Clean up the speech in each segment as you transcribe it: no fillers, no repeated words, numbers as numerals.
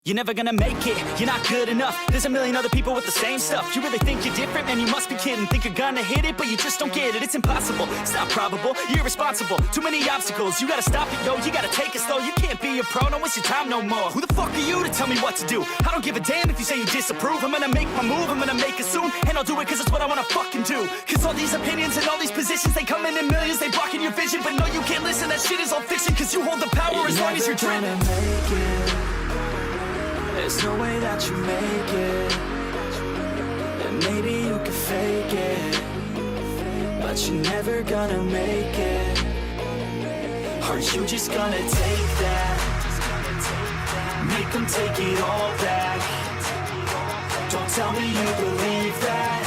You're never gonna make it, you're not good enough. There's a million other people with the same stuff. You really think you're different? Man, you must be kidding. Think you're gonna hit it, but you just don't get it. It's impossible, it's not probable, you're irresponsible. Too many obstacles, you gotta stop it, yo. You gotta take it slow, you can't be a pro. Don't waste your time no more. Who the fuck are you to tell me what to do? I don't give a damn if you say you disapprove. I'm gonna make my move, I'm gonna make it soon. And I'll do it cause it's what I wanna fucking do. Cause all these opinions and all these positions, they come in millions, they blocking your vision. But no, you can't listen, that shit is all fiction. Cause you hold the power as long as you're dreaming. There's no way that you make it. And maybe you can fake it, but you're never gonna make it. Are you just gonna take that? Make them take it all back. Don't tell me you believe that.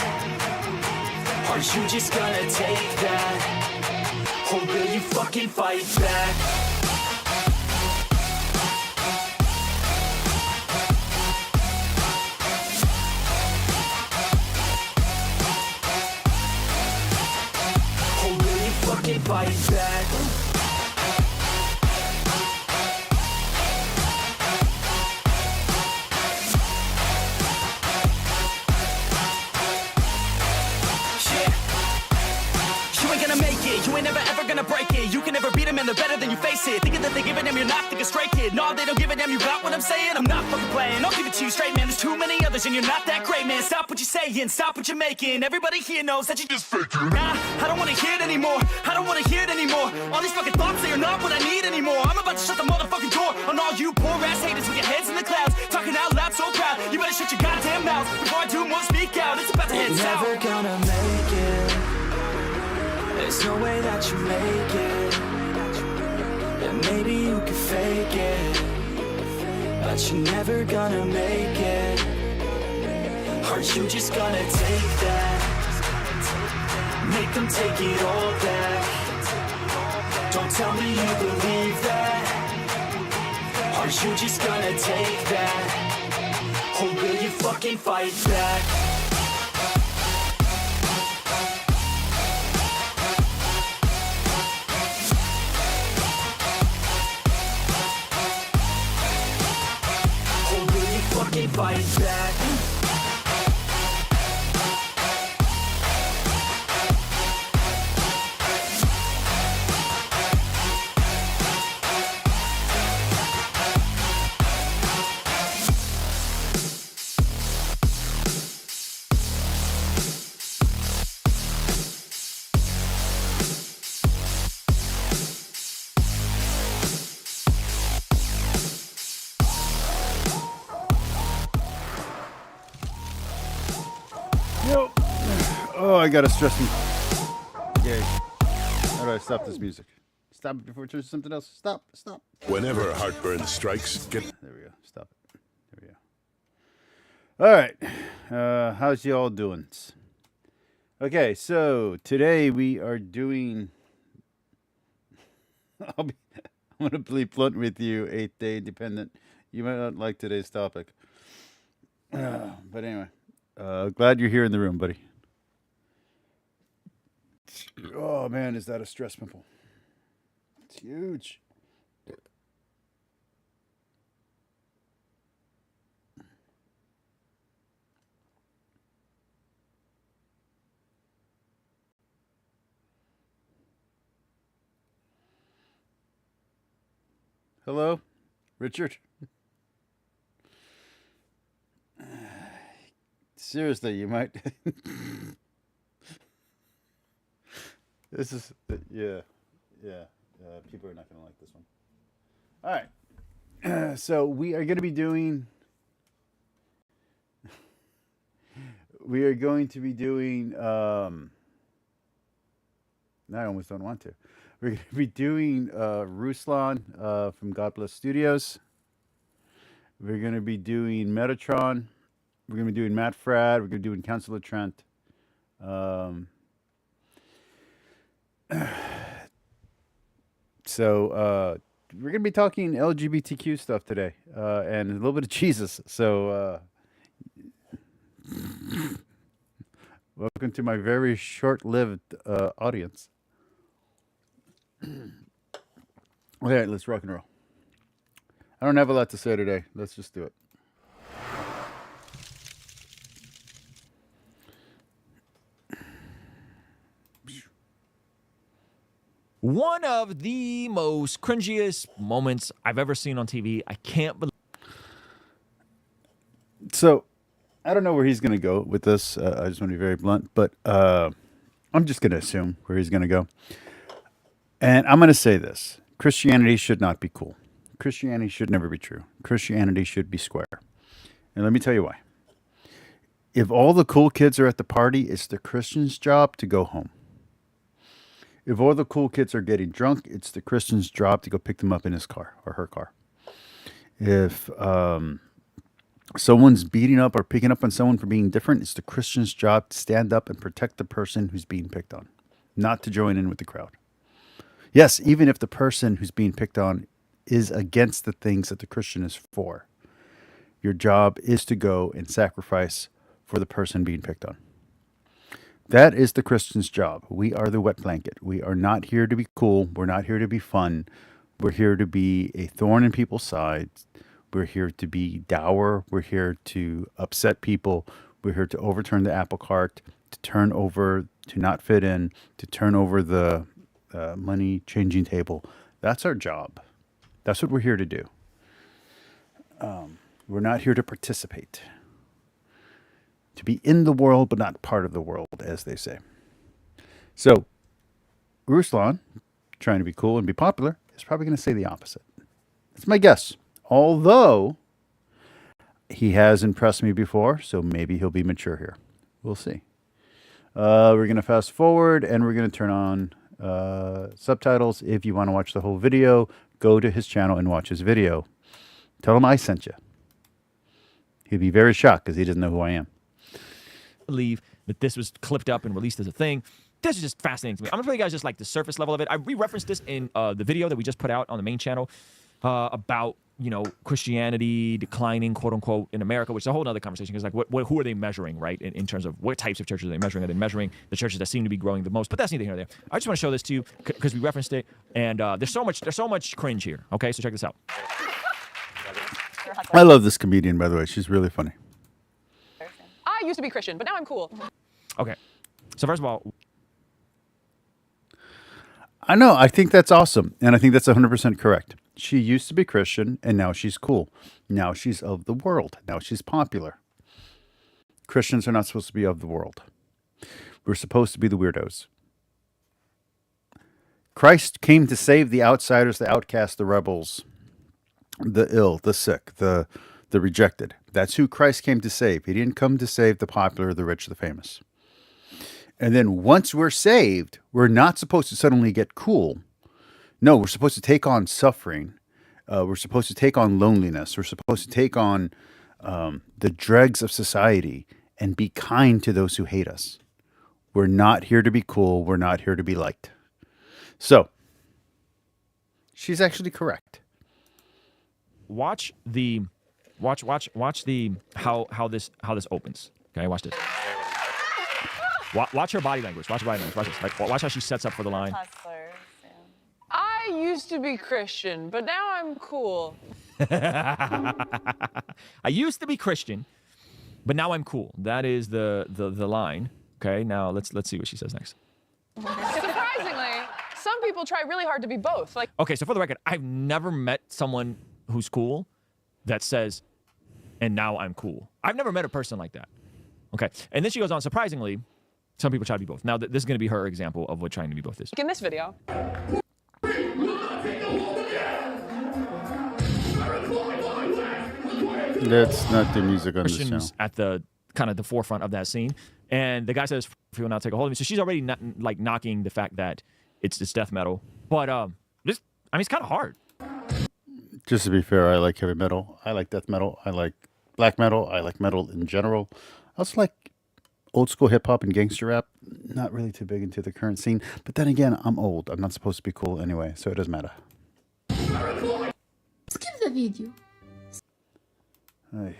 Are you just gonna take that? Or will you fucking fight back? Fight back. You ain't never ever gonna break it. You can never beat them and they're better than you face it. Thinking that they give a damn, you're not thinking straight, kid. No, they don't give a damn, you got what I'm saying? I'm not fucking playing, I'll give it to you straight, man. There's too many others and you're not that great, man. Stop what you're saying, stop what you're making. Everybody here knows that you just faking. Nah, I don't wanna hear it anymore, I don't wanna hear it anymore. All these fucking thoughts, they are not what I need anymore. I'm about to shut the motherfucking door on all you poor ass haters with your heads in the clouds. Talking out loud so proud, you better shut your goddamn mouth before I do more, speak out. It's about to head south. You're never gonna make it. There's no way that you make it. And maybe you can fake it, but you're never gonna make it. Are you just gonna take that? Make them take it all back. Don't tell me you believe that. Are you just gonna take that? Or will you fucking fight back? Fight back. Oh, I got a stressing. Yay. How do I stop this music? Stop it before it turns to something else. Stop. Stop. Whenever heartburn strikes, get... There we go. Stop it. There we go. All right. How's you all doing? Okay, so today we are doing... I'm going to be blunt with you, 8th Day Independent. You might not like today's topic. But anyway, glad you're here in the room, buddy. Oh man, is that a stress pimple? It's huge. Hello, Richard. Seriously, you might. This is, yeah. People are not going to like this one. All right. So we are going to be doing, I almost don't want to. We're going to be doing Ruslan from God Bless Studios. We're going to be doing Metatron. We're going to be doing Matt Fradd. We're going to be doing Councilor Trent. So we're going to be talking LGBTQ stuff today, and a little bit of Jesus. So welcome to my very short-lived audience. All right, let's rock and roll. I don't have a lot to say today. Let's just do it. One of the most cringiest moments I've ever seen on TV. I can't believe. So, I don't know where he's going to go with this. I just want to be very blunt, but I'm just going to assume where he's going to go. And I'm going to say this. Christianity should not be cool. Christianity should never be true. Christianity should be square. And let me tell you why. If all the cool kids are at the party, it's the Christian's job to go home. If all the cool kids are getting drunk, it's the Christian's job to go pick them up in his car or her car. If someone's beating up or picking up on someone for being different, it's the Christian's job to stand up and protect the person who's being picked on, not to join in with the crowd. Yes, even if the person who's being picked on is against the things that the Christian is for, your job is to go and sacrifice for the person being picked on. That is the Christian's job. We are the wet blanket. We are not here to be cool. We're not here to be fun. We're here to be a thorn in people's sides. We're here to be dour. We're here to upset people. We're here to overturn the apple cart, to turn over, to not fit in, to turn over the money changing table. That's our job. That's what we're here to do. We're not here to participate. To be in the world, but not part of the world, as they say. So, Ruslan, trying to be cool and be popular, is probably going to say the opposite. That's my guess. Although, he has impressed me before, so maybe he'll be mature here. We'll see. We're going to fast forward, and we're going to turn on subtitles. If you want to watch the whole video, go to his channel and watch his video. Tell him I sent you. He'd be very shocked because he doesn't know who I am. Believe that this was clipped up and released as a thing. This is just fascinating to me. I'm gonna tell you guys just like the surface level of it. I re-referenced this in the video that we just put out on the main channel about, you know, Christianity declining, quote unquote, in America, which is a whole other conversation. Because like, who are they measuring, right? In terms of what types of churches are they measuring? Are they measuring the churches that seem to be growing the most? But that's neither here nor there. I just want to show this to you because we referenced it, and there's so much cringe here. Okay, so check this out. I love this comedian, by the way. She's really funny. I used to be Christian, but now I'm cool. Okay, so first of all, I know. I think that's awesome. And I think that's 100% correct. She used to be Christian, and now she's cool. Now she's of the world. Now she's popular. Christians are not supposed to be of the world. We're supposed to be the weirdos. Christ came to save the outsiders, the outcasts, the rebels, the ill, the sick, the rejected. That's who Christ came to save. He didn't come to save the popular, the rich, the famous. And then once we're saved, we're not supposed to suddenly get cool. No, we're supposed to take on suffering. We're supposed to take on loneliness. We're supposed to take on the dregs of society and be kind to those who hate us. We're not here to be cool. We're not here to be liked. So, she's actually correct. watch the how this opens. Okay, watch this. Watch her body language. Watch her body language. Watch this. Like, watch how she sets up for the line. I used to be Christian, but now I'm cool. I used to be Christian, but now I'm cool. That is the line. Okay, now let's see what she says next. Surprisingly, some people try really hard to be both. Like, Okay, so for the record, I've never met someone who's cool that says, and now I'm cool. I've never met a person like that. Okay, and then she goes on, surprisingly, some people try to be both. Now, this is going to be her example of what trying to be both is. in this video, That's not the music on this channel. Christians at the kind of the forefront of that scene, and the guy says, "If you will not take a hold of me," so she's already not, like knocking the fact that it's death metal. But this, I mean, it's kind of hard. Just to be fair, I like heavy metal. I like death metal. I like black metal. I like metal in general. I also like old school hip hop and gangster rap. Not really too big into the current scene. But then again, I'm old. I'm not supposed to be cool anyway, so it doesn't matter. Skip the video. Ay, ay,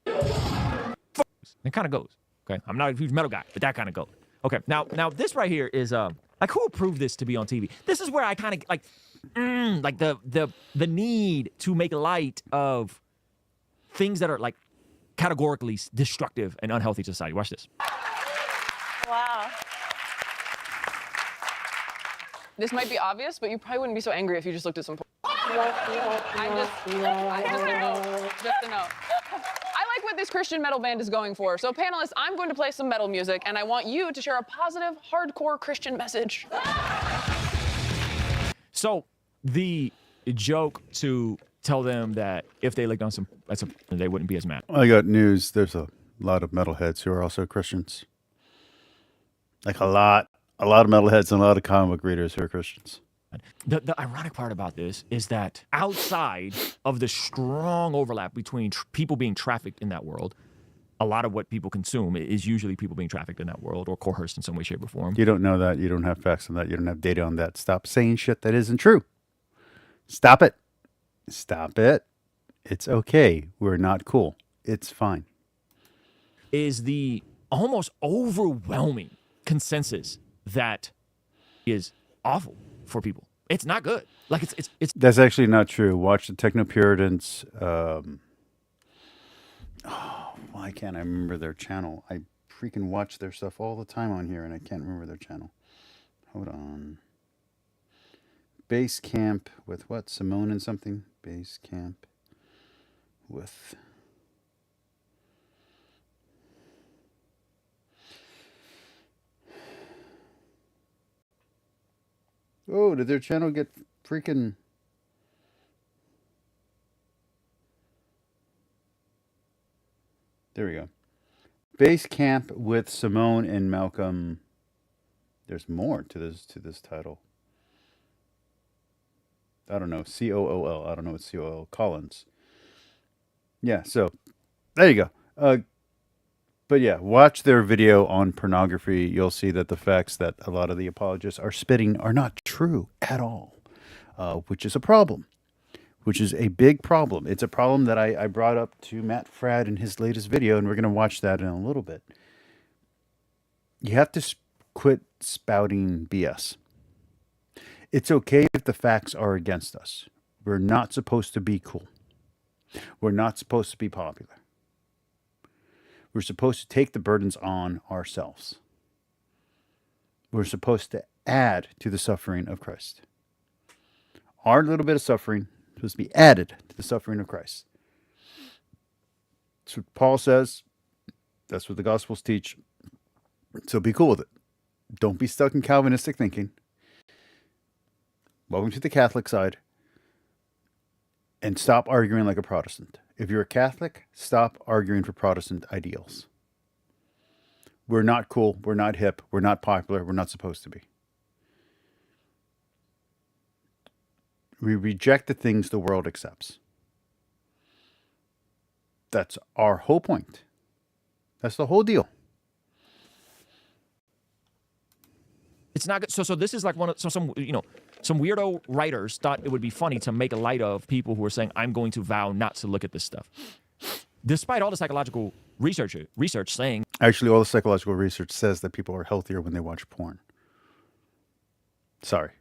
ay. It kind of goes. Okay, I'm not a huge metal guy, but that kind of goes. Okay, now this right here is like, who approved this to be on TV? This is where I kind of like the need to make light of things that are like categorically destructive and unhealthy to society. Watch this. Wow. This might be obvious, but you probably wouldn't be so angry if you just looked at some porn. Just a note. I like what this Christian metal band is going for. So panelists, I'm going to play some metal music, and I want you to share a positive, hardcore Christian message. So the joke to tell them that if they licked on some, they wouldn't be as mad. I got news. There's a lot of metalheads who are also Christians. Like a lot of metalheads and a lot of comic book readers who are Christians. The ironic part about this is that outside of the strong overlap between people being trafficked in that world, a lot of what people consume is usually people being trafficked in that world or coerced in some way, shape, or form. You don't know that. You don't have facts on that. You don't have data on that. Stop saying shit that isn't true. Stop it. Stop it. It's okay. We're not cool. It's fine. Is the almost overwhelming consensus that is awful for people. It's not good. Like it's That's actually not true. Watch the Techno Puritans. Why can't I remember their channel? I freaking watch their stuff all the time on here, and I can't remember their channel. Hold on. Base Camp with what? Simone and something? Base Camp with... Oh, did their channel get freaking... There we go. Base Camp with Simone and Malcolm. There's more to this title. I don't know. COOL. I don't know what COOL. Collins. Yeah, so there you go. But yeah, watch their video on pornography. You'll see that the facts that a lot of the apologists are spitting are not true at all, which is a problem, which is a big problem. It's a problem that I brought up to Matt Fradd in his latest video, and we're going to watch that in a little bit. You have to quit spouting BS. It's okay if the facts are against us. We're not supposed to be cool. We're not supposed to be popular. We're supposed to take the burdens on ourselves. We're supposed to add to the suffering of Christ. Our little bit of suffering is supposed to be added to the suffering of Christ. That's what Paul says. That's what the Gospels teach. So be cool with it. Don't be stuck in Calvinistic thinking. Welcome to the Catholic side. And stop arguing like a Protestant. If you're a Catholic, stop arguing for Protestant ideals. We're not cool. We're not hip. We're not popular. We're not supposed to be. We reject the things the world accepts. That's our whole point. That's the whole deal. It's not good. So this is like some weirdo writers thought it would be funny to make a light of people who are saying, I'm going to vow not to look at this stuff. Despite all the psychological research saying... Actually, all the psychological research says that people are healthier when they watch porn. Sorry.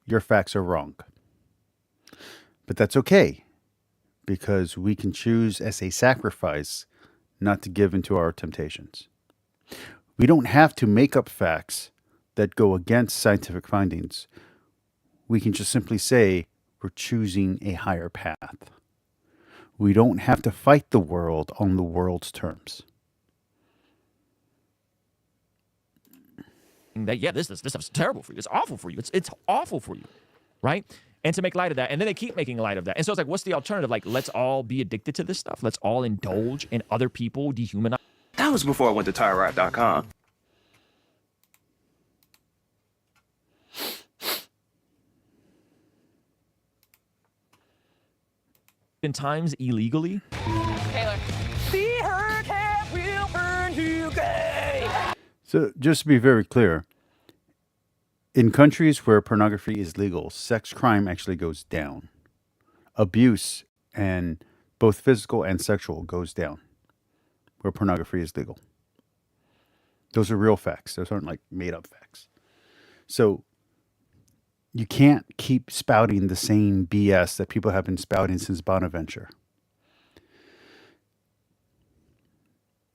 Your facts are wrong. But that's okay, because we can choose as a sacrifice not to give into our temptations. We don't have to make up facts that go against scientific findings. We can just simply say we're choosing a higher path. We don't have to fight the world on the world's terms. That, yeah, this stuff's terrible for you. It's awful for you. It's awful for you, right? And to make light of that, and then they keep making light of that. And so it's like, what's the alternative? Like, let's all be addicted to this stuff. Let's all indulge in other people dehumanize. That was before I went to TireRack.com. In times illegally. Taylor. The hurricane will burn you gay. So just to be very clear, in countries where pornography is legal, sex crime actually goes down. Abuse, and both physical and sexual, goes down where pornography is legal. Those are real facts. Those aren't like made up facts. So you can't keep spouting the same BS that people have been spouting since Bonaventure.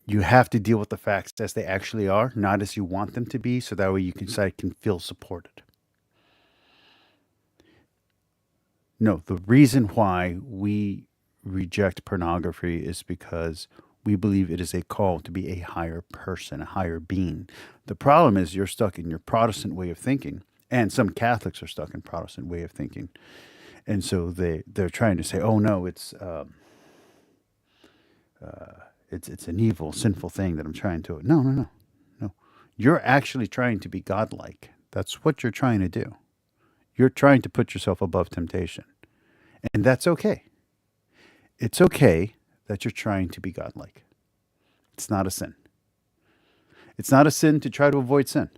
You have to deal with the facts as they actually are, not as you want them to be, so that way you can feel supported. No, the reason why we reject pornography is because we believe it is a call to be a higher person, a higher being. The problem is you're stuck in your Protestant way of thinking, and some Catholics are stuck in Protestant way of thinking, and so they're trying to say, "Oh no, it's an evil, sinful thing that I'm trying to." No. You're actually trying to be godlike. That's what you're trying to do. You're trying to put yourself above temptation, and that's okay. It's okay that you're trying to be godlike. It's not a sin. It's not a sin to try to avoid sin.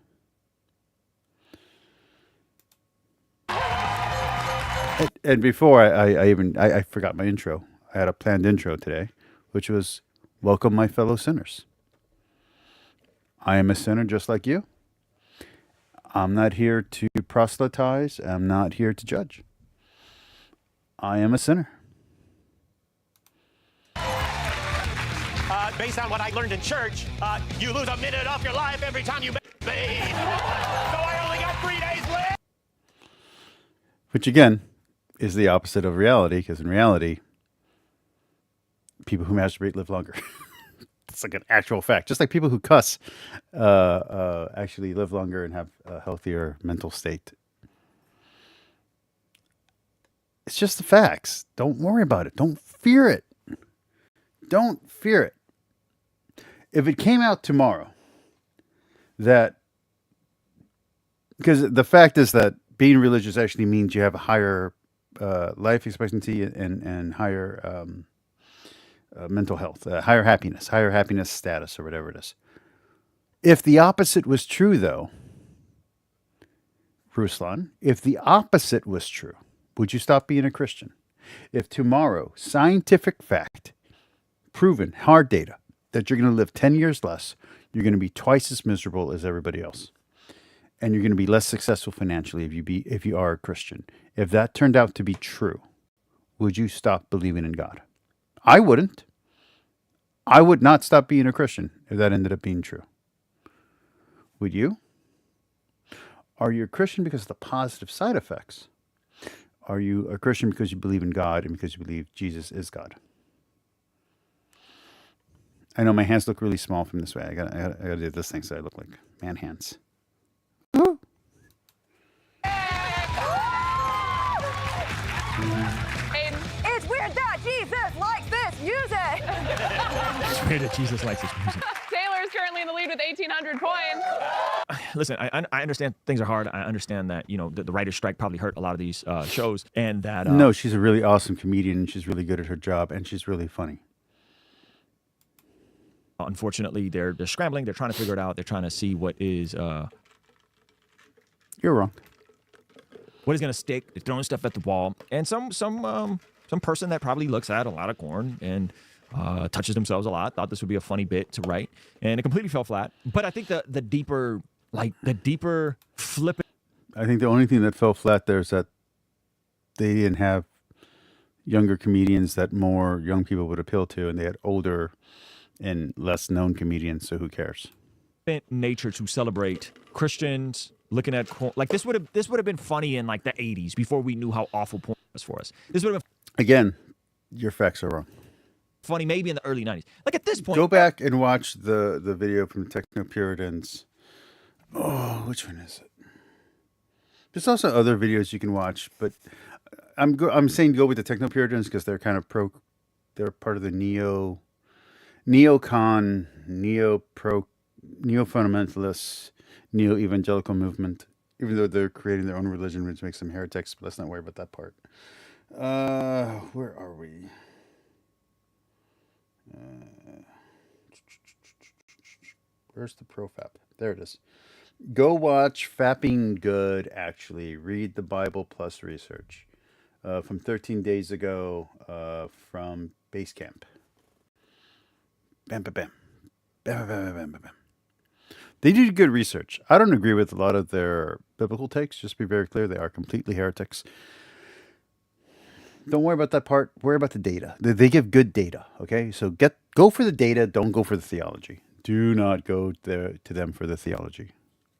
And before I forgot my intro. I had a planned intro today, which was welcome my fellow sinners. I am a sinner just like you. I'm not here to proselytize. I'm not here to judge. I am a sinner. Based on what I learned in church, you lose a minute off your life every time you bathe. So I only got 3 days left. Which again is the opposite of reality, because in reality, people who masturbate live longer. It's like an actual fact. Just like people who cuss actually live longer and have a healthier mental state. It's just the facts. Don't worry about it. Don't fear it. Don't fear it. If it came out tomorrow that, because the fact is that being religious actually means you have a higher life expectancy and higher mental health, higher happiness status, or whatever it is. If the opposite was true, though, Ruslan, if the opposite was true, would you stop being a Christian? If tomorrow, scientific fact, proven, hard data, that you're going to live 10 years less, you're going to be twice as miserable as everybody else, and you're going to be less successful financially if you are a Christian. If that turned out to be true, would you stop believing in God? I wouldn't. I would not stop being a Christian if that ended up being true. Would you? Are you a Christian because of the positive side effects? Are you a Christian because you believe in God and because you believe Jesus is God? I know my hands look really small from this way. I gotta do this thing so I look like man hands. Woo! It's weird that Jesus likes this music. It's weird that Jesus likes this music. Taylor is currently in the lead with 1,800 points. Listen, I understand things are hard. I understand that, the writer's strike probably hurt a lot of these shows, and that... No, she's a really awesome comedian, and she's really good at her job, and she's really funny. Unfortunately, they're scrambling. They're trying to figure it out. They're trying to see what is... You're wrong. What is going to stick? They're throwing stuff at the wall. And some person that probably looks at a lot of corn and touches themselves a lot thought this would be a funny bit to write, and it completely fell flat. But I think the deeper flip. I think the only thing that fell flat there is that they didn't have younger comedians that more young people would appeal to, and they had older and less known comedians. So who cares? Nature to celebrate Christians looking at corn. Like this would have been funny in like the 80s before we knew how awful porn was for us. This would have been Again, your facts are wrong. funny maybe in the early 90s. Like at this point, Go back and watch the video from the Techno Puritans. Oh, which one is it? There's also other videos you can watch, but I'm saying go with the Techno Puritans because they're kind of they're part of the neocon, neo-fundamentalists, neo-evangelical movement, even though they're creating their own religion, which makes them heretics, but let's not worry about that part. Where are we? Where's the profap? There it is. Go watch Fapping Good, actually. Read the Bible plus research from 13 days ago from Basecamp. Bam, bam, bam. Bam, bam, bam, bam, bam, bam. They did good research. I don't agree with a lot of their biblical takes. Just to be very clear, they are completely heretics. Don't worry about that part. Worry about the data. They give good data. Okay, so go for the data. Don't go for the theology. Do not go to them for the theology.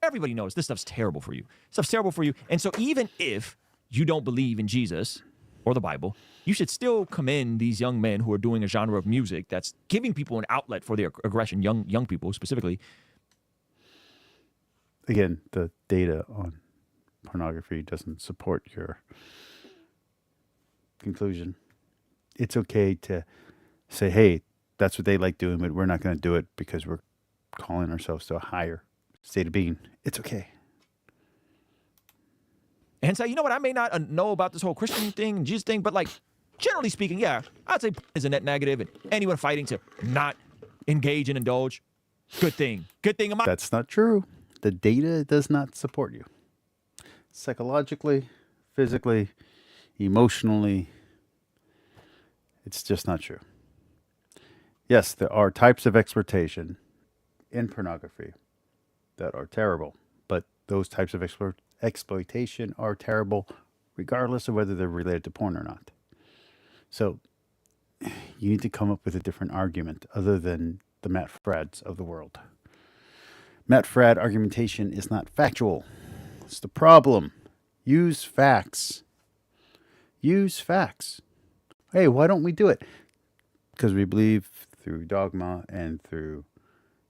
Everybody knows this stuff's terrible for you. Stuff's terrible for you. And so even if you don't believe in Jesus or the Bible, you should still commend these young men who are doing a genre of music that's giving people an outlet for their aggression, young people specifically. Again, the data on pornography doesn't support your conclusion. It's okay to say, hey, that's what they like doing, but we're not going to do it because we're calling ourselves to a higher state of being. It's okay. And say, you know what, I may not know about this whole Christian thing and Jesus thing, but like, generally speaking, yeah, I'd say is a net negative, and anyone fighting to not engage and indulge, good thing. Good thing. That's not true. The data does not support you. Psychologically, physically, emotionally, it's just not true. Yes, there are types of exploitation in pornography that are terrible, but those types of exploitation are terrible regardless of whether they're related to porn or not. So you need to come up with a different argument other than the Matt Fraads of the world. Matt Fradd argumentation is not factual. It's the problem. Use facts. Use facts. Hey, why don't we do it? Because we believe through dogma and through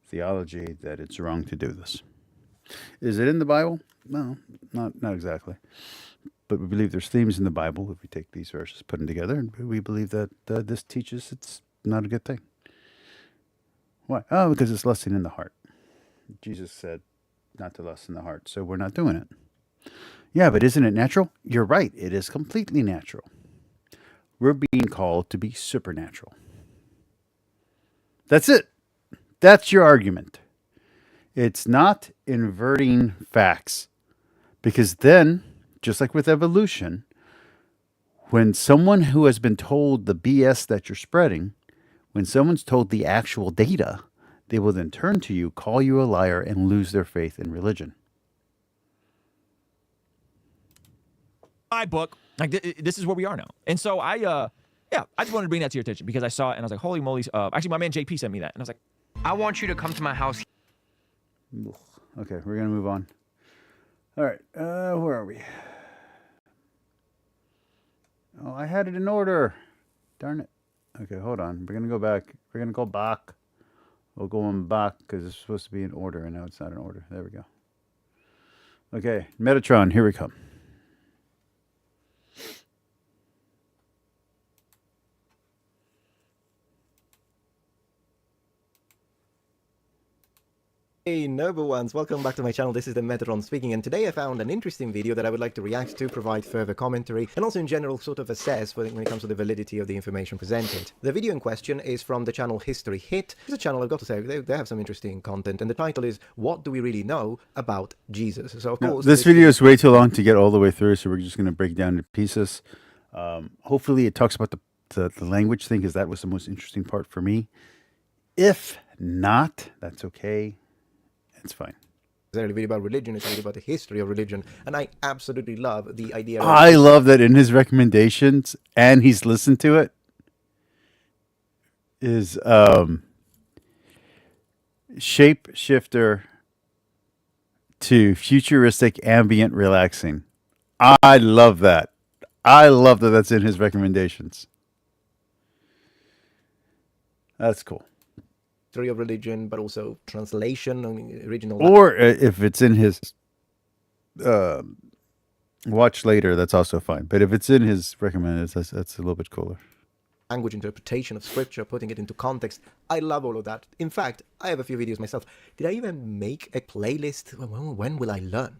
theology that it's wrong to do this. Is it in the Bible? No, not exactly. But we believe there's themes in the Bible. If we take these verses, put them together, and we believe that this teaches it's not a good thing. Why? Oh, because it's lusting in the heart. Jesus said not to lust in the heart, so we're not doing it. Yeah, but isn't it natural? You're right. It is completely natural. We're being called to be supernatural. That's it. That's your argument. It's not inverting facts. Because then, just like with evolution, when someone who has been told the BS that you're spreading, when someone's told the actual data, they will then turn to you, call you a liar, and lose their faith in religion. My book, like this is where we are now. And so I just wanted to bring that to your attention because I saw it and I was like, holy moly. Actually, my man JP sent me that. And I was like, I want you to come to my house. Okay, we're going to move on. All right, where are we? Oh, I had it in order. Darn it. Okay, hold on. We're going to go back. We're going to go back. We'll go on back because it's supposed to be in order, and now it's not in order. There we go. Okay, Metatron, here we come. Hey noble ones, welcome back to my channel. This is the Metatron speaking, and today I found an interesting video that I would like to react to, provide further commentary, and also in general sort of assess when it comes to the validity of the information presented. The video in question is from the channel History Hit. It's a channel, I've got to say, they have some interesting content, and the title is What Do We Really Know About Jesus? So of course... This video is way too long to get all the way through, so we're just going to break it down into pieces. Hopefully it talks about the language thing, because that was the most interesting part for me. If not, that's okay. It's fine. It's a video about religion, it's a video about the history of religion, and I absolutely love the idea of... I love that in his recommendations, and he's listened to it, is shapeshifter to futuristic ambient relaxing. I love that. I love that that's in his recommendations. That's cool. Of religion, but also translation and original. Or if it's in his watch later, that's also fine. But if it's in his recommended, that's a little bit cooler. Language interpretation of scripture, putting it into context. I love all of that. In fact, I have a few videos myself. Did I even make a playlist? When will I learn?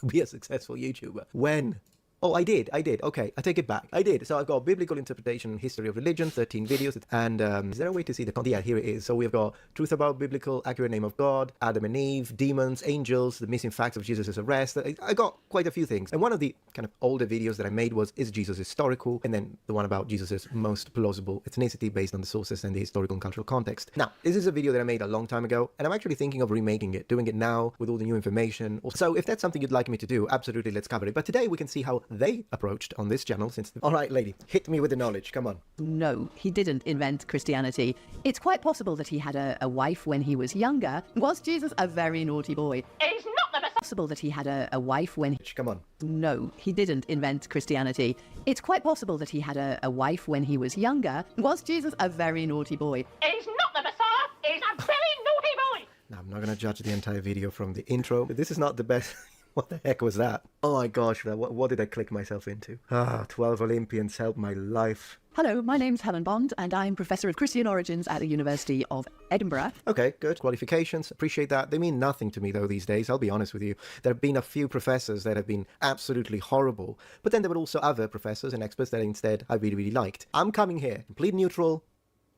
Be a successful YouTuber. When? Oh, I did. Okay, I take it back. I did. So I've got biblical interpretation and history of religion, 13 videos. And is there a way to see the content? Yeah, here it is. So we've got truth about biblical, accurate name of God, Adam and Eve, demons, angels, the missing facts of Jesus' arrest. I got quite a few things. And one of the kind of older videos that I made was, is Jesus historical? And then the one about Jesus' most plausible ethnicity based on the sources and the historical and cultural context. Now, this is a video that I made a long time ago, and I'm actually thinking of remaking it, doing it now with all the new information. So if that's something you'd like me to do, absolutely, let's cover it. But today we can see how they approached on this channel since... All right, lady, hit me with the knowledge. Come on. No, he didn't invent Christianity. It's quite possible that he had a wife when he was younger. Was Jesus a very naughty boy? He's not the Messiah. Possible that he had a wife when... Come on. No, he didn't invent Christianity. It's quite possible that he had a wife when he was younger. Was Jesus a very naughty boy? He's not the Messiah. He's a very naughty boy. Now, I'm not going to judge the entire video from the intro. This is not the best... What the heck was that? Oh my gosh, what did I click myself into? 12 Olympians helped my life. Hello, my name's Helen Bond, and I'm Professor of Christian Origins at the University of Edinburgh. Okay, good. Qualifications, appreciate that. They mean nothing to me, though, these days, I'll be honest with you. There have been a few professors that have been absolutely horrible, but then there were also other professors and experts that instead I really, really liked. I'm coming here, complete neutral.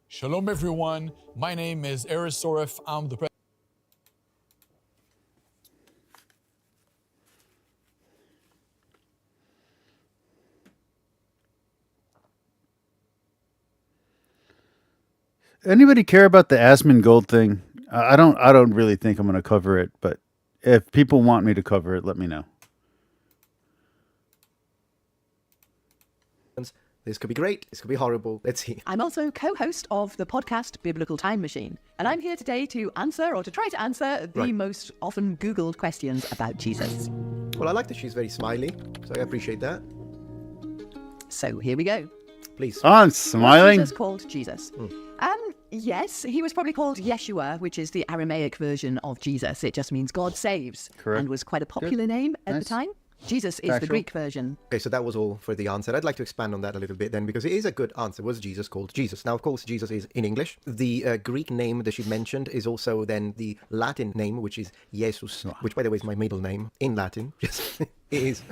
Shalom, everyone. My name is Eris Soref. I'm the president. Anybody care about the Asmongold thing? I don't really think I'm going to cover it, but if people want me to cover it, let me know. This could be great. This could be horrible. Let's see. I'm also co-host of the podcast Biblical Time Machine, and I'm here today to answer, or to try to answer, the most often Googled questions about Jesus. Well, I like that she's very smiley, so I appreciate that. So here we go. Please. Oh, I'm smiling. Was Jesus called Jesus? Yes, he was probably called Yeshua, which is the Aramaic version of Jesus. It just means God saves. Correct. And was quite a popular name at the time. Jesus is the Factual. Greek version. Okay, so that was all for the answer. I'd like to expand on that a little bit then, because it is a good answer. Was Jesus called Jesus? Now, of course, Jesus is in English. The Greek name that she mentioned is also then the Latin name, which is Jesus, which, by the way, is my middle name in Latin. Yes, it is.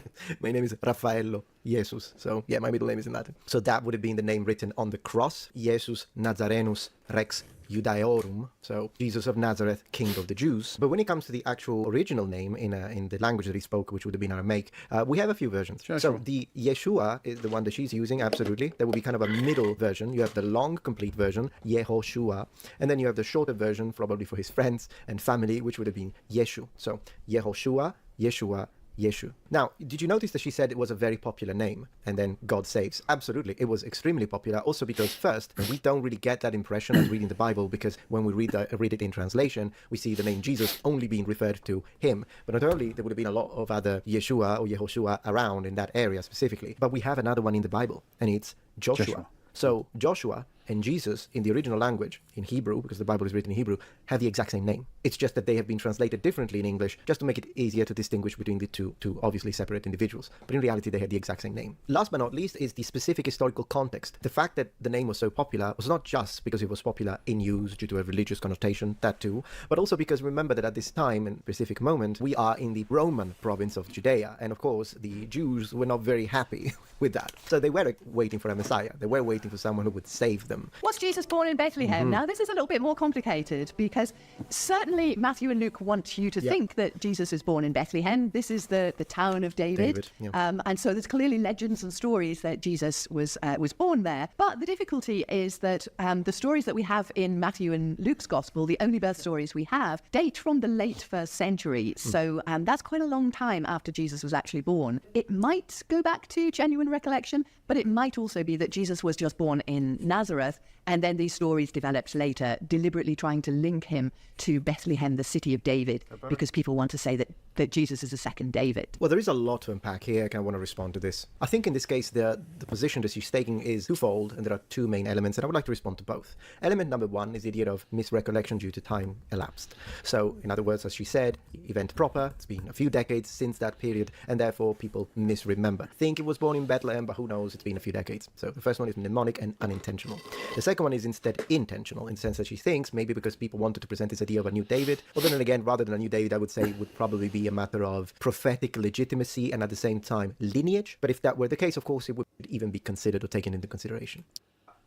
My name is Raffaello Jesus. So, yeah, my middle name is in Latin. So that would have been the name written on the cross. Jesus Nazarenus Rex Judaeorum, so Jesus of Nazareth, King of the Jews. But when it comes to the actual original name in the language that he spoke, which would have been Aramaic, we have a few versions. So the Yeshua is the one that she's using, absolutely. There will be kind of a middle version. You have the long, complete version, Yehoshua, and then you have the shorter version, probably for his friends and family, which would have been Yeshu. So Yehoshua, Yeshua, Yeshu. Now, did you notice that she said it was a very popular name and then God saves? Absolutely. It was extremely popular also because first, we don't really get that impression as reading the Bible because when we read it in translation, we see the name Jesus only being referred to him. But not only there would have been a lot of other Yeshua or Yehoshua around in that area specifically, but we have another one in the Bible and it's Joshua. So Joshua and Jesus in the original language, in Hebrew, because the Bible is written in Hebrew, have the exact same name. It's just that they have been translated differently in English, just to make it easier to distinguish between the two obviously separate individuals. But in reality, they had the exact same name. Last but not least is the specific historical context. The fact that the name was so popular was not just because it was popular in use due to a religious connotation, that too, but also because remember that at this time and specific moment, we are in the Roman province of Judea. And of course, the Jews were not very happy with that. So they were waiting for a Messiah. They were waiting for someone who would save them. Was Jesus born in Bethlehem? Now, this is a little bit more complicated because certainly Matthew and Luke want you to think that Jesus is born in Bethlehem. This is the town of David. And so there's clearly legends and stories that Jesus was born there. But the difficulty is that the stories that we have in Matthew and Luke's gospel, the only birth stories we have, date from the late 1st century. So that's quite a long time after Jesus was actually born. It might go back to genuine recollection, but it might also be that Jesus was just born in Nazareth, and then these stories developed later, deliberately trying to link him to Bethlehem, the city of David, because people want to say that Jesus is a second David. Well, there is a lot to unpack here. I kind of want to respond to this. I think in this case, the position that she's taking is twofold, and there are two main elements, and I would like to respond to both. Element number one is the idea of misrecollection due to time elapsed. So, in other words, as she said, event proper, it's been a few decades since that period, and therefore people misremember. Think it was born in Bethlehem, but who knows, it's been a few decades. So the first one is mnemonic and unintentional. The second one is instead intentional, in the sense that she thinks maybe because people wanted to present this idea of a new David, although then again, rather than a new David, I would say it would probably be a matter of prophetic legitimacy and at the same time lineage. But if that were the case, of course, it would even be considered or taken into consideration.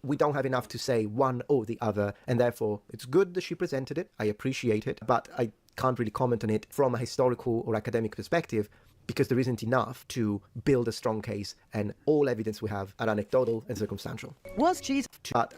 We don't have enough to say one or the other, and therefore it's good that she presented it. I appreciate it, but I can't really comment on it from a historical or academic perspective because there isn't enough to build a strong case, and all evidence we have are anecdotal and circumstantial. Was Jesus... But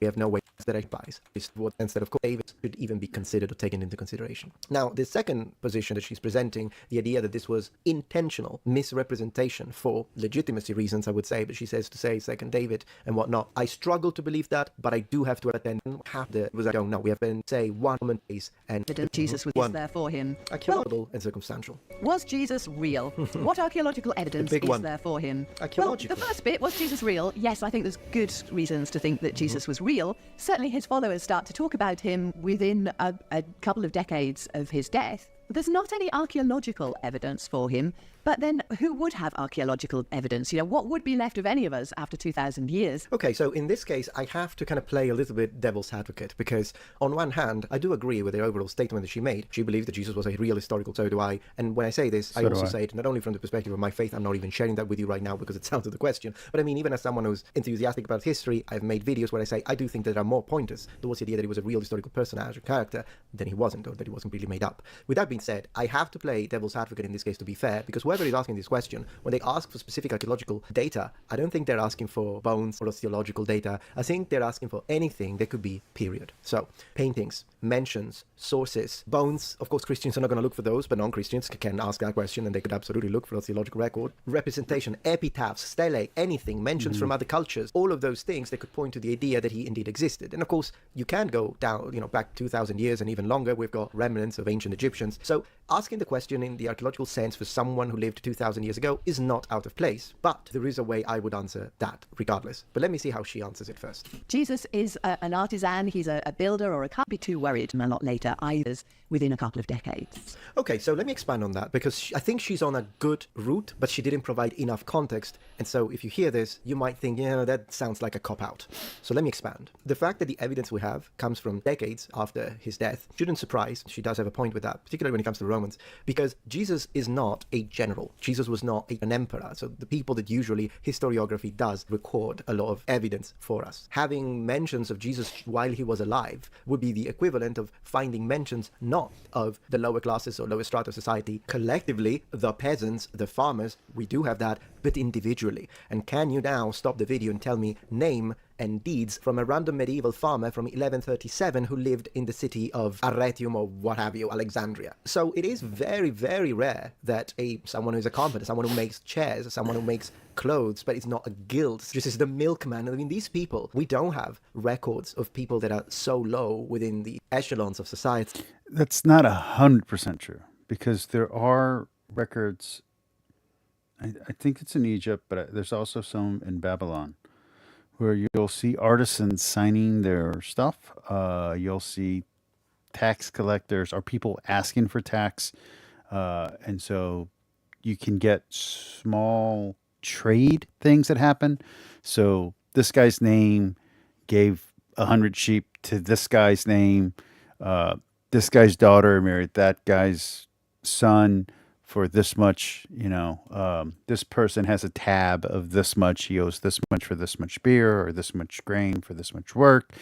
we have no way that I buys is what instead of David should even be considered or taken into consideration. Now, the second position that she's presenting, the idea that this was intentional misrepresentation for legitimacy reasons, I would say, but she says to say second David and whatnot. I struggle to believe that, but I do have to attend. I don't know. We have been say one moment piece and Jesus was there for him. Archaeological and circumstantial. Was Jesus real? What archaeological evidence is there for him? Archaeological. Well, the first bit, was Jesus real? Yes, I think there's good reasons to think that Jesus was real. Certainly his followers start to talk about him within a couple of decades of his death. There's not any archaeological evidence for him, but then who would have archaeological evidence? You know, what would be left of any of us after 2,000 years? Okay, so in this case, I have to kind of play a little bit devil's advocate, because on one hand, I do agree with the overall statement that she made. She believed that Jesus was a real historical, so do I. And when I say this, I also say it not only from the perspective of my faith, I'm not even sharing that with you right now because it's out of the question, but I mean, even as someone who's enthusiastic about history, I've made videos where I say, I do think that there are more pointers towards the idea that he was a real historical personage or character than he wasn't, or that he was completely made up. With that being said, I have to play devil's advocate in this case to be fair, because whoever is asking this question, when they ask for specific archaeological data, I don't think they're asking for bones or osteological data. I think they're asking for anything that could be period. So, paintings, mentions, sources, bones. Of course, Christians are not going to look for those, but non-Christians can ask that question and they could absolutely look for osteological record. Representation, epitaphs, stelae, anything, mentions from other cultures, all of those things that could point to the idea that he indeed existed. And of course, you can go down, back 2,000 years and even longer. We've got remnants of ancient Egyptians. So, asking the question in the archaeological sense for someone who lived 2,000 years ago is not out of place, but there is a way I would answer that regardless. But let me see how she answers it first. Jesus is an artisan, he's a builder, or I can't be too worried a lot later either, within a couple of decades. Okay, so let me expand on that, because I think she's on a good route, but she didn't provide enough context. And so if you hear this, you might think, that sounds like a cop-out. So let me expand. The fact that the evidence we have comes from decades after his death shouldn't surprise. She does have a point with that, particularly when it comes to Romans, because Jesus is not a general. Jesus was not an emperor. So the people that usually historiography does record a lot of evidence for us. Having mentions of Jesus while he was alive would be the equivalent of finding mentions not of the lower classes or lower strata of society collectively, the peasants, the farmers, we do have that, but individually. And can you now stop the video and tell me name and deeds from a random medieval farmer from 1137 who lived in the city of Arretium or what have you, Alexandria? So it is very, very rare that someone who's a carpenter, someone who makes chairs, someone who makes clothes, but it's not a guild, just is the milkman. I mean, these people, we don't have records of people that are so low within the echelons of society. That's not 100% true, because there are records, I think it's in Egypt, but there's also some in Babylon, where you'll see artisans signing their stuff. You'll see tax collectors or people asking for tax. And so you can get small trade things that happen. So this guy's name gave 100 sheep to this guy's name. This guy's daughter married that guy's son for this much, this person has a tab of this much. He owes this much for this much beer or this much grain for this much work.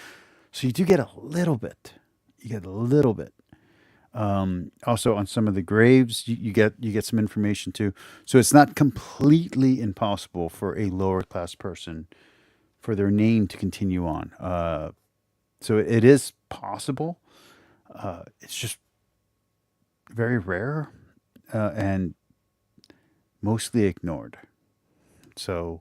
So you do get a little bit. Also on some of the graves, you get some information too. So it's not completely impossible for a lower class person for their name to continue on. So it is possible. It's just very rare. And mostly ignored. So,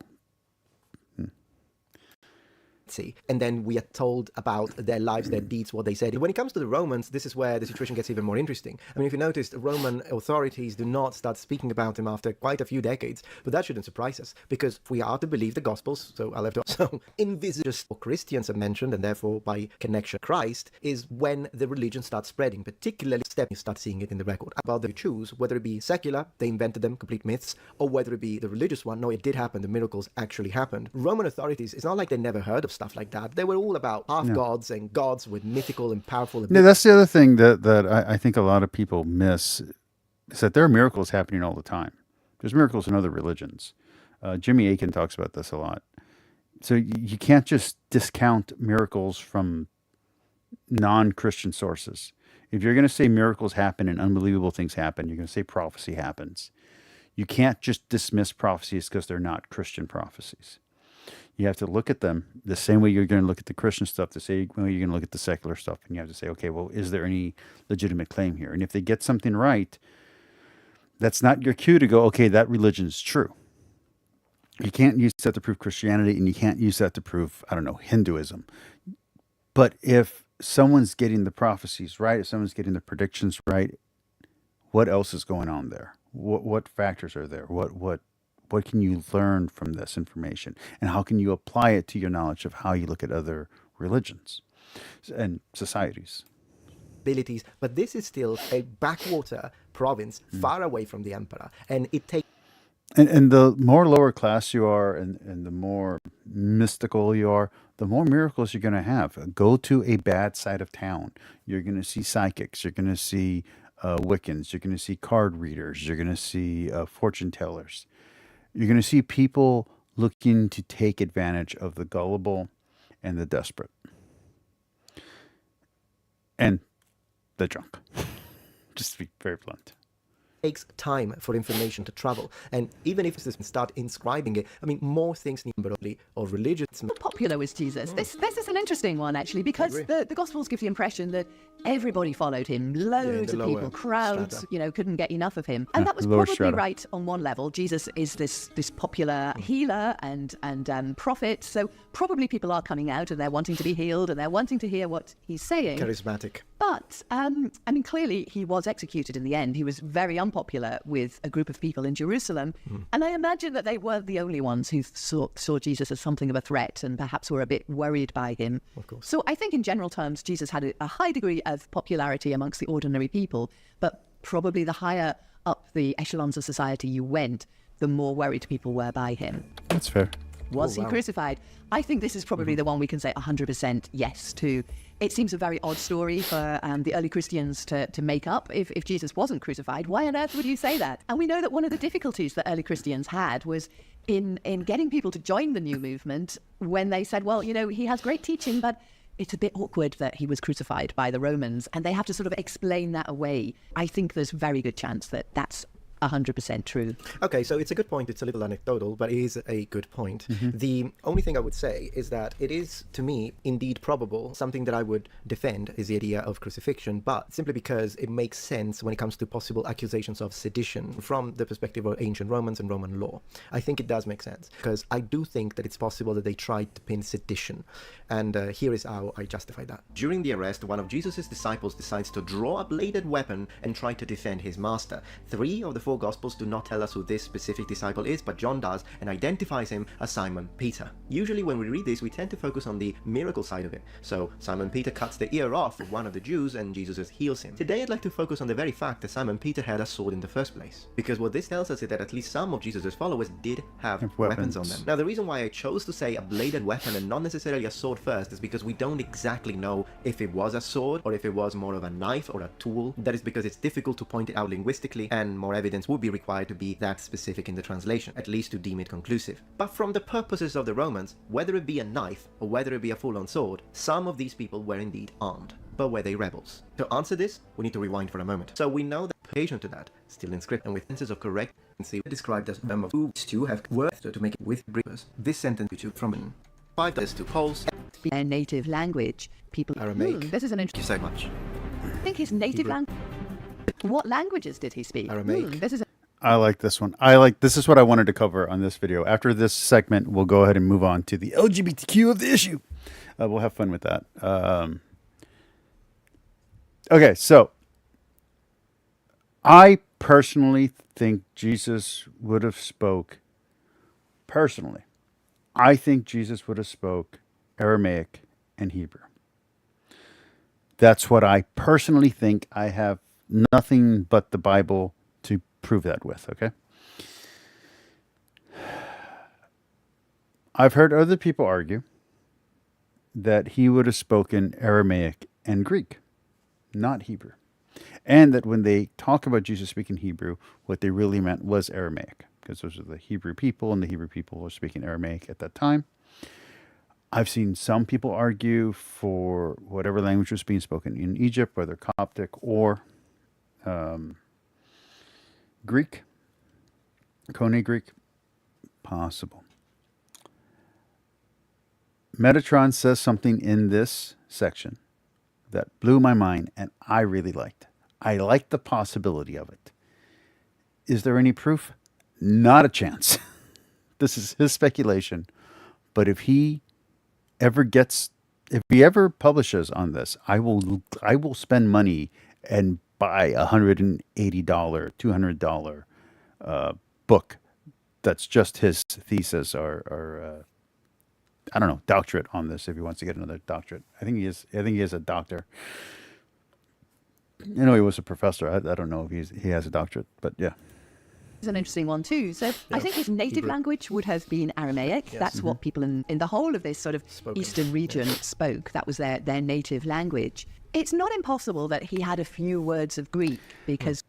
and then we are told about their lives, their deeds, what they said. When it comes to the Romans, this is where the situation gets even more interesting. I mean, if you noticed, Roman authorities do not start speaking about him after quite a few decades, but that shouldn't surprise us, because if we are to believe the Gospels, so I'll have to also envisage or Christians are mentioned, and therefore by connection Christ, is when the religion starts spreading, particularly you start seeing it in the record. About the choose, whether it be secular, they invented them, complete myths, or whether it be the religious one, no, it did happen, the miracles actually happened. Roman authorities, it's not like they never heard of stuff like that. They were all about half-gods and gods with mythical and powerful abilities. Yeah, that's the other thing that I think a lot of people miss, is that there are miracles happening all the time. There's miracles in other religions. Jimmy Akin talks about this a lot. So you can't just discount miracles from non-Christian sources. If you're going to say miracles happen and unbelievable things happen, you're going to say prophecy happens. You can't just dismiss prophecies because they're not Christian prophecies. You have to look at them the same way you're going to look at the Christian stuff, the same way you're going to look at the secular stuff. And you have to say, okay, well, is there any legitimate claim here? And if they get something right, that's not your cue to go, okay, that religion is true. You can't use that to prove Christianity, and you can't use that to prove, I don't know, Hinduism. But if someone's getting the prophecies right, if someone's getting the predictions right, what else is going on there? What factors are there? What can you learn from this information? And how can you apply it to your knowledge of how you look at other religions and societies? Abilities, but this is still a backwater province far away from the emperor, and it takes. And the more lower class you are, and the more mystical you are, the more miracles you're going to have. Go to a bad side of town. You're going to see psychics. You're going to see Wiccans. You're going to see card readers. You're going to see fortune tellers. You're going to see people looking to take advantage of the gullible and the desperate. And the drunk. Just to be very blunt. Takes time for information to travel, and even if systems start inscribing it, I mean, more things need or religious. How popular was Jesus? This is an interesting one, actually, because the Gospels give the impression that everybody followed him. Loads of people, crowds, couldn't get enough of him. And that was probably right on one level. Jesus is this popular healer and prophet, so probably people are coming out and they're wanting to be healed and they're wanting to hear what he's saying. Charismatic. But, clearly he was executed in the end. He was very unpopular with a group of people in Jerusalem. And I imagine that they weren't the only ones who saw Jesus as something of a threat and perhaps were a bit worried by him. Of course. So I think in general terms, Jesus had a high degree of popularity amongst the ordinary people, but probably the higher up the echelons of society you went, the more worried people were by him. That's fair. Was he crucified? I think this is probably the one we can say 100% yes to. It seems a very odd story for the early Christians to make up. If Jesus wasn't crucified, why on earth would you say that? And we know that one of the difficulties that early Christians had was in getting people to join the new movement when they said, well, he has great teaching, but it's a bit awkward that he was crucified by the Romans, and they have to sort of explain that away. I think there's a very good chance that that's 100% true. Okay, so it's a good point. It's a little anecdotal, but it is a good point. The only thing I would say is that it is, to me, indeed probable. Something that I would defend is the idea of crucifixion, but simply because it makes sense when it comes to possible accusations of sedition from the perspective of ancient Romans and Roman law. I think it does make sense, because I do think that it's possible that they tried to pin sedition. And here is how I justify that. During the arrest, one of Jesus' disciples decides to draw a bladed weapon and try to defend his master. 3 of the 4 Gospels do not tell us who this specific disciple is, but John does and identifies him as Simon Peter. Usually when we read this, we tend to focus on the miracle side of it. So Simon Peter cuts the ear off of one of the Jews and Jesus heals him. Today I'd like to focus on the very fact that Simon Peter had a sword in the first place. Because what this tells us is that at least some of Jesus' followers did have weapons on them. Now the reason why I chose to say a bladed weapon and not necessarily a sword first is because we don't exactly know if it was a sword or if it was more of a knife or a tool. That is because it's difficult to point it out linguistically, and more evidence would be required to be that specific in the translation, at least to deem it conclusive. But from the purposes of the Romans, whether it be a knife or whether it be a full-on sword, some of these people were indeed armed. But were they rebels? To answer this, we need to rewind for a moment. So we know that occasion to that, still in script and with senses of correctness, described as them of who to have worth to make it with breakers. This sentence to from 5 days to Poles. Their native language. People. Aramaic. This is an interesting. Thank you so much. I think his native language. What languages did he speak? Aramaic. This is. I like this one. This is what I wanted to cover on this video. After this segment, we'll go ahead and move on to the LGBTQ of the issue. We'll have fun with that. Okay, so I personally think Jesus would have spoke. Personally, I think Jesus would have spoke Aramaic and Hebrew. That's what I personally think. I have nothing but the Bible to prove that with, okay? I've heard other people argue that he would have spoken Aramaic and Greek, not Hebrew. And that when they talk about Jesus speaking Hebrew, what they really meant was Aramaic, because those are the Hebrew people, and the Hebrew people were speaking Aramaic at that time. I've seen some people argue for whatever language was being spoken in Egypt, whether Coptic or Greek, Koine Greek, possible. Metatron says something in this section that blew my mind and I really liked. I liked the possibility of it. Is there any proof? Not a chance. This is his speculation. But if he ever publishes on this, I will spend money and buy $180, $200 book that's just his thesis or I don't know, doctorate on this if he wants to get another doctorate. I think he is a doctor. You know, he was a professor. I don't know if he has a doctorate, but yeah. It's an interesting one too. So I think his native language would have been Aramaic. Yes. That's what people in the whole of this sort of eastern region spoke. That was their native language. It's not impossible that he had a few words of Greek because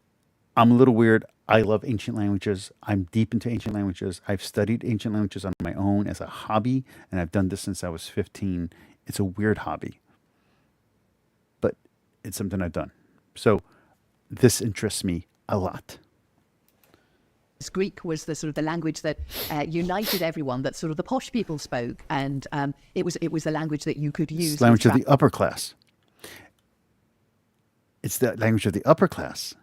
I'm a little weird. I love ancient languages. I'm deep into ancient languages. I've studied ancient languages on my own as a hobby, and I've done this since I was 15. It's a weird hobby, but it's something I've done. So this interests me a lot. Greek was the sort of the language that united everyone, that sort of the posh people spoke, and it was the language that you could use. It's the language of the upper class. It's the language of the upper class.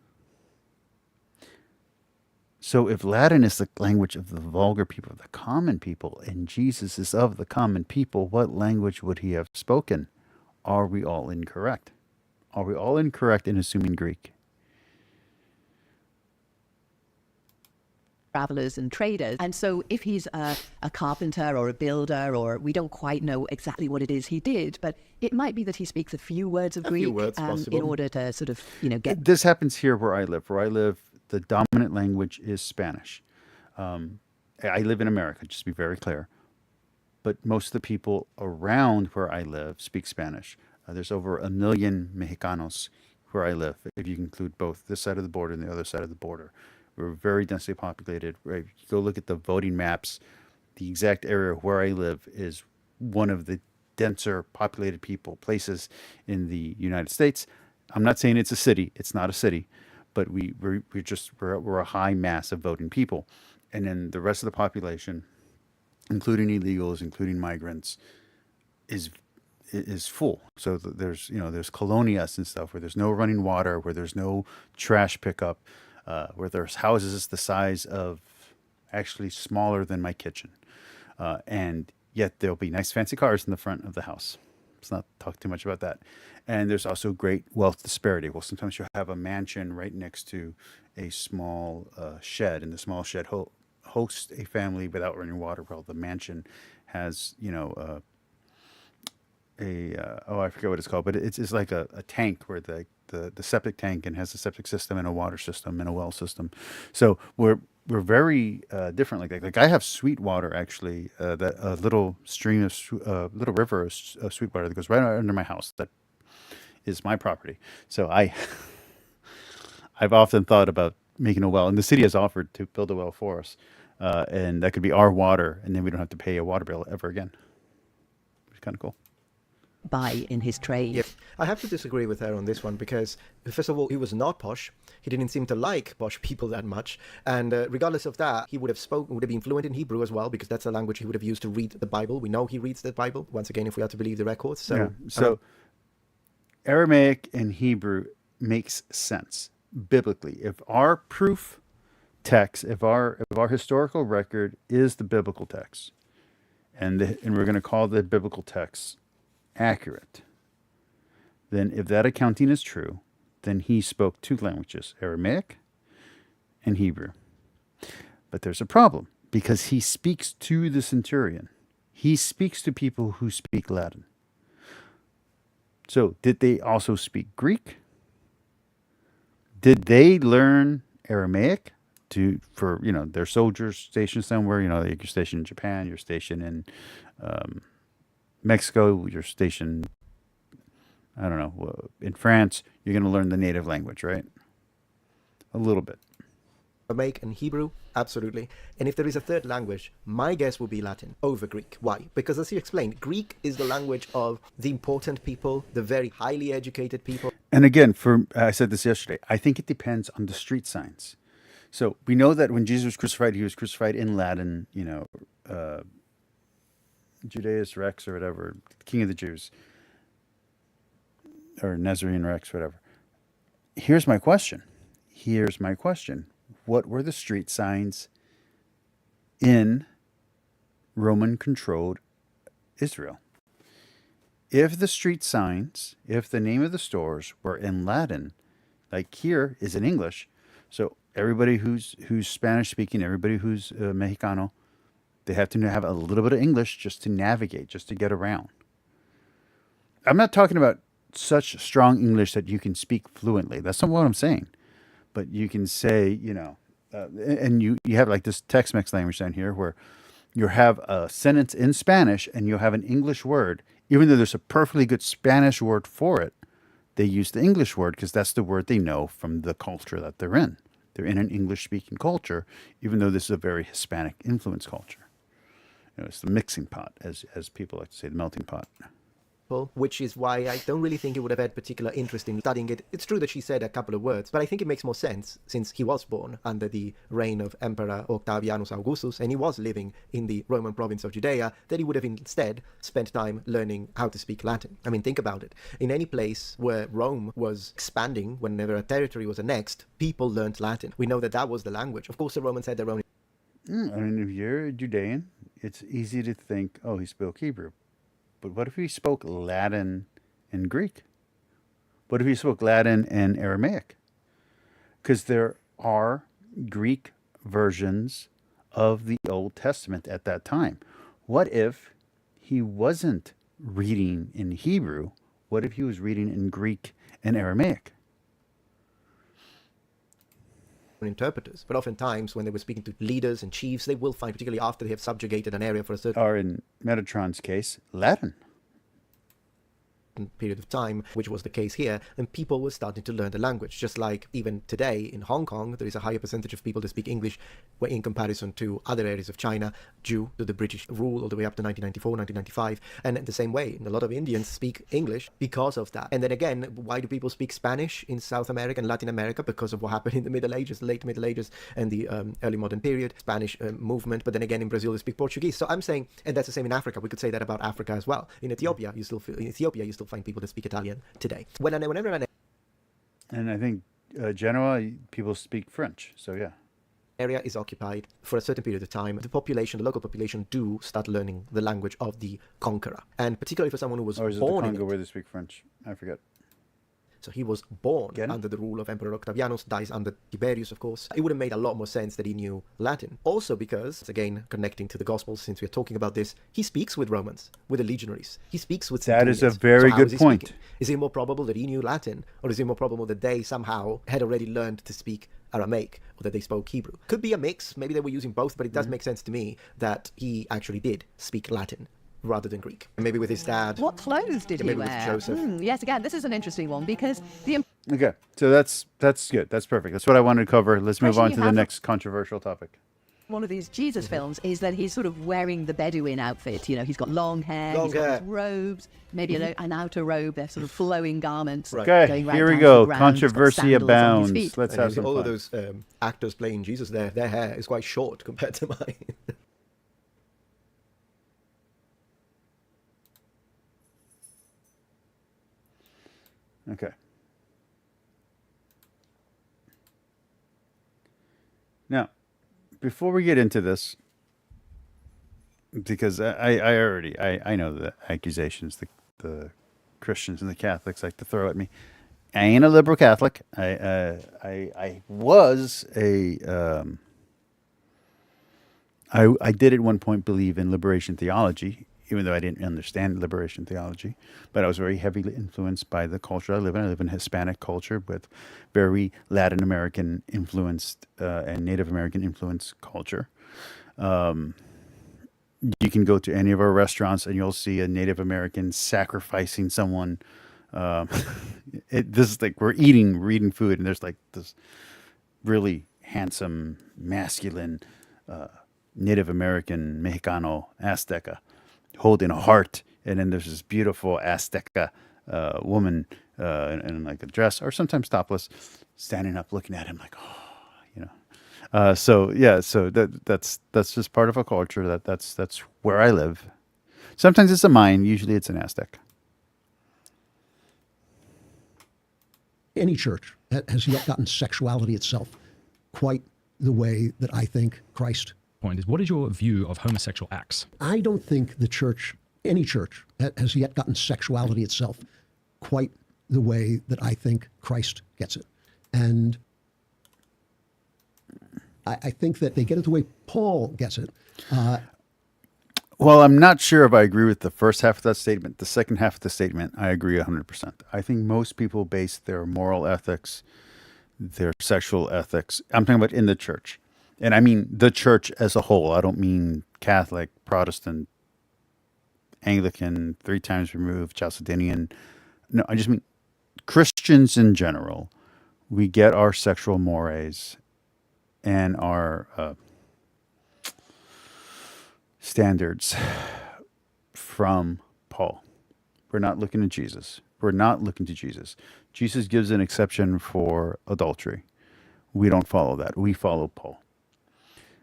So if Latin is the language of the vulgar people, the common people, and Jesus is of the common people, what language would he have spoken? Are we all incorrect? Are we all incorrect in assuming Greek? Travelers and traders. And so if he's a carpenter or a builder, or we don't quite know exactly what it is he did, but it might be that he speaks a few words of Greek in order to sort of, get... This happens here where I live. Where I live, the dominant language is Spanish. I live in America, just to be very clear. But most of the people around where I live speak Spanish. There's over 1 million Mexicanos where I live, if you include both this side of the border and the other side of the border. We're very densely populated. Right? If you go look at the voting maps, the exact area where I live is one of the denser populated places in the United States. I'm not saying it's a city. It's not a city. But we're a high mass of voting people. And then the rest of the population, including illegals, including migrants, is full. So there's colonias and stuff where there's no running water, where there's no trash pickup, where there's houses the size of, actually smaller than my kitchen. And yet there'll be nice fancy cars in the front of the house. Let's not talk too much about that. And there's also great wealth disparity. Well, sometimes you'll have a mansion right next to a small shed, and the small shed hosts a family without running water. Well, the mansion has, I forget what it's called, but it's like a tank where the septic tank, and has a septic system and a water system and a well system. So we're very different like that. Like I have sweet water actually, that a little stream of little river of sweet water that goes right under my house. That is my property. So I've often thought about making a well, and the city has offered to build a well for us, and that could be our water, and then we don't have to pay a water bill ever again. It's kind of cool. By in his trade. Yeah, I have to disagree with her on this one because, first of all, he was not posh. He didn't seem to like posh people that much, and regardless of that, he would have been fluent in Hebrew as well, because that's the language he would have used to read the Bible. We know he reads the Bible, once again, if we are to believe the records. So Aramaic and Hebrew makes sense biblically. If our proof text, if our historical record is the biblical text, and we're going to call the biblical text accurate, then if that accounting is true, then he spoke 2 languages, Aramaic and Hebrew. But there's a problem, because he speaks to the centurion. He speaks to people who speak Latin. So did they also speak Greek? Did they learn Aramaic for their soldiers stationed somewhere? Like you're stationed in Japan, you're stationed in Mexico, you're stationed, I don't know, in France, you're going to learn the native language, right? A little bit. Aramaic and Hebrew, absolutely. And if there is a third language, my guess would be Latin over Greek. Why? Because as you explained, Greek is the language of the important people, the very highly educated people. And again, I said this yesterday, I think it depends on the street signs. So we know that when Jesus was crucified, he was crucified in Latin, Judaeus Rex or whatever, King of the Jews, or Nazarene Rex, whatever. Here's my question. What were the street signs in Roman-controlled Israel? If the street signs, if the name of the stores were in Latin, like here is in English, so everybody who's Spanish speaking, everybody who's Mexicano, they have to have a little bit of English just to navigate, just to get around. I'm not talking about such strong English that you can speak fluently. That's not what I'm saying. But you can say, and you have like this Tex-Mex language down here where you have a sentence in Spanish and you'll have an English word. Even though there's a perfectly good Spanish word for it, they use the English word because that's the word they know from the culture that they're in. They're in an English-speaking culture, even though this is a very Hispanic influence culture. It's the mixing pot, as people like to say, the melting pot. Which is why I don't really think he would have had particular interest in studying it. It's true that she said a couple of words, but I think it makes more sense since he was born under the reign of Emperor Octavianus Augustus and he was living in the Roman province of Judea, that he would have instead spent time learning how to speak Latin. I mean, think about it. In any place where Rome was expanding, whenever a territory was annexed, people learned Latin. We know that that was the language. Of course, the Romans had their own... I mean, if you're a Judean, it's easy to think, oh, he spoke Hebrew. But what if he spoke Latin and Greek? What if he spoke Latin and Aramaic? Because there are Greek versions of the Old Testament at that time. What if he wasn't reading in Hebrew? What if he was reading in Greek and Aramaic? Interpreters, but oftentimes when they were speaking to leaders and chiefs, they will find, particularly after they have subjugated an area for a certain... Or in Metatron's case, Latin. Period of time, which was the case here, and people were starting to learn the language. Just like even today in Hong Kong, there is a higher percentage of people that speak English in comparison to other areas of China, due to the British rule all the way up to 1994, 1995. And in the same way, a lot of Indians speak English because of that. And then again, why do people speak Spanish in South America and Latin America? Because of what happened in the Middle Ages, late Middle Ages, and the early modern period, Spanish movement. But then again, in Brazil, they speak Portuguese. So I'm saying, and that's the same in Africa. We could say that about Africa as well. In Ethiopia, you still find people that speak Italian today. And I think Genoa, people speak French. So yeah. Area is occupied for a certain period of time, the population, the local population, do start learning the language of the conqueror, and particularly for someone who was or is born it the in Congo it. where they speak French? I forget. So he was born under the rule of Emperor Octavianus, dies under Tiberius, of course. It would have made a lot more sense that he knew Latin. Also because, again, connecting to the Gospels, since we're talking about this, he speaks with Romans, with the legionaries. He speaks with That centurions. is a very how good is he point. speaking? Is it more probable that he knew Latin, or is it more probable that they somehow had already learned to speak Aramaic, or that they spoke Hebrew? Could be a mix. Maybe they were using both, but it does make sense to me that he actually did speak Latin rather than Greek. And maybe with his dad. What clothes did he maybe wear? with Joseph. Yes, again, this is an interesting one because the Okay, so that's good. That's perfect. That's what I wanted to cover. Let's move Impression on you to the have- next controversial topic. one of these Jesus films is that he's sort of wearing the Bedouin outfit. You know, he's got long hair, Long he's got hair. his robes, maybe an outer robe. They're sort of flowing garments. Okay, going right here we down to go. the ground. He's got Controversy sandals on his abounds. feet. Let's And have some all fun. of those actors playing Jesus, their hair is quite short compared to mine. Okay. Now, before we get into this, because I know the accusations the Christians and the Catholics like to throw at me. I ain't a liberal Catholic. I was a I did at one point believe in liberation theology, even though I didn't understand liberation theology, but I was very heavily influenced by the culture I live in. I live in Hispanic culture with very Latin American influenced and Native American influenced culture. You can go to any of our restaurants and you'll see a Native American sacrificing someone. This is like we're eating food, and there's like this really handsome, masculine Native American Mexicano Azteca holding a heart, and then there's this beautiful Azteca woman in like a dress or sometimes topless, standing up looking at him like, oh, you know. So that's just part of a culture that's where I live. Sometimes it's a Mayan. Usually it's an Aztec. Any church has yet gotten sexuality itself quite the way that I think Christ. Point is, what is your view of homosexual acts? I don't think the church, any church, has yet gotten sexuality itself quite the way that I think Christ gets it. And I think that they get it the way Paul gets it. Well, I'm not sure if I agree with the first half of that statement. The second half of the statement, I agree 100%. I think most people base their moral ethics, their sexual ethics, I'm talking about in the church. And I mean the church as a whole. I don't mean Catholic, Protestant, Anglican, 3 times removed, Chalcedonian. No, I just mean Christians in general. We get our sexual mores and our standards from Paul. We're not looking at Jesus. We're not looking to Jesus. Jesus gives an exception for adultery. We don't follow that. We follow Paul.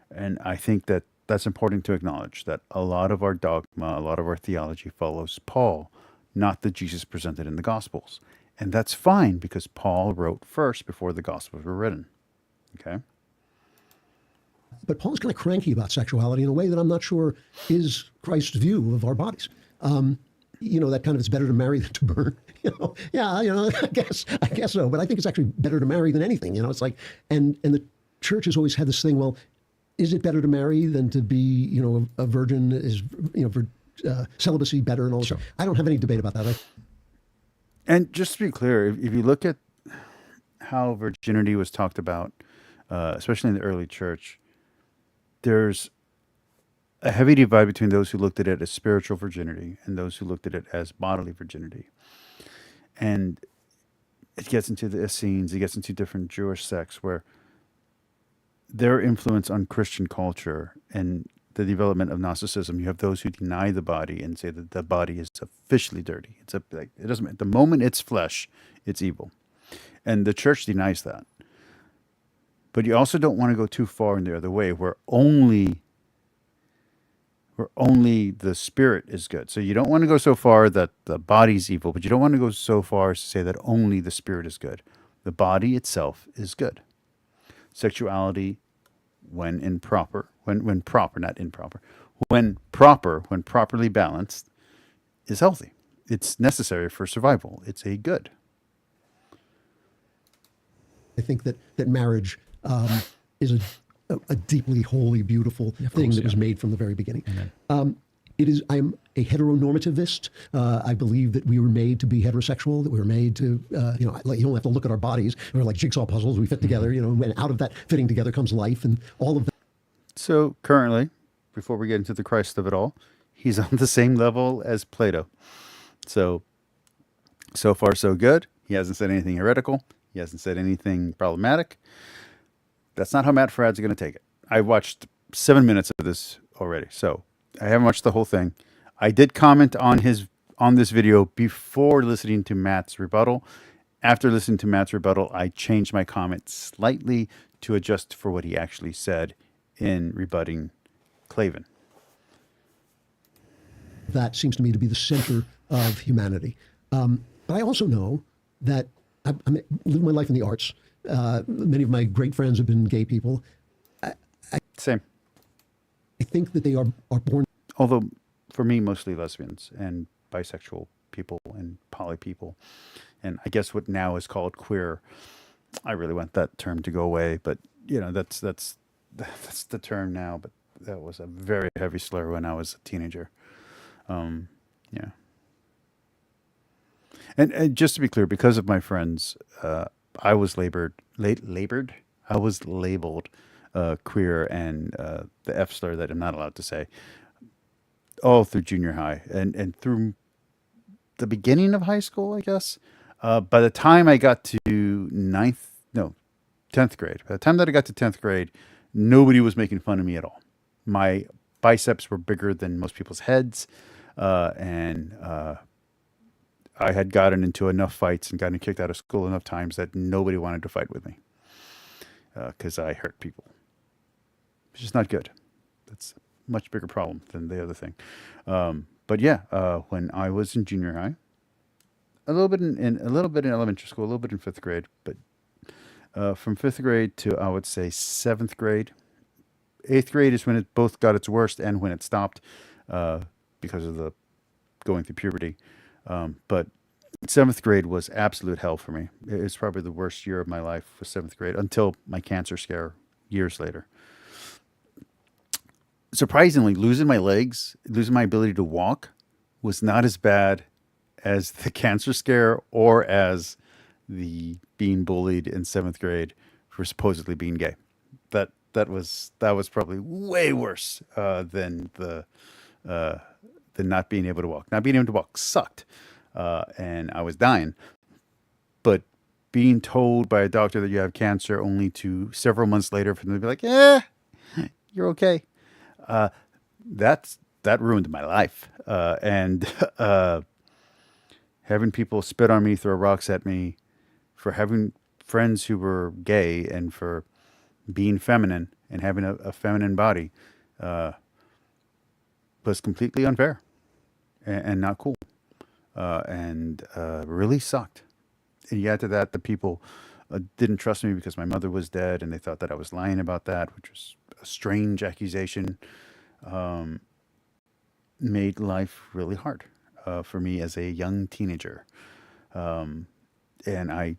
And I think that that's important to acknowledge, that a lot of our dogma, a lot of our theology follows Paul, not the Jesus presented in the Gospels. And that's fine because Paul wrote first before the Gospels were written. Okay? But Paul's kind of cranky about sexuality in a way that I'm not sure is Christ's view of our bodies. That kind of it's better to marry than to burn. I guess so. But I think it's actually better to marry than anything. It's like, and the church has always had this thing. Well, is it better to marry than to be, a virgin? Is celibacy better and all? Sure. I don't have any debate about that. And just to be clear, if you look at how virginity was talked about, especially in the early church, there's a heavy divide between those who looked at it as spiritual virginity and those who looked at it as bodily virginity. And it gets into the Essenes, it gets into different Jewish sects where their influence on Christian culture and the development of Gnosticism, you have those who deny the body and say that the body is officially dirty. It doesn't. The moment it's flesh, it's evil, and the church denies that. But you also don't want to go too far in the other way, where only the spirit is good. So you don't want to go so far that the body's evil, but you don't want to go so far as to say that only the spirit is good. The body itself is good. Sexuality, when properly balanced, is healthy. It's necessary for survival. It's a good. I think that marriage is a deeply holy, beautiful thing that was made from the very beginning. I'm a heteronormativist. I believe that we were made to be heterosexual, that we were made to, you don't have to look at our bodies. We're like jigsaw puzzles. We fit together, and out of that fitting together comes life and all of that. So currently, before we get into the Christ of it all, he's on the same level as Plato. So far so good. He hasn't said anything heretical. He hasn't said anything problematic. That's not how Matt Fradd's going to take it. I watched 7 minutes of this already, so I haven't watched the whole thing. I did comment on this video before listening to Matt's rebuttal. After listening to Matt's rebuttal, I changed my comment slightly to adjust for what he actually said in rebutting Klavan. That seems to me to be the center of humanity. But I also know that I'm living my life in the arts. Many of my great friends have been gay people. Same. I think that they are born. Although, for me, mostly lesbians and bisexual people and poly people. And I guess what now is called queer. I really want that term to go away, but that's the term now. But that was a very heavy slur when I was a teenager. Yeah. And just to be clear, because of my friends, I was labeled queer and the F slur that I'm not allowed to say all through junior high and through the beginning of high school, I guess. By the time I got to 10th grade, by the time that I got to 10th grade, nobody was making fun of me at all. My biceps were bigger than most people's heads. And I had gotten into enough fights and gotten kicked out of school enough times that nobody wanted to fight with me because I hurt people. It's just not good. That's a much bigger problem than the other thing. But yeah, when I was in junior high, a little bit in a little bit in elementary school, a little bit in fifth grade, but from fifth grade to I would say seventh grade. Eighth grade is when it both got its worst and when it stopped because of the going through puberty. But seventh grade was absolute hell for me. It's probably the worst year of my life was seventh grade until my cancer scare years later. Surprisingly, losing my legs, losing my ability to walk was not as bad as the cancer scare or as the being bullied in seventh grade for supposedly being gay. That was probably way worse than not being able to walk. Not being able to walk sucked, and I was dying. But being told by a doctor that you have cancer, only to several months later for them to be like, "Yeah, you're okay," that ruined my life. And having people spit on me, throw rocks at me, for having friends who were gay, and for being feminine and having a feminine body was completely unfair and not cool, and really sucked. And yet to that, the people didn't trust me because my mother was dead, and they thought that I was lying about that, which was a strange accusation. Made life really hard for me as a young teenager. And I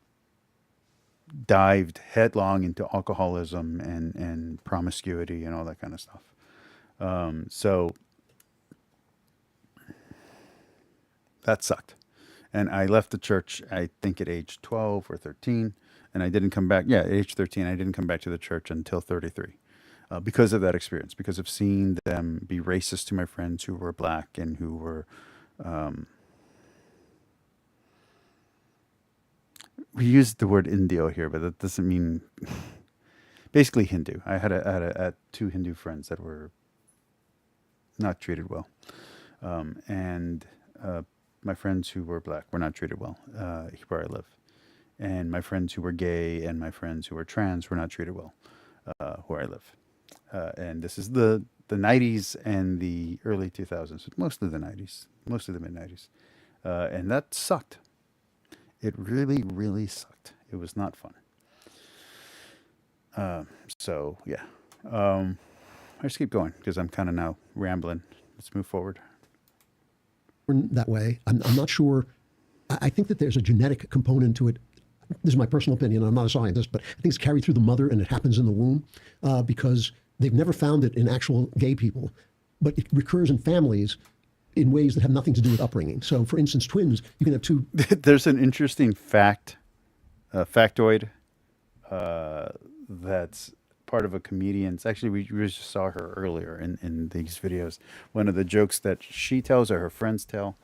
dived headlong into alcoholism and promiscuity and all that kind of stuff. So that sucked. And I left the church, I think at age 12 or 13, and I didn't come back. Yeah, at age 13, I didn't come back to the church until 33. Because of that experience, because of seeing them be racist to my friends who were black and who were, we used the word Indio here, but that doesn't mean, basically Hindu. I had two Hindu friends that were not treated well, and my friends who were black were not treated well where I live, and my friends who were gay and my friends who were trans were not treated well where I live. And this is the 90s and the early 2000s, mostly the 90s, mostly the mid-90s. And that sucked. It really, really sucked. It was not fun. So, yeah. I just keep going because I'm kind of now rambling. Let's move forward. That way, I'm not sure. I think that there's a genetic component to it. This is my personal opinion. I'm not a scientist, but I think it's carried through the mother and it happens in the womb because they've never found it in actual gay people, but it recurs in families in ways that have nothing to do with upbringing. So, for instance, twins, you can have two. There's an interesting factoid that's part of a comedian's. Actually, we just saw her earlier in these videos. One of the jokes that she tells or her friends tell,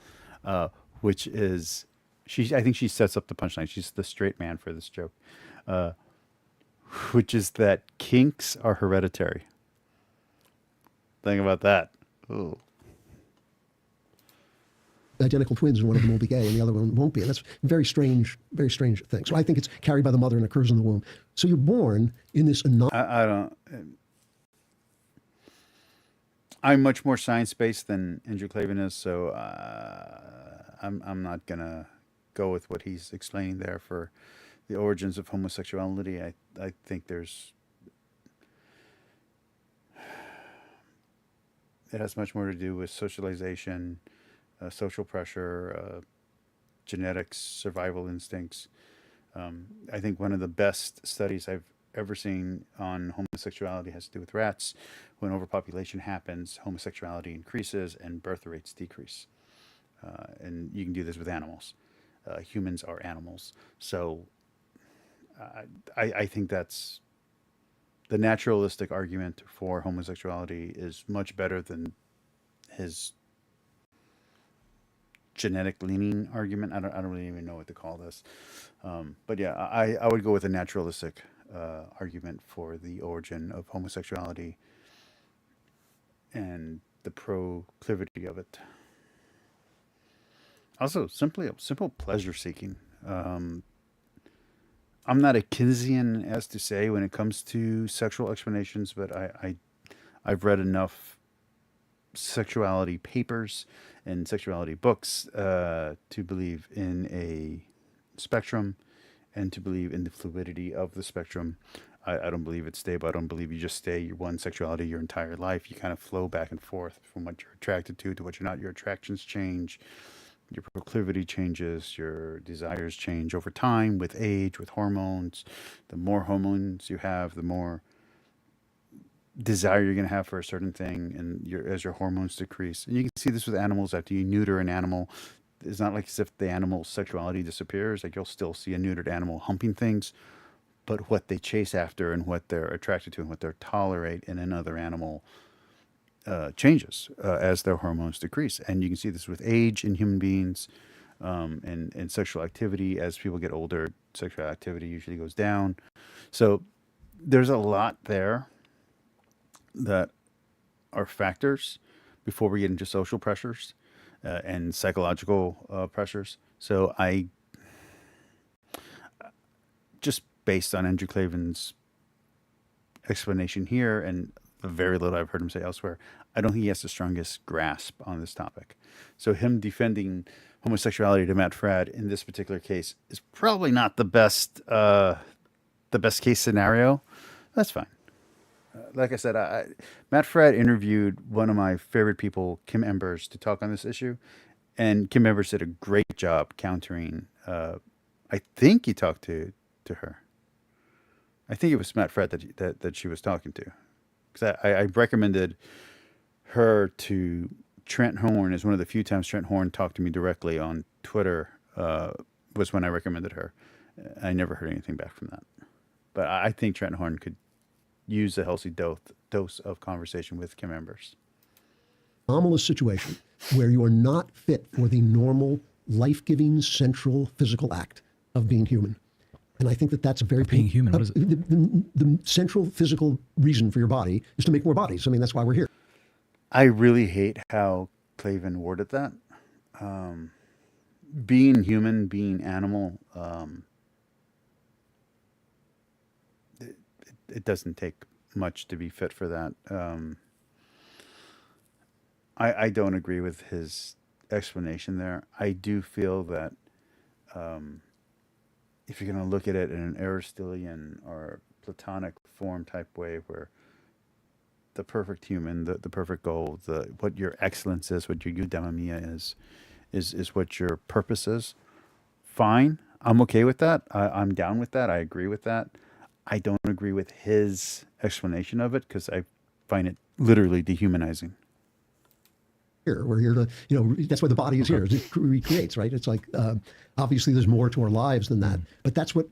which is, I think she sets up the punchline. She's the straight man for this joke. Which is that kinks are hereditary. Think about that. Ooh. Identical twins, and one of them will be gay and the other one won't be. And that's a very strange thing. So I think it's carried by the mother and occurs in the womb. So you're born in this I don't. I'm much more science-based than Andrew Clavin is, so I'm not gonna go with what he's explaining there for the origins of homosexuality. I think it has much more to do with socialization, social pressure, genetics, survival instincts. I think one of the best studies I've ever seen on homosexuality has to do with rats. When overpopulation happens, homosexuality increases and birth rates decrease. And you can do this with animals. Humans are animals. So I think that's the naturalistic argument for homosexuality is much better than his genetic leaning argument. I don't really even know what to call this. But yeah, I would go with a naturalistic argument for the origin of homosexuality and the proclivity of it. Also, simple pleasure seeking. I'm not a Keynesian as to say when it comes to sexual explanations, but I've read enough sexuality papers and sexuality books, to believe in a spectrum and to believe in the fluidity of the spectrum. I don't believe it's stable. I don't believe you just stay your one sexuality your entire life. You kind of flow back and forth from what you're attracted to what you're not. Your attractions change, your proclivity changes, your desires change over time with age, with hormones. The more hormones you have, the more desire you're going to have for a certain thing, and as your hormones decrease. And you can see this with animals. After you neuter an animal, it's not like as if the animal's sexuality disappears. Like, you'll still see a neutered animal humping things, but what they chase after and what they're attracted to and what they tolerate in another animal changes as their hormones decrease. And you can see this with age in human beings, and sexual activity. As people get older, sexual activity usually goes down. So there's a lot there that are factors before we get into social pressures and psychological pressures. So I just, based on Andrew Klavan's explanation here and the very little I've heard him say elsewhere, I don't think he has the strongest grasp on this topic. So him defending homosexuality to Matt Fradd in this particular case is probably not the best case scenario. That's fine. Like I said, Matt Fradd interviewed one of my favorite people, Kim Embers, to talk on this issue, and Kim Embers did a great job countering. I think he talked to her. I think it was Matt Fradd that she was talking to, because I recommended her to Trent Horn. As one of the few times Trent Horn talked to me directly on Twitter, was when I recommended her. I never heard anything back from that, but I think Trent Horn could use a healthy dose of conversation with Kim Embers. Anomalous situation where you are not fit for the normal, life-giving, central physical act of being human. And I think that that's a very being human. What is it? The central physical reason for your body is to make more bodies. I mean, that's why we're here. I really hate how Klavan worded that. Being human, being animal, it doesn't take much to be fit for that. I don't agree with his explanation there. I do feel that if you're going to look at it in an Aristotelian or Platonic form type way, where the perfect human, the perfect goal, what your excellence is, what your eudaimonia is what your purpose is, fine. I'm okay with that. I'm down with that. I agree with that. I don't agree with his explanation of it, because I find it literally dehumanizing. We're here to, that's why the body is here. It recreates, right? It's like, obviously there's more to our lives than that, but that's what,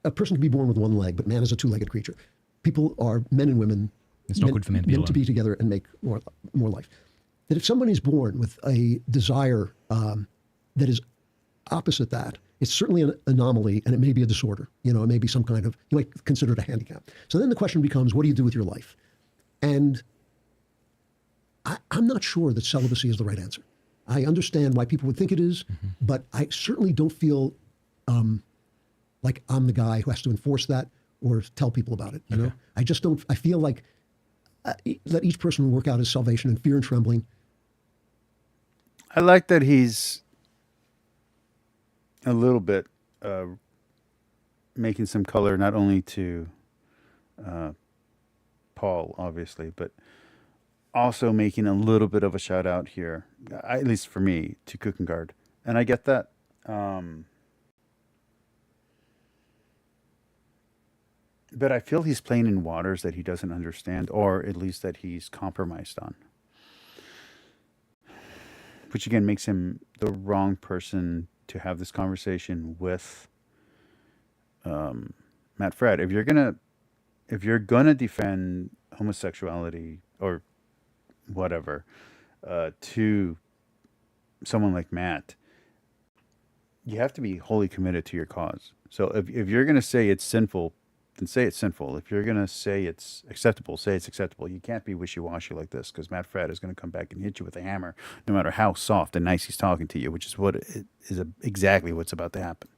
a person can be born with one leg, but man is a two-legged creature. People are men and women. It's not good for men to be alone. To be together and make more life. That if someone is born with a desire that is opposite that, it's certainly an anomaly, and it may be a disorder. It may be some kind of, you might consider it a handicap. So then the question becomes, what do you do with your life? And I'm not sure that celibacy is the right answer. I understand why people would think it is, but I certainly don't feel like I'm the guy who has to enforce that or tell people about it. You know, I just don't. I feel like let each person work out his salvation in fear and trembling. I like that he's a little bit making some color, not only to Paul, obviously, but also making a little bit of a shout out here, at least for me, to Kierkegaard. And I get that. But I feel he's playing in waters that he doesn't understand, or at least that he's compromised on. Which again makes him the wrong person to have this conversation with Matt Fradd. If you're gonna defend homosexuality or whatever to someone like Matt, you have to be wholly committed to your cause. So if you're gonna say it's sinful, then say it's sinful. If you're gonna say it's acceptable, say it's acceptable. You can't be wishy-washy like this, because Matt Fradd is gonna come back and hit you with a hammer, no matter how soft and nice he's talking to you, which is exactly what's about to happen.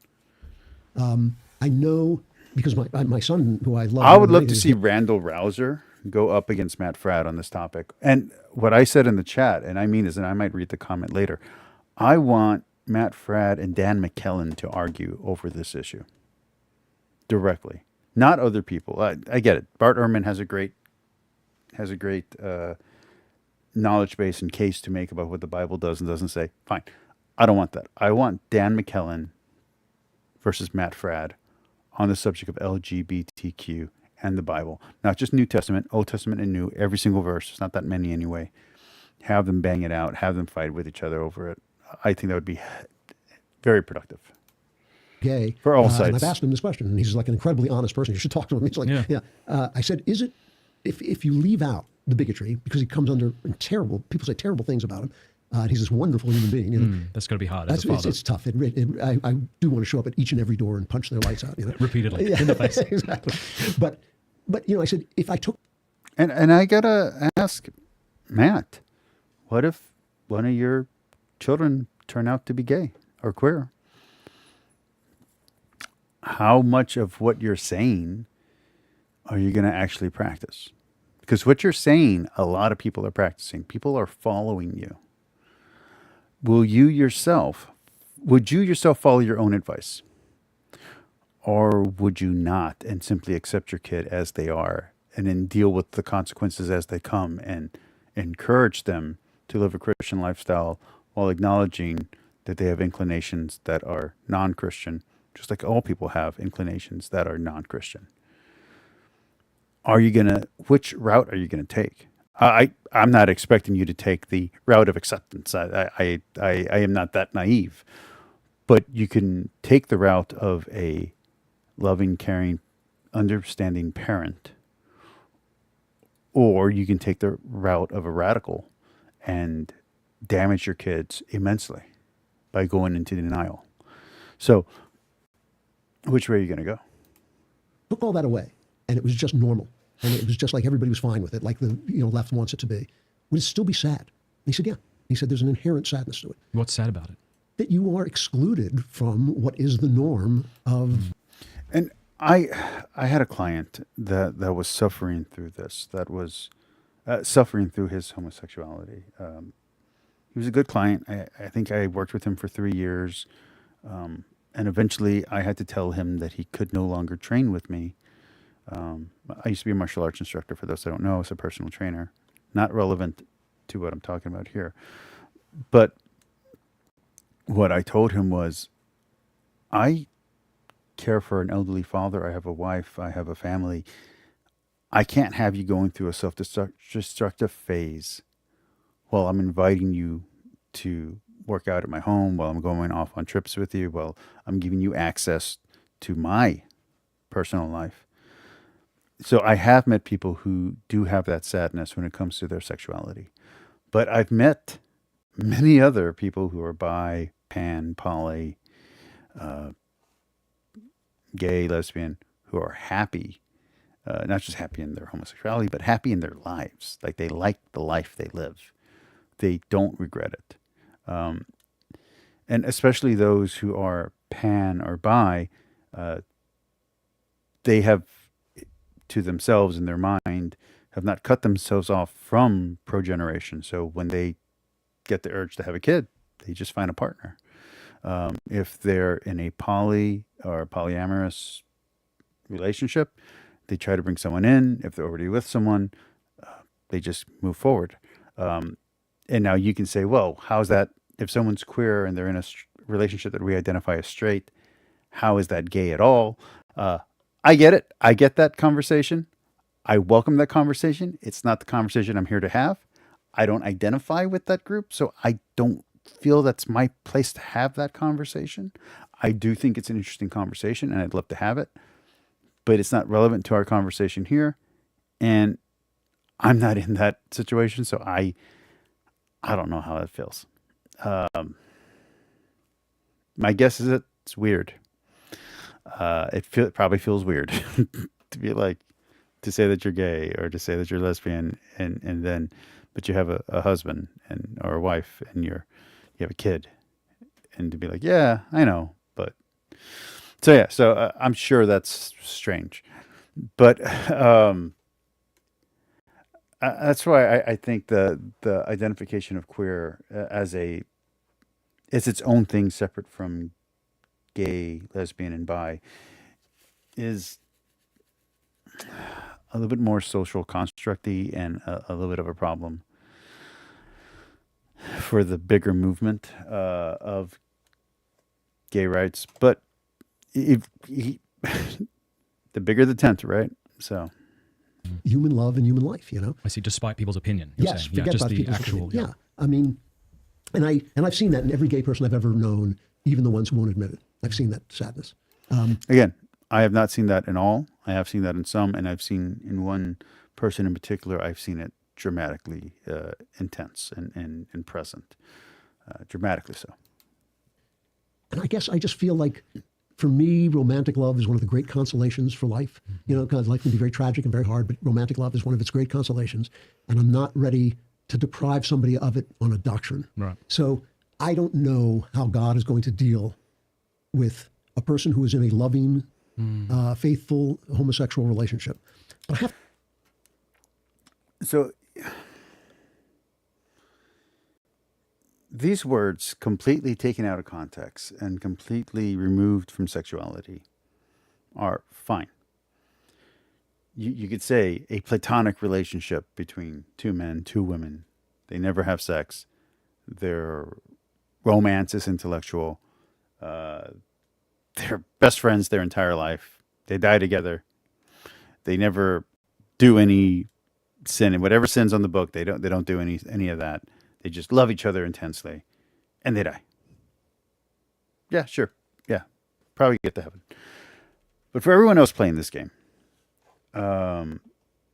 I know, because my son, who I love, I would love to see Randall Rouser go up against Matt Fradd on this topic. And what I said in the chat, and I mean this, and I might read the comment later, I want Matt Fradd and Dan McKellen to argue over this issue directly, not other people. I get it. Bart Ehrman has a great knowledge base and case to make about what the Bible does and doesn't say. Fine. I don't want that. I want Dan McKellen versus Matt Fradd on the subject of LGBTQ and the Bible. Not just New Testament, Old Testament and New, every single verse. It's not that many anyway. Have them bang it out. Have them fight with each other over it. I think that would be very productive. Gay. For all And sides. I've asked him this question, and he's like an incredibly honest person. You should talk to him. He's like, yeah. I said, is it, if you leave out the bigotry, because he comes under terrible, people say terrible things about him, and he's this wonderful human being. You know, That's going to be hard as a father. it's tough. I do want to show up at each and every door and punch their lights out. You know? Repeatedly, Yeah, in the face. exactly. But you know, I said, if I took... And I got to ask Matt, what if one of your children turn out to be gay or queer? How much of what you're saying are you going to actually practice? Because what you're saying, a lot of people are practicing. People are following you. Would you yourself follow your own advice? Or would you not and simply accept your kid as they are and then deal with the consequences as they come and encourage them to live a Christian lifestyle while acknowledging that they have inclinations that are non-Christian, just like all people have inclinations that are non-Christian? Which route are you going to take? I'm not expecting you to take the route of acceptance. I am not that naive. But you can take the route of a loving, caring, understanding parent, or you can take the route of a radical and damage your kids immensely by going into denial. So, which way are you going to go? Took all that away, and it was just normal, and it was just like everybody was fine with it, like the left wants it to be. Would it still be sad? And he said, yeah. He said, there's an inherent sadness to it. What's sad about it? That you are excluded from what is the norm of... And I had a client that was suffering through this, that was suffering through his homosexuality. He was a good client. I think I worked with him for 3 years. And eventually I had to tell him that he could no longer train with me. I used to be a martial arts instructor, for those that don't know, as a personal trainer. Not relevant to what I'm talking about here. But what I told him was, I care for an elderly father. I have a wife. I have a family. I can't have you going through a self-destructive phase while I'm inviting you to work out at my home, while I'm going off on trips with you, while I'm giving you access to my personal life. So I have met people who do have that sadness when it comes to their sexuality. But I've met many other people who are bi, pan, poly, gay, lesbian, who are happy, not just happy in their homosexuality, but happy in their lives. Like, they like the life they live. They don't regret it. And especially those who are pan or bi, they have, to themselves in their mind, have not cut themselves off from progeneration. So when they get the urge to have a kid, they just find a partner. If they're in a poly or polyamorous relationship, they try to bring someone in. If they're already with someone, they just move forward. And now you can say, well, how's that? If someone's queer and they're in a relationship that we identify as straight, how is that gay at all? I get it. I get that conversation. I welcome that conversation. It's not the conversation I'm here to have. I don't identify with that group, so I don't feel that's my place to have that conversation. I do think it's an interesting conversation, and I'd love to have it, but it's not relevant to our conversation here, and I'm not in that situation, so I don't know how that feels. My guess is it's weird. It probably feels weird to be like, to say that you're gay or to say that you're lesbian, and then, but you have a husband or a wife, and you have a kid, and to be like, yeah, I know, but so I'm sure that's strange, but That's why I think the identification of queer as it's its own thing separate from gay, lesbian, and bi is a little bit more social constructy and a little bit of a problem for the bigger movement of gay rights. But if the bigger the tent, right? So human love and human life, I see, despite people's opinion. You're Yes, saying. forget just about the people's actual. opinion. Yeah, I mean, and I've seen that in every gay person I've ever known, even the ones who won't admit it. I've seen that sadness. Again, I have not seen that in all. I have seen that in some, and I've seen in one person in particular, I've seen it dramatically intense and present, dramatically so. And I guess I just feel like, for me, romantic love is one of the great consolations for life. Because life can be very tragic and very hard, but romantic love is one of its great consolations. And I'm not ready to deprive somebody of it on a doctrine. Right. So I don't know how God is going to deal with a person who is in a loving, faithful homosexual relationship. But I have. So these words, completely taken out of context and completely removed from sexuality, are fine. You could say a platonic relationship between two men, two women. They never have sex. Their romance is intellectual. They're best friends their entire life. They die together. They never do any sin, and whatever sin's on the book, they don't do any of that. They just love each other intensely, and they die. Yeah, sure. Yeah, probably get to heaven. But for everyone else playing this game, and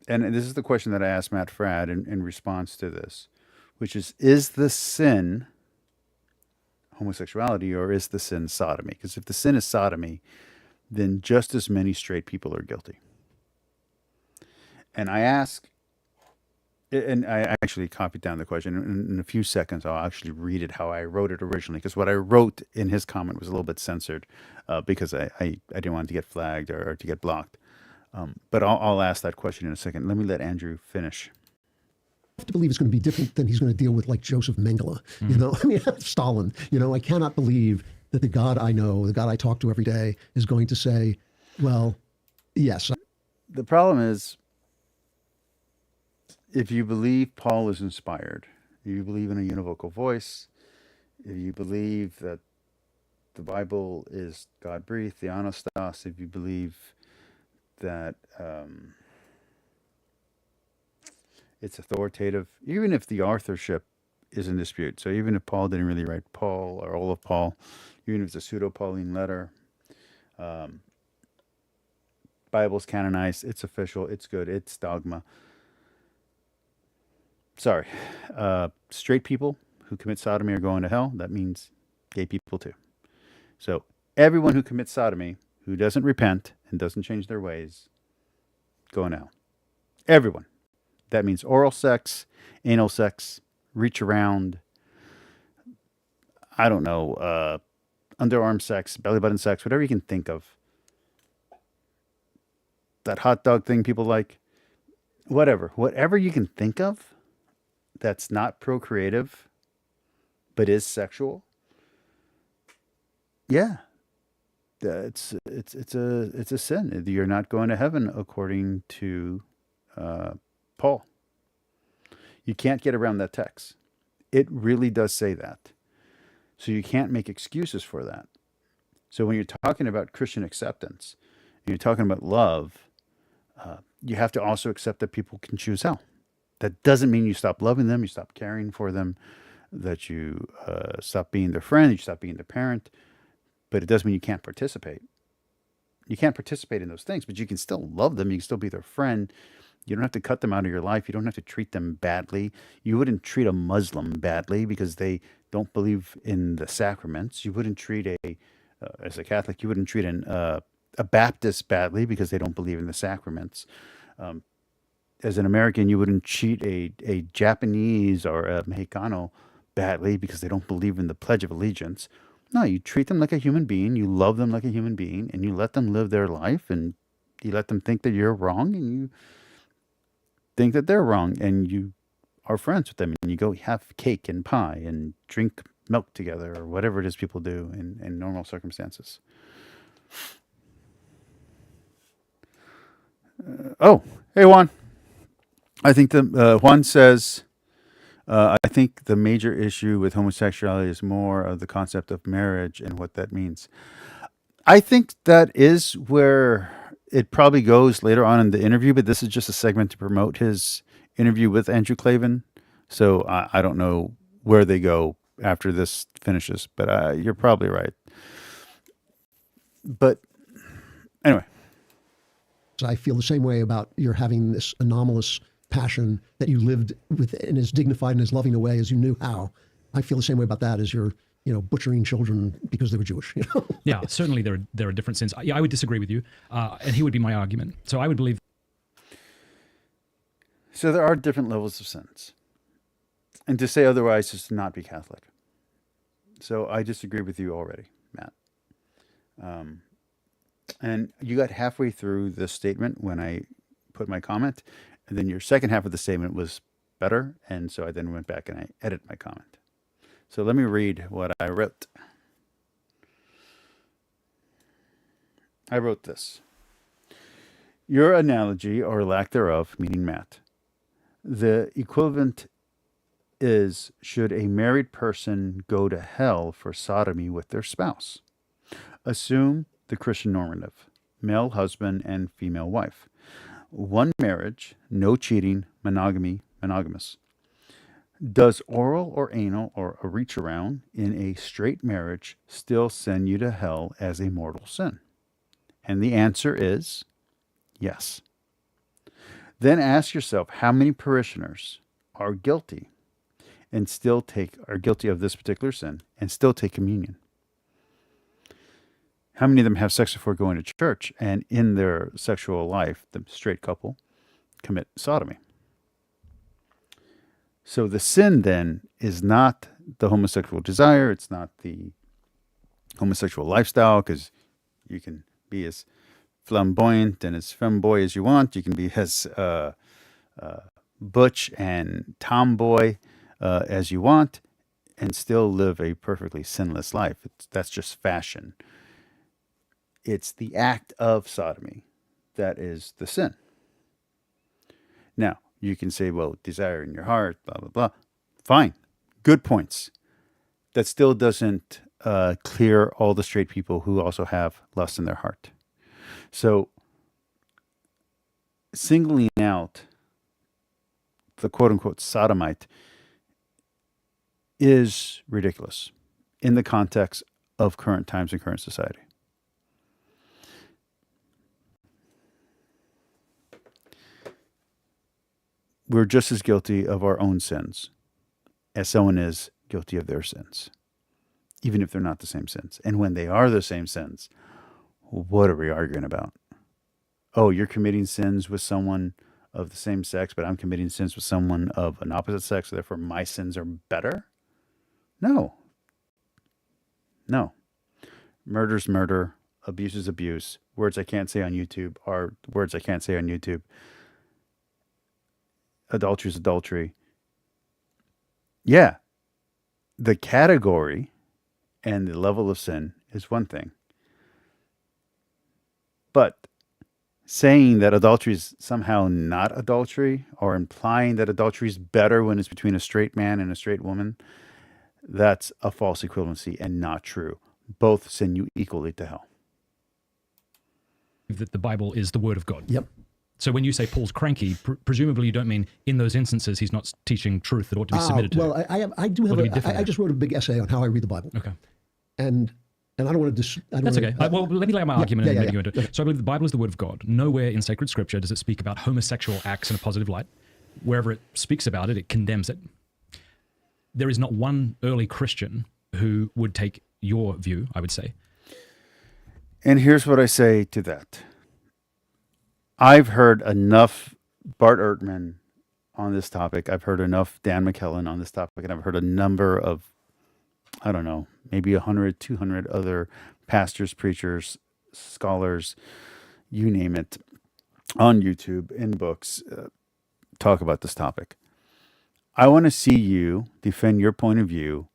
this is the question that I asked Matt Fradd in response to this, which is the sin homosexuality or is the sin sodomy? Because if the sin is sodomy, then just as many straight people are guilty. And I ask, and I actually copied down the question. In a few seconds, I'll actually read it how I wrote it originally, because what I wrote in his comment was a little bit censored because I didn't want it to get flagged or to get blocked. But I'll ask that question in a second. Let me let Andrew finish. I have to believe it's going to be different than he's going to deal with, like Joseph Mengele, I mean, Stalin. I cannot believe that the God I know, the God I talk to every day, is going to say, well, yes. The problem is, if you believe Paul is inspired, if you believe in a univocal voice, if you believe that the Bible is God-breathed, the Anastas, if you believe that it's authoritative, even if the authorship is in dispute. So even if Paul didn't really write Paul or all of Paul, even if it's a pseudo-Pauline letter, Bible's canonized, it's official, it's good, it's dogma. Sorry, straight people who commit sodomy are going to hell. That means gay people too. So everyone who commits sodomy, who doesn't repent and doesn't change their ways, going to hell. Everyone. That means oral sex, anal sex, reach around, I don't know, underarm sex, belly button sex, whatever you can think of. That hot dog thing people like, whatever you can think of that's not procreative but is sexual. Yeah. It's a sin. You're not going to heaven according to Paul. You can't get around that text. It really does say that. So you can't make excuses for that. So when you're talking about Christian acceptance, and you're talking about love, you have to also accept that people can choose hell. That doesn't mean you stop loving them, you stop caring for them, that you stop being their friend, you stop being their parent, but it does mean you can't participate. You can't participate in those things, but you can still love them, you can still be their friend. You don't have to cut them out of your life. You don't have to treat them badly. You wouldn't treat a Muslim badly because they don't believe in the sacraments. You wouldn't treat as a Catholic, you wouldn't treat a Baptist badly because they don't believe in the sacraments. As an American, you wouldn't treat a Japanese or a Mexicano badly because they don't believe in the Pledge of Allegiance. No, you treat them like a human being. You love them like a human being, and you let them live their life, and you let them think that you're wrong, and think that they're wrong, and you are friends with them, and you go have cake and pie and drink milk together, or whatever it is people do in normal circumstances. Oh, hey Juan. I think Juan says, I think the major issue with homosexuality is more of the concept of marriage and what that means. I think that is where it probably goes later on in the interview, but this is just a segment to promote his interview with Andrew Klavan. So I don't know where they go after this finishes, but you're probably right. But anyway. I feel the same way about your having this anomalous passion that you lived with in as dignified and as loving a way as you knew how. I feel the same way about that as your, butchering children because they were Jewish. Yeah, certainly there are different sins. Yeah, I would disagree with you, and here would be my argument. So I would believe. So there are different levels of sins, and to say otherwise is to not be Catholic. So I disagree with you already, Matt. And you got halfway through the statement when I put my comment, and then your second half of the statement was better, and so I then went back and I edited my comment. So let me read what I wrote. I wrote this. Your analogy, or lack thereof, meaning Matt, the equivalent is, should a married person go to hell for sodomy with their spouse? Assume the Christian normative, male husband and female wife. One marriage, no cheating, monogamous. Does oral or anal or a reach around in a straight marriage still send you to hell as a mortal sin? And the answer is yes. Then ask yourself how many parishioners are guilty of this particular sin and still take communion. How many of them have sex before going to church, and in their sexual life, the straight couple commit sodomy? So the sin then is not the homosexual desire. It's not the homosexual lifestyle, because you can be as flamboyant and as femboy as you want. You can be as butch and tomboy as you want and still live a perfectly sinless life. That's just fashion. It's the act of sodomy that is the sin. Now, you can say, well, desire in your heart, blah, blah, blah. Fine. Good points. That still doesn't clear all the straight people who also have lust in their heart. So, singling out the quote-unquote sodomite is ridiculous in the context of current times and current society. We're just as guilty of our own sins as someone is guilty of their sins, even if they're not the same sins. And when they are the same sins, what are we arguing about? Oh, you're committing sins with someone of the same sex, but I'm committing sins with someone of an opposite sex, so therefore my sins are better? No. Murder's murder. Abuse is abuse. Words I can't say on YouTube are words I can't say on YouTube. Adultery is adultery. Yeah, the category and the level of sin is one thing. But saying that adultery is somehow not adultery, or implying that adultery is better when it's between a straight man and a straight woman, that's a false equivalency and not true. Both send you equally to hell. That the Bible is the Word of God. Yep. So when you say Paul's cranky, presumably you don't mean in those instances he's not teaching truth that ought to be submitted to. Well, I just wrote a big essay on how I read the Bible. Okay. And I don't want to... That's okay. Well, let me lay out my argument and then go into it. So I believe the Bible is the Word of God. Nowhere in sacred scripture does it speak about homosexual acts in a positive light. Wherever it speaks about it, it condemns it. There is not one early Christian who would take your view, I would say. And here's what I say to that. I've heard enough Bart Ehrman on this topic. I've heard enough Dan McKellen on this topic, and I've heard a number of, I don't know, maybe 100, 200 other pastors, preachers, scholars, you name it, on YouTube, in books, talk about this topic. I want to see you defend your point of view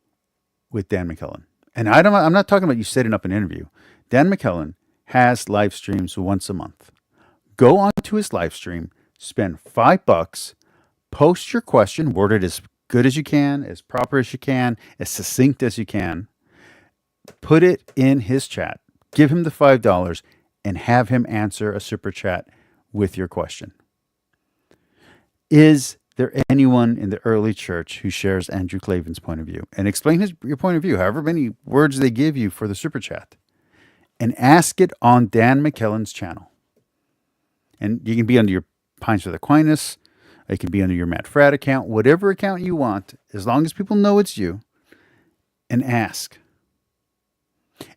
with Dan McKellen. And I'm not talking about you setting up an interview. Dan McKellen has live streams once a month. Go onto his live stream, spend $5, post your question, word it as good as you can, as proper as you can, as succinct as you can. Put it in his chat. Give him the $5 and have him answer a super chat with your question. Is there anyone in the early church who shares Andrew Klavan's point of view? And explain your point of view, however many words they give you for the super chat. And ask it on Dan McKellen's channel. And you can be under your Pines with Aquinas. It can be under your Matt Fradd account. Whatever account you want, as long as people know it's you. And ask.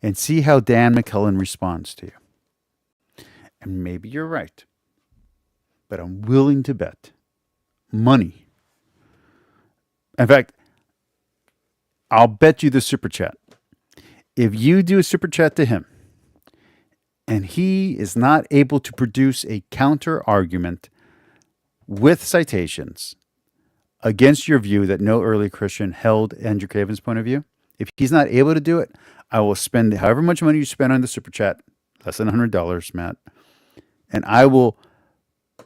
And see how Dan McKellen responds to you. And maybe you're right. But I'm willing to bet money. In fact, I'll bet you the super chat. If you do a super chat to him, and he is not able to produce a counter argument with citations against your view that no early Christian held Andrew Klavan's point of view, if he's not able to do it, I will spend however much money you spend on the super chat, less than $100, Matt, and I will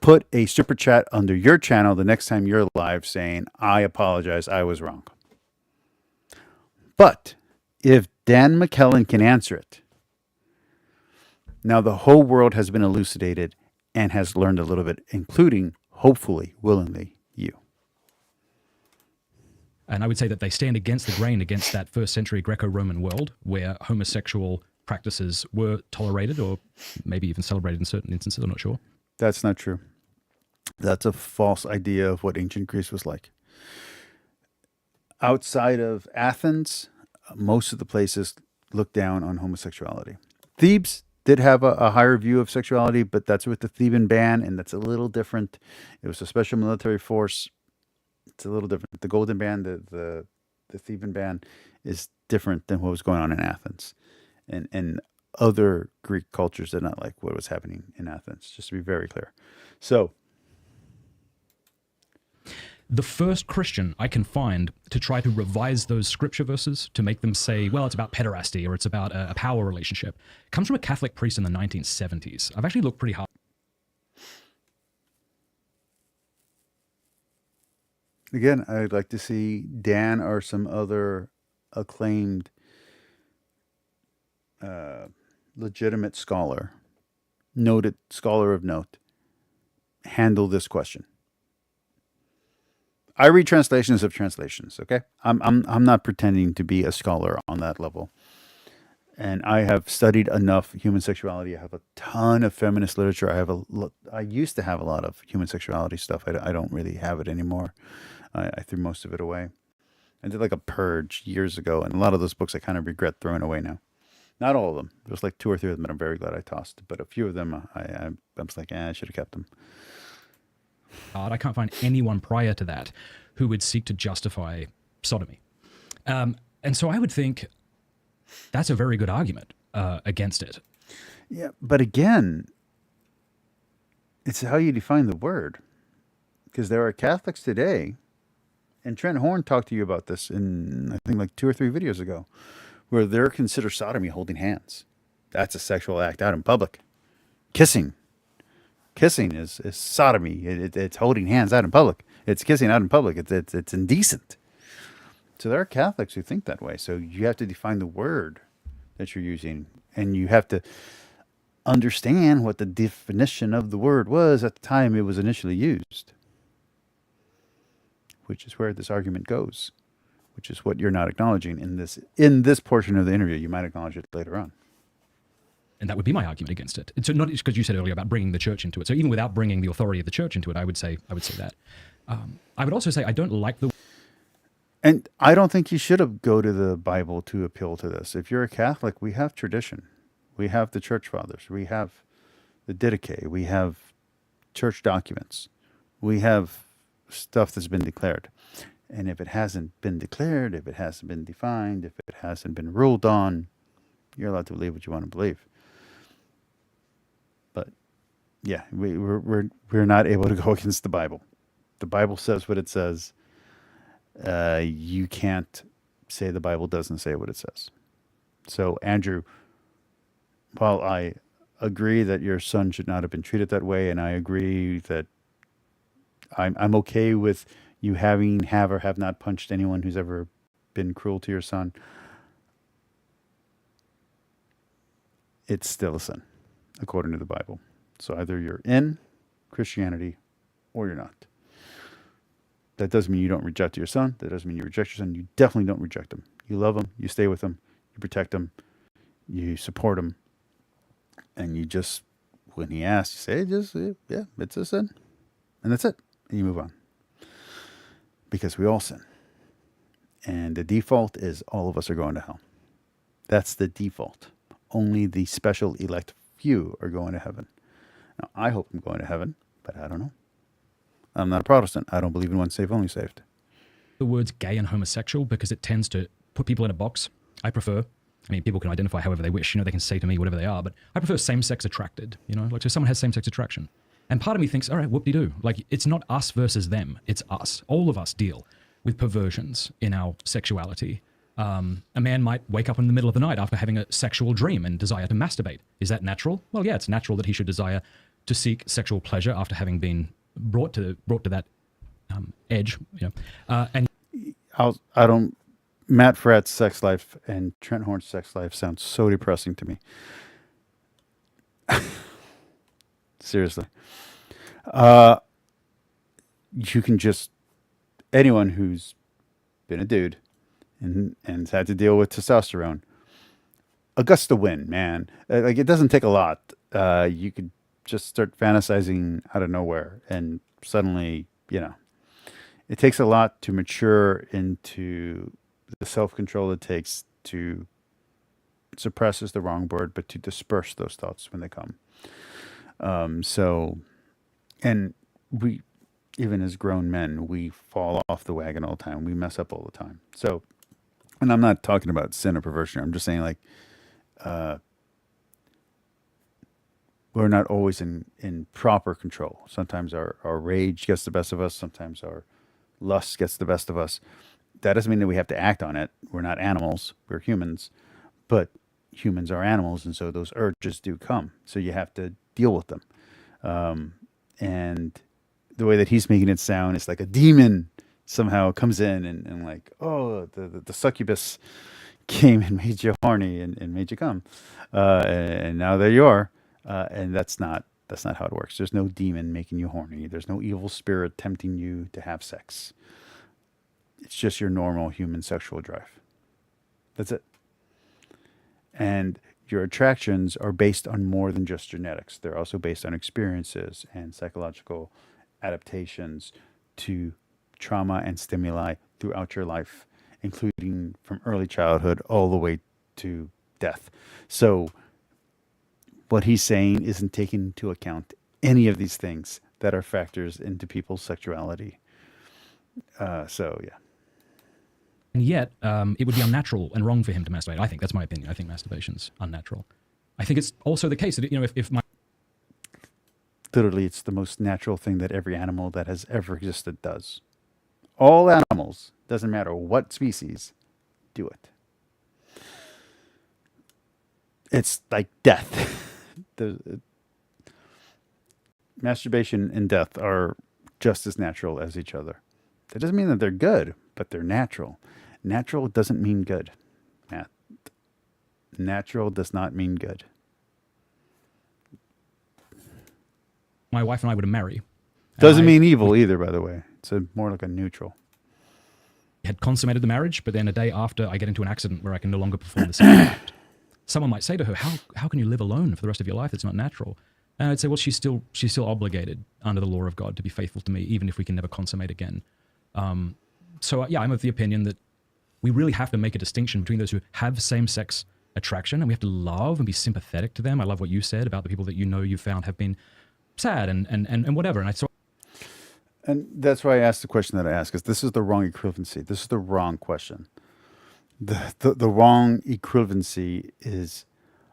put a super chat under your channel the next time you're live saying, I apologize, I was wrong. But if Dan McKellen can answer it, now the whole world has been elucidated and has learned a little bit, including, hopefully, willingly, you. And I would say that they stand against the grain, against that first century Greco-Roman world where homosexual practices were tolerated or maybe even celebrated in certain instances. I'm not sure. That's not true. That's a false idea of what ancient Greece was like. Outside of Athens, most of the places look down on homosexuality. Thebes did have a higher view of sexuality, but that's with the Theban ban, and that's a little different. It was a special military force. It's a little different. The Golden Ban, the Theban ban, is different than what was going on in Athens. And other Greek cultures did not like what was happening in Athens, just to be very clear. So, the first Christian I can find to try to revise those scripture verses to make them say, well, it's about pederasty or it's about a power relationship, comes from a Catholic priest in the 1970s. I've actually looked pretty hard. Again, I'd like to see Dan or some other acclaimed, legitimate scholar, noted scholar of note, handle this question. I read translations of translations, okay? I'm not pretending to be a scholar on that level. And I have studied enough human sexuality. I have a ton of feminist literature. I used to have a lot of human sexuality stuff. I don't really have it anymore. I threw most of it away. I did like a purge years ago, and a lot of those books I kind of regret throwing away now. Not all of them. There's like 2 or 3 of them that I'm very glad I tossed. But a few of them, I was like, I should have kept them. I can't find anyone prior to that who would seek to justify sodomy. And so I would think that's a very good argument against it. Yeah, but again, it's how you define the word. Because there are Catholics today, and Trent Horn talked to you about this in, I think, like 2 or 3 videos ago, where they're consider sodomy holding hands. That's a sexual act out in public. Kissing is sodomy. It's holding hands out in public. It's kissing out in public. It's indecent. So there are Catholics who think that way. So you have to define the word that you're using, and you have to understand what the definition of the word was at the time it was initially used, which is where this argument goes, which is what you're not acknowledging in this portion of the interview. You might acknowledge it later on. And that would be my argument against it. And so not just because you said earlier about bringing the church into it. So even without bringing the authority of the church into it, I would say that. I would also say I don't like the... And I don't think you should go to the Bible to appeal to this. If you're a Catholic, we have tradition. We have the church fathers. We have the Didache. We have church documents. We have stuff that's been declared. And if it hasn't been declared, if it hasn't been defined, if it hasn't been ruled on, you're allowed to believe what you want to believe. But yeah, we're not able to go against the Bible. the Bible says what it says. You can't say the Bible doesn't say what it says. So, Andrew, while I agree that your son should not have been treated that way, and I agree that I'm okay with you have or have not punched anyone who's ever been cruel to your son, it's still a sin, according to the Bible. So either you're in Christianity or you're not. That doesn't mean you don't reject your son. That doesn't mean you reject your son. You definitely don't reject him. You love him. You stay with him. You protect him. You support him. And you just, when he asks, you say, yeah, it's a sin. And that's it. And you move on. Because we all sin. And the default is all of us are going to hell. That's the default. Only the special elect few are going to heaven. Now, I hope I'm going to heaven, but I don't know. I'm not a Protestant. I don't believe in once saved, only saved. The words gay and homosexual because it tends to put people in a box. I prefer, I mean, people can identify however they wish. You know, they can say to me whatever they are, but I prefer same-sex attracted. You know, like so someone has same-sex attraction. And part of me thinks, all right, whoop-de-doo. Like, it's not us versus them. It's us. All of us deal with perversions in our sexuality. A man might wake up in the middle of the night after having a sexual dream and desire to masturbate. Is that natural? Well, yeah, it's natural that he should desire to seek sexual pleasure after having been brought to that edge. You know, and Matt Fradd's sex life and Trent Horn's sex life sounds so depressing to me. Seriously. You can just, anyone who's been a dude and has had to deal with testosterone, a gust of wind, man. Like, it doesn't take a lot. You could just start fantasizing out of nowhere, and suddenly, you know, it takes a lot to mature into the self-control it takes to suppress is the wrong word, but to disperse those thoughts when they come. And we, even as grown men, we fall off the wagon all the time. We mess up all the time. So, and I'm not talking about sin or perversion. I'm just saying, like, we're not always in proper control. Sometimes our rage gets the best of us. Sometimes our lust gets the best of us. That doesn't mean that we have to act on it. We're not animals. We're humans. But humans are animals, and so those urges do come. So you have to deal with them. And the way that he's making it sound is like a demon somehow comes in and like, oh, the succubus came and made you horny and made you come. And now there you are. And that's not how it works. There's no demon making you horny. There's no evil spirit tempting you to have sex. It's just your normal human sexual drive. That's it. And your attractions are based on more than just genetics. They're also based on experiences and psychological adaptations to trauma and stimuli throughout your life, including from early childhood all the way to death. So what he's saying isn't taking into account any of these things that are factors into people's sexuality. So, yeah. And yet, it would be unnatural and wrong for him to masturbate. I think that's my opinion. I think masturbation's unnatural. I think it's also the case that, you know, if my... Literally, it's the most natural thing that every animal that has ever existed does. All animals, doesn't matter what species, do it. It's like death. Masturbation and death are just as natural as each other. That doesn't mean that they're good, but they're natural. Natural doesn't mean good, Matt. Natural does not mean good. My wife and I were to marry. Doesn't mean evil either, by the way. It's more like a neutral. Had consummated the marriage, but then a day after I get into an accident where I can no longer perform the same act. Someone might say to her, how can you live alone for the rest of your life? It's not natural. And I'd say, well, she's still obligated under the law of God to be faithful to me, even if we can never consummate again. So yeah, I'm of the opinion that we really have to make a distinction between those who have same-sex attraction, and we have to love and be sympathetic to them. I love what you said about the people that you know you found have been sad and whatever. And that's why I asked the question that I asked, because this is the wrong equivalency. This is the wrong question. The wrong equivalency is,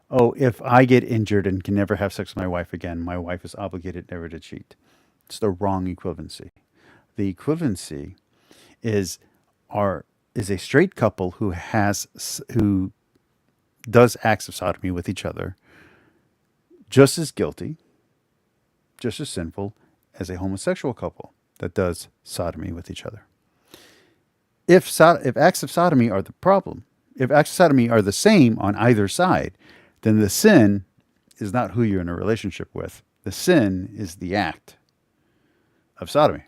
oh, if I get injured and can never have sex with my wife again, my wife is obligated never to cheat. It's the wrong equivalency. the equivalency is a straight couple who does acts of sodomy with each other just as guilty, just as sinful as a homosexual couple that does sodomy with each other. If acts of sodomy are the problem, if acts of sodomy are the same on either side, then the sin is not who you're in a relationship with. The sin is the act of sodomy.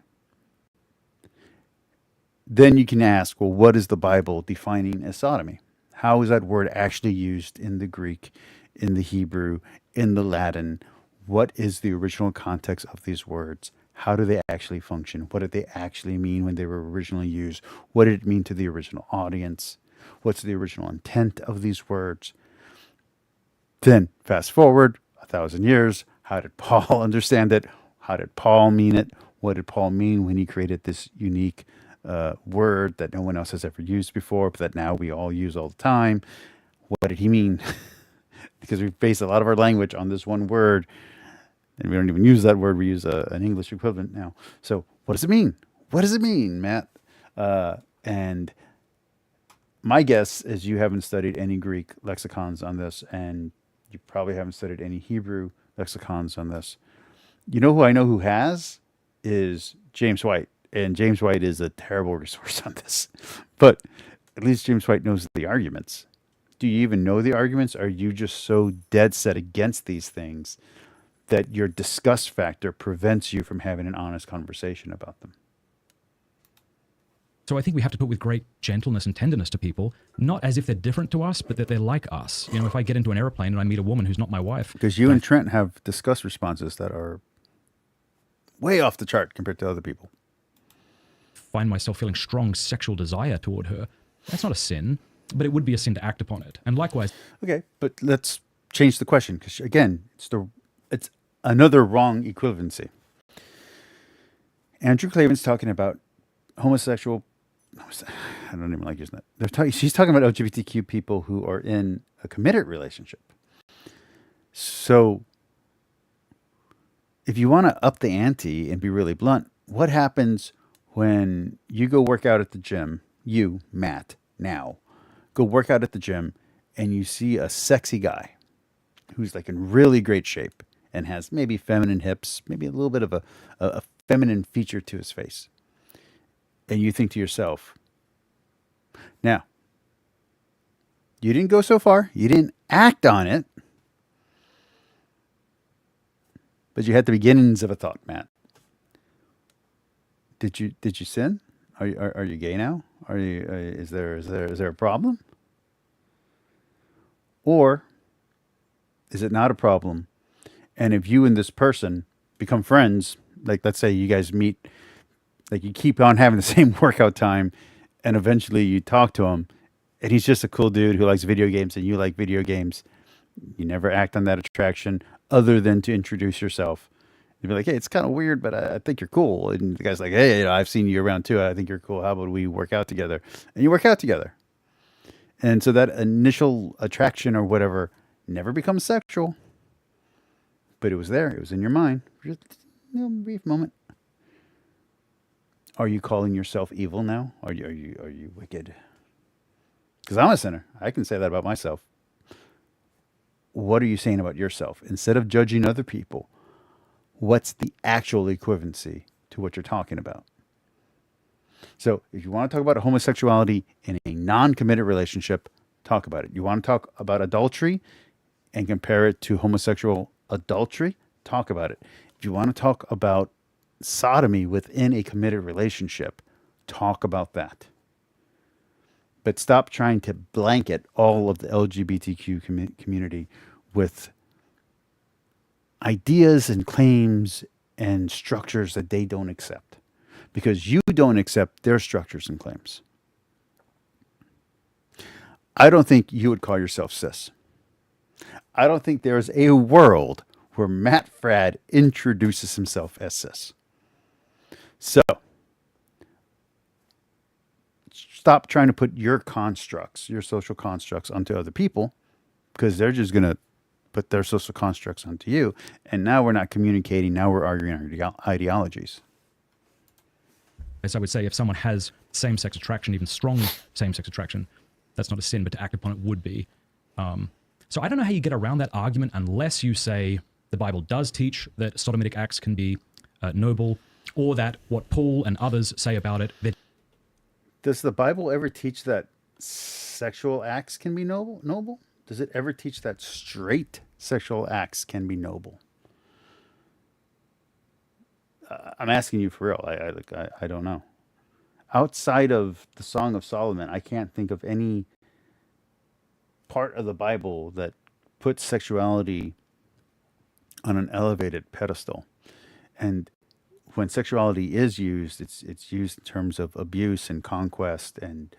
Then you can ask, well, what is the Bible defining as sodomy? How is that word actually used in the Greek, in the Hebrew, in the Latin? What is the original context of these words? How do they actually function? What did they actually mean when they were originally used? What did it mean to the original audience? What's the original intent of these words? Then fast forward 1,000 years. How did Paul understand it? How did Paul mean it? What did Paul mean when he created this unique word that no one else has ever used before, but that now we all use all the time? What did he mean? Because we base a lot of our language on this one word, and we don't even use that word. We use an English equivalent now. So what does it mean? What does it mean, Matt? And my guess is you haven't studied any Greek lexicons on this, and you probably haven't studied any Hebrew lexicons on this. You know who I know who has is James White. And James White is a terrible resource on this. But at least James White knows the arguments. Do you even know the arguments? Are you just so dead set against these things that your disgust factor prevents you from having an honest conversation about them? So I think we have to put with great gentleness and tenderness to people, not as if they're different to us, but that they're like us. You know, if I get into an airplane and I meet a woman who's not my wife. Because you and Trent have disgust responses that are way off the chart compared to other people. Find myself feeling strong sexual desire toward her. That's not a sin, but it would be a sin to act upon it. And likewise. Okay, but let's change the question, because again, it's another wrong equivalency. Andrew Klavan's talking about homosexual. I don't even like using that. She's talking about LGBTQ people who are in a committed relationship. So, if you want to up the ante and be really blunt, what happens when you go work out at the gym? You, Matt, now go work out at the gym, and you see a sexy guy who's like in really great shape and has maybe feminine hips, maybe a little bit of a feminine feature to his face. And you think to yourself, now, you didn't go so far, you didn't act on it, but you had the beginnings of a thought, Matt. Did you sin? Are you gay now? Is there a problem? Or is it not a problem? And if you and this person become friends, like let's say you guys meet, like you keep on having the same workout time, and eventually you talk to him, and he's just a cool dude who likes video games and you like video games. You never act on that attraction other than to introduce yourself. You'd be like, hey, it's kind of weird, but I think you're cool. And the guy's like, hey, I've seen you around too. I think you're cool. How about we work out together? And you work out together. And so that initial attraction or whatever never becomes sexual. But it was there. It was in your mind. Just a brief moment. Are you calling yourself evil now? Are you wicked? Because I'm a sinner. I can say that about myself. What are you saying about yourself? Instead of judging other people, what's the actual equivalency to what you're talking about? So if you want to talk about homosexuality in a non-committed relationship, talk about it. You want to talk about adultery and compare it to homosexual adultery, talk about it. If you want to talk about sodomy within a committed relationship, talk about that. But stop trying to blanket all of the LGBTQ community with ideas and claims and structures that they don't accept, because you don't accept their structures and claims. I don't think you would call yourself cis. I don't think there's a world where Matt Fradd introduces himself as cis. So, stop trying to put your constructs, your social constructs, onto other people, because they're just going to put their social constructs onto you. And now we're not communicating. Now we're arguing ideologies. As I would say, if someone has same-sex attraction, even strong same-sex attraction, that's not a sin, but to act upon it would be. So I don't know how you get around that argument unless you say the Bible does teach that sodomitic acts can be noble, or that what Paul and others say about it. Does the Bible ever teach that sexual acts can be noble? Does it ever teach that straight sexual acts can be noble? I'm asking you for real. I don't know. Outside of the Song of Solomon, I can't think of any part of the Bible that puts sexuality on an elevated pedestal. And when sexuality is used, it's used in terms of abuse and conquest and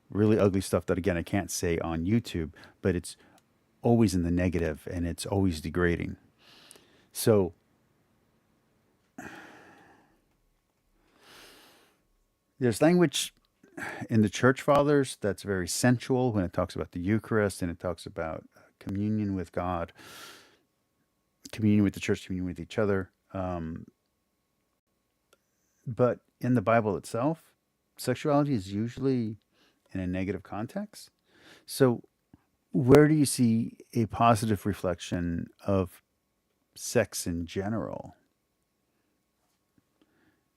really ugly stuff that, again, I can't say on YouTube, but it's always in the negative and it's always degrading. So there's language in the Church Fathers that's very sensual when it talks about the Eucharist and it talks about communion with God, communion with the church, communion with each other. But in the Bible itself, sexuality is usually in a negative context. So where do you see a positive reflection of sex in general?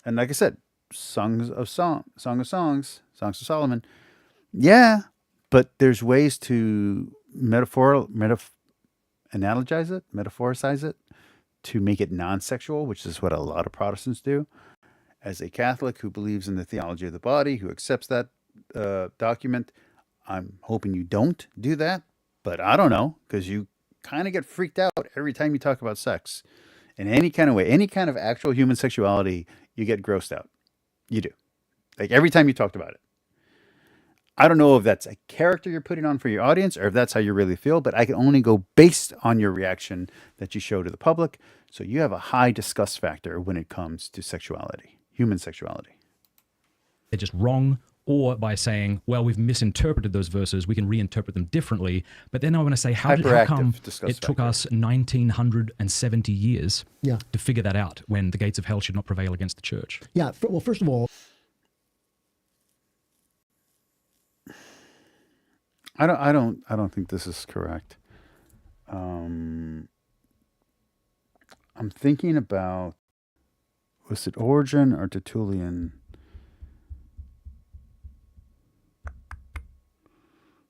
And like I said, Songs of Songs of Solomon. Yeah, but there's ways to metaphoricize it, to make it non-sexual, which is what a lot of Protestants do. As a Catholic who believes in the theology of the body, who accepts that document, I'm hoping you don't do that, but I don't know, because you kind of get freaked out every time you talk about sex. In any kind of way, any kind of actual human sexuality, you get grossed out. You do. Like every time you talked about it. I don't know if that's a character you're putting on for your audience or if that's how you really feel, but I can only go based on your reaction that you show to the public. So you have a high disgust factor when it comes to sexuality, human sexuality. They're just wrong, or by saying, well, we've misinterpreted those verses, we can reinterpret them differently. But then I want to say, how come it took us 1970 years to figure that out when the gates of hell should not prevail against the church? Yeah, well, first of all, I don't think this is correct. I'm thinking about, was it Origen or Tertullian?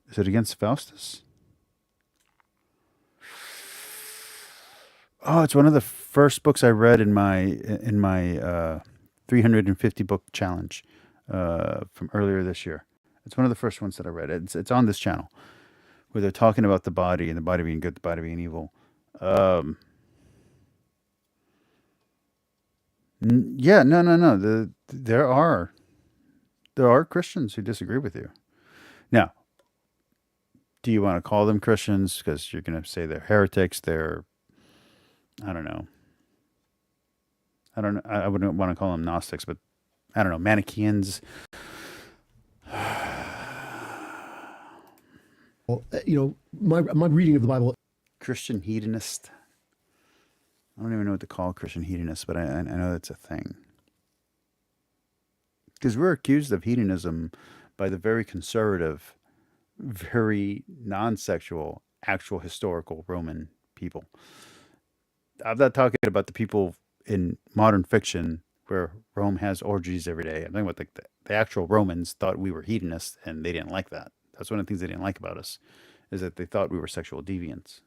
Is it against Faustus? Oh, it's one of the first books I read in my 350 book challenge from earlier this year. It's one of the first ones that I read. It's on this channel where they're talking about the body and the body being good, the body being evil. Yeah, no. There are Christians who disagree with you. Now, do you want to call them Christians? Because you're going to say they're heretics. I don't know. I wouldn't want to call them Gnostics, but I don't know, Manichaeans. Well, my reading of the Bible. Christian hedonist. I don't even know what to call Christian hedonist, but I know that's a thing. Because we're accused of hedonism by the very conservative, very non-sexual, actual historical Roman people. I'm not talking about the people in modern fiction where Rome has orgies every day. I'm talking about the actual Romans thought we were hedonists, and they didn't like that. That's one of the things they didn't like about us, is that they thought we were sexual deviants.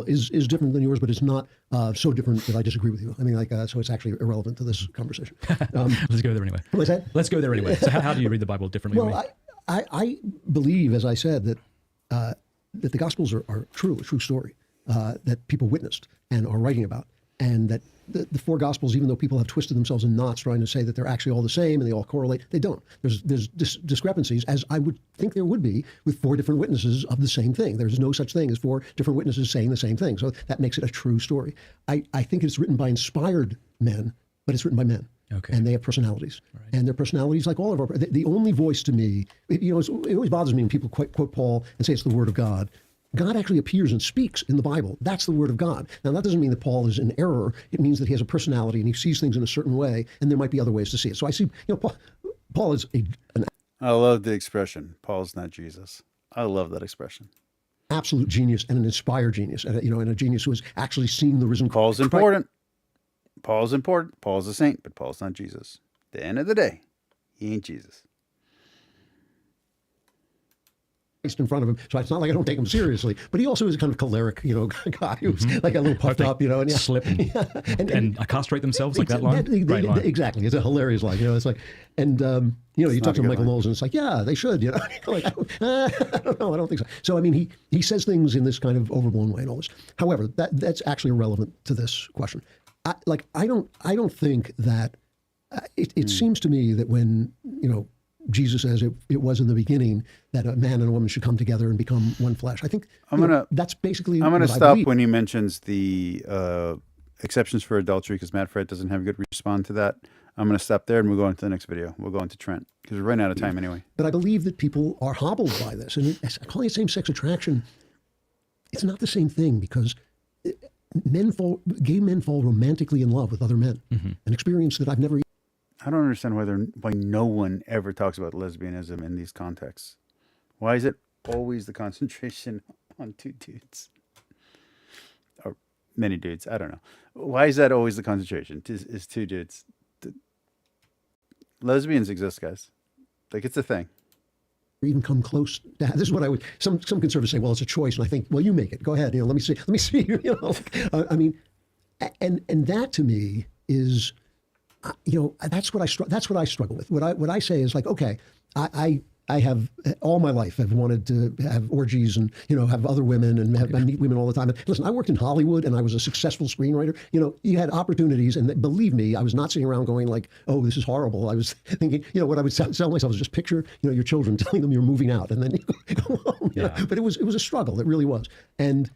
Is different than yours, but it's not so different that I disagree with you. I mean, so it's actually irrelevant to this conversation. Let's go there anyway. What was that? Let's go there anyway. So how do you read the Bible differently? Well, I believe, as I said, that the Gospels are a true story that people witnessed and are writing about, and that the four Gospels, even though people have twisted themselves in knots trying to say that they're actually all the same and they all correlate, they don't. There's discrepancies, as I would think there would be with four different witnesses of the same thing. There's no such thing as four different witnesses saying the same thing. So that makes it a true story. I think it's written by inspired men, but it's written by men. Okay. And they have personalities. Right. And their personalities, like all of our, the only voice to me, it always bothers me when people quote Paul and say it's the word of God. God actually appears and speaks in the Bible. That's the word of God. Now, that doesn't mean that Paul is in error. It means that he has a personality and he sees things in a certain way, and there might be other ways to see it. So I see, Paul is an I love the expression, Paul's not Jesus. I love that expression. absolute genius and an inspired genius, and a genius who has actually seen the risen Paul's Christ. important. Paul's important. Paul's a saint, but Paul's not Jesus. At the end of the day, he ain't Jesus. In front of him, so it's not like I don't take him seriously. But he also is a kind of choleric, guy who's like a little puffed up, and slip and castrate themselves like that line. Great line. Exactly, it's a hilarious line. It's like, and you talk to Michael Knowles, and it's like, yeah, they should. Like, I don't know, I don't think so. So I mean, he says things in this kind of overblown way and all this. However, that's actually irrelevant to this question. I don't think that it seems to me that when Jesus says it was in the beginning that a man and a woman should come together and become one flesh. I think that's basically. I'm going to stop when he mentions the exceptions for adultery because Matt Fred doesn't have a good response to that. I'm going to stop there and we'll go on to the next video. We'll go into Trent because we're running out of time anyway. But I believe that people are hobbled by this, and calling it same-sex attraction, it's not the same thing because gay men fall romantically in love with other men, an experience that I've never. I don't understand why no one ever talks about lesbianism in these contexts. Why is it always the concentration on two dudes? Or many dudes, I don't know. Why is that always the concentration? Is two dudes. Lesbians exist, guys. Like, it's a thing. Even come close to that. This is what I would. Some conservatives say, well, it's a choice, and I think, well, you make it. Go ahead. Let me see. I mean, and that to me is. That's what I struggle with. What I say is like, okay, I have all my life I've wanted to have orgies and have other women and meet women all the time. And listen, I worked in Hollywood and I was a successful screenwriter. You had opportunities, and believe me, I was not sitting around going like, oh, this is horrible. I was thinking, what I would tell myself is just picture, your children telling them you're moving out, and then you go home. But it was a struggle. It really was, and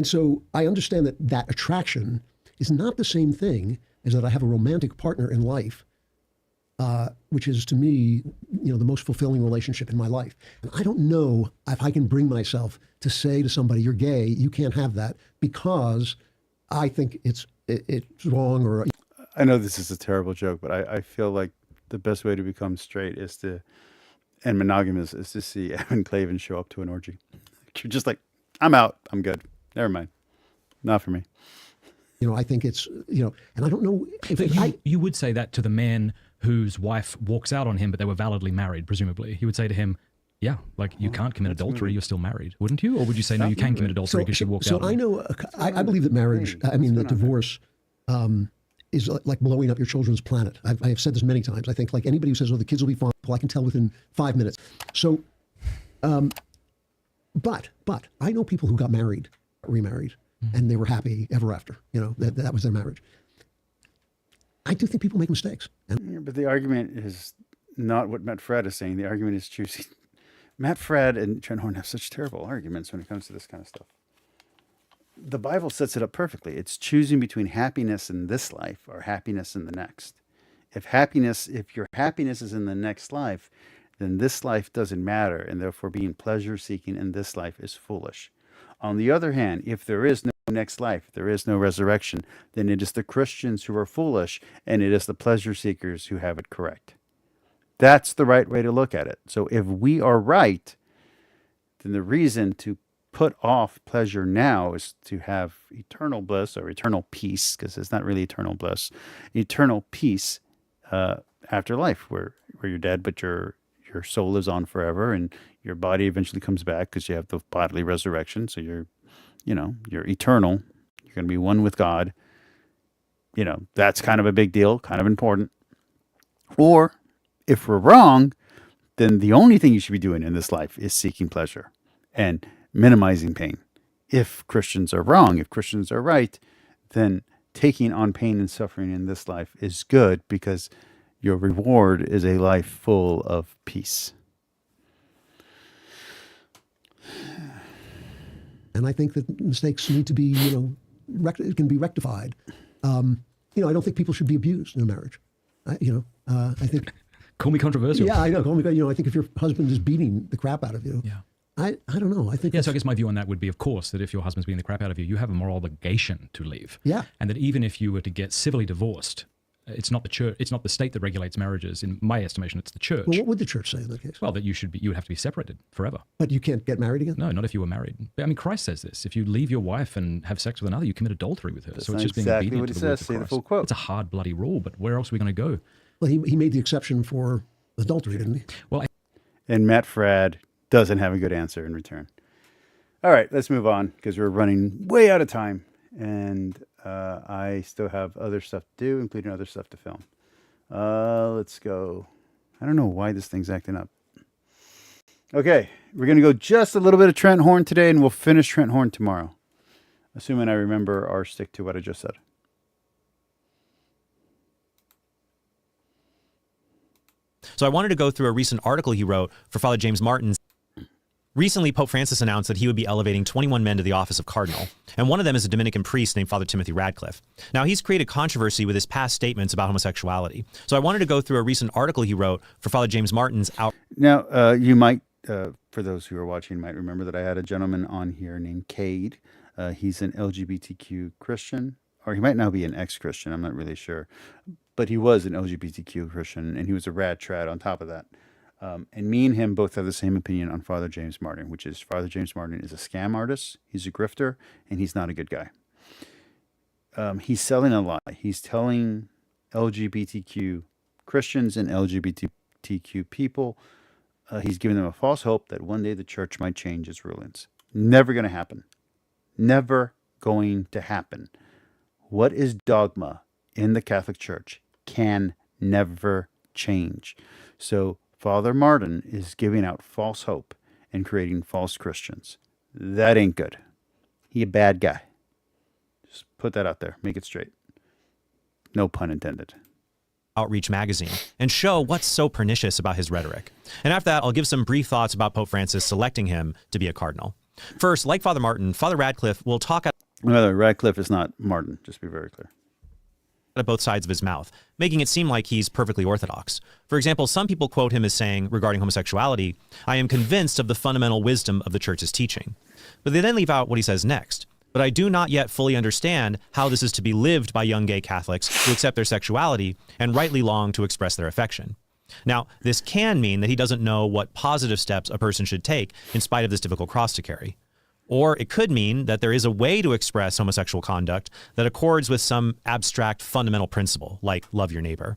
so I understand that attraction is not the same thing is that I have a romantic partner in life, which is to me, the most fulfilling relationship in my life. And I don't know if I can bring myself to say to somebody, you're gay, you can't have that, because I think it's wrong. Or I know this is a terrible joke, but I feel like the best way to become straight and monogamous is to see Evan Clavin show up to an orgy. You're just like, I'm out, I'm good, never mind, not for me. I think it's, and I don't know if you would say that to the man whose wife walks out on him, but they were validly married, presumably. You would say to him, yeah, like you can't commit adultery, you're still married, wouldn't you? Or would you say, no, you can commit adultery because she walked out? So I know, I believe that marriage, that divorce is like blowing up your children's planet. I have said this many times. I think like anybody who says, oh, the kids will be fine, I can tell within 5 minutes. So, but I know people who got married, remarried, and they were happy ever after. That was their marriage. I do think people make mistakes. But the argument is not what Matt Fred is saying. The argument is choosing. Matt Fred and Trent Horn have such terrible arguments when it comes to this kind of stuff. The Bible sets it up perfectly. It's choosing between happiness in this life or happiness in the next. If your happiness is in the next life, then this life doesn't matter, and therefore being pleasure-seeking in this life is foolish. On the other hand, if there is no next life, there is no resurrection, then it is the Christians who are foolish, and it is the pleasure seekers who have it correct. That's the right way to look at it. So if we are right, then the reason to put off pleasure now is to have eternal bliss or eternal peace, because it's not really eternal bliss, eternal peace after life, where you're dead, but your soul lives on forever, and your body eventually comes back because you have the bodily resurrection. So you're eternal. You're going to be one with God. That's kind of a big deal, kind of important. Or if we're wrong, then the only thing you should be doing in this life is seeking pleasure and minimizing pain. If Christians are wrong, if Christians are right, then taking on pain and suffering in this life is good because your reward is a life full of peace. And I think that mistakes need to be, can be rectified. I don't think people should be abused in a marriage. I think. Call me controversial. Yeah, I know. I think if your husband is beating the crap out of you, I don't know. I think Yeah, so I guess my view on that would be, of course, that if your husband's beating the crap out of you, you have a moral obligation to leave. Yeah. And that even if you were to get civilly divorced, it's not the church, it's not the state that regulates marriages. In my estimation, it's the church. Well, what would the church say in that case? Well, that you would have to be separated forever. But you can't get married again? No, not if you were married. I mean, Christ says this. If you leave your wife and have sex with another, you commit adultery with her. That's so it's not just being exactly obedient what to it the words says. of Say the Christ. full quote. It's a hard, bloody rule, but where else are we going to go? Well, he made the exception for adultery, didn't he? Well, And Matt Fradd doesn't have a good answer in return. All right, let's move on because we're running way out of time. And I still have other stuff to do, including other stuff to film. Let's go. I don't know why this thing's acting up. Okay, we're going to go just a little bit of Trent Horn today, and we'll finish Trent Horn tomorrow, assuming I remember or stick to what I just said. So I wanted to go through a recent article he wrote for Father James Martin. Recently, Pope Francis announced that he would be elevating 21 men to the office of cardinal, and one of them is a Dominican priest named Father Timothy Radcliffe. Now, he's created controversy with his past statements about homosexuality. So I wanted to go through a recent article he wrote for Father James Martin's out. Now, you might, for those who are watching, might remember that I had a gentleman on here named Cade. He's an LGBTQ Christian, or he might now be an ex-Christian. I'm not really sure. But he was an LGBTQ Christian, and he was a rad trad on top of that. And me and him both have the same opinion on Father James Martin, which is Father James Martin is a scam artist, he's a grifter, and he's not a good guy. He's selling a lie. He's telling LGBTQ Christians and LGBTQ people, he's giving them a false hope that one day the church might change its rulings. Never going to happen. Never going to happen. What is dogma in the Catholic Church can never change. So Father Martin is giving out false hope and creating false Christians. That ain't good. He a bad guy. Just put that out there. Make it straight. No pun intended. Outreach magazine and show what's so pernicious about his rhetoric. And after that, I'll give some brief thoughts about Pope Francis selecting him to be a cardinal. First, like Father Martin, Father Radcliffe will talk Well, Radcliffe is not Martin, just to be very clear. At both sides of his mouth, making it seem like he's perfectly orthodox. For example, some people quote him as saying regarding homosexuality, "I am convinced of the fundamental wisdom of the church's teaching." But they then leave out what he says next. "But I do not yet fully understand how this is to be lived by young gay Catholics who accept their sexuality and rightly long to express their affection." Now, this can mean that he doesn't know what positive steps a person should take in spite of this difficult cross to carry. Or it could mean that there is a way to express homosexual conduct that accords with some abstract fundamental principle, like love your neighbor.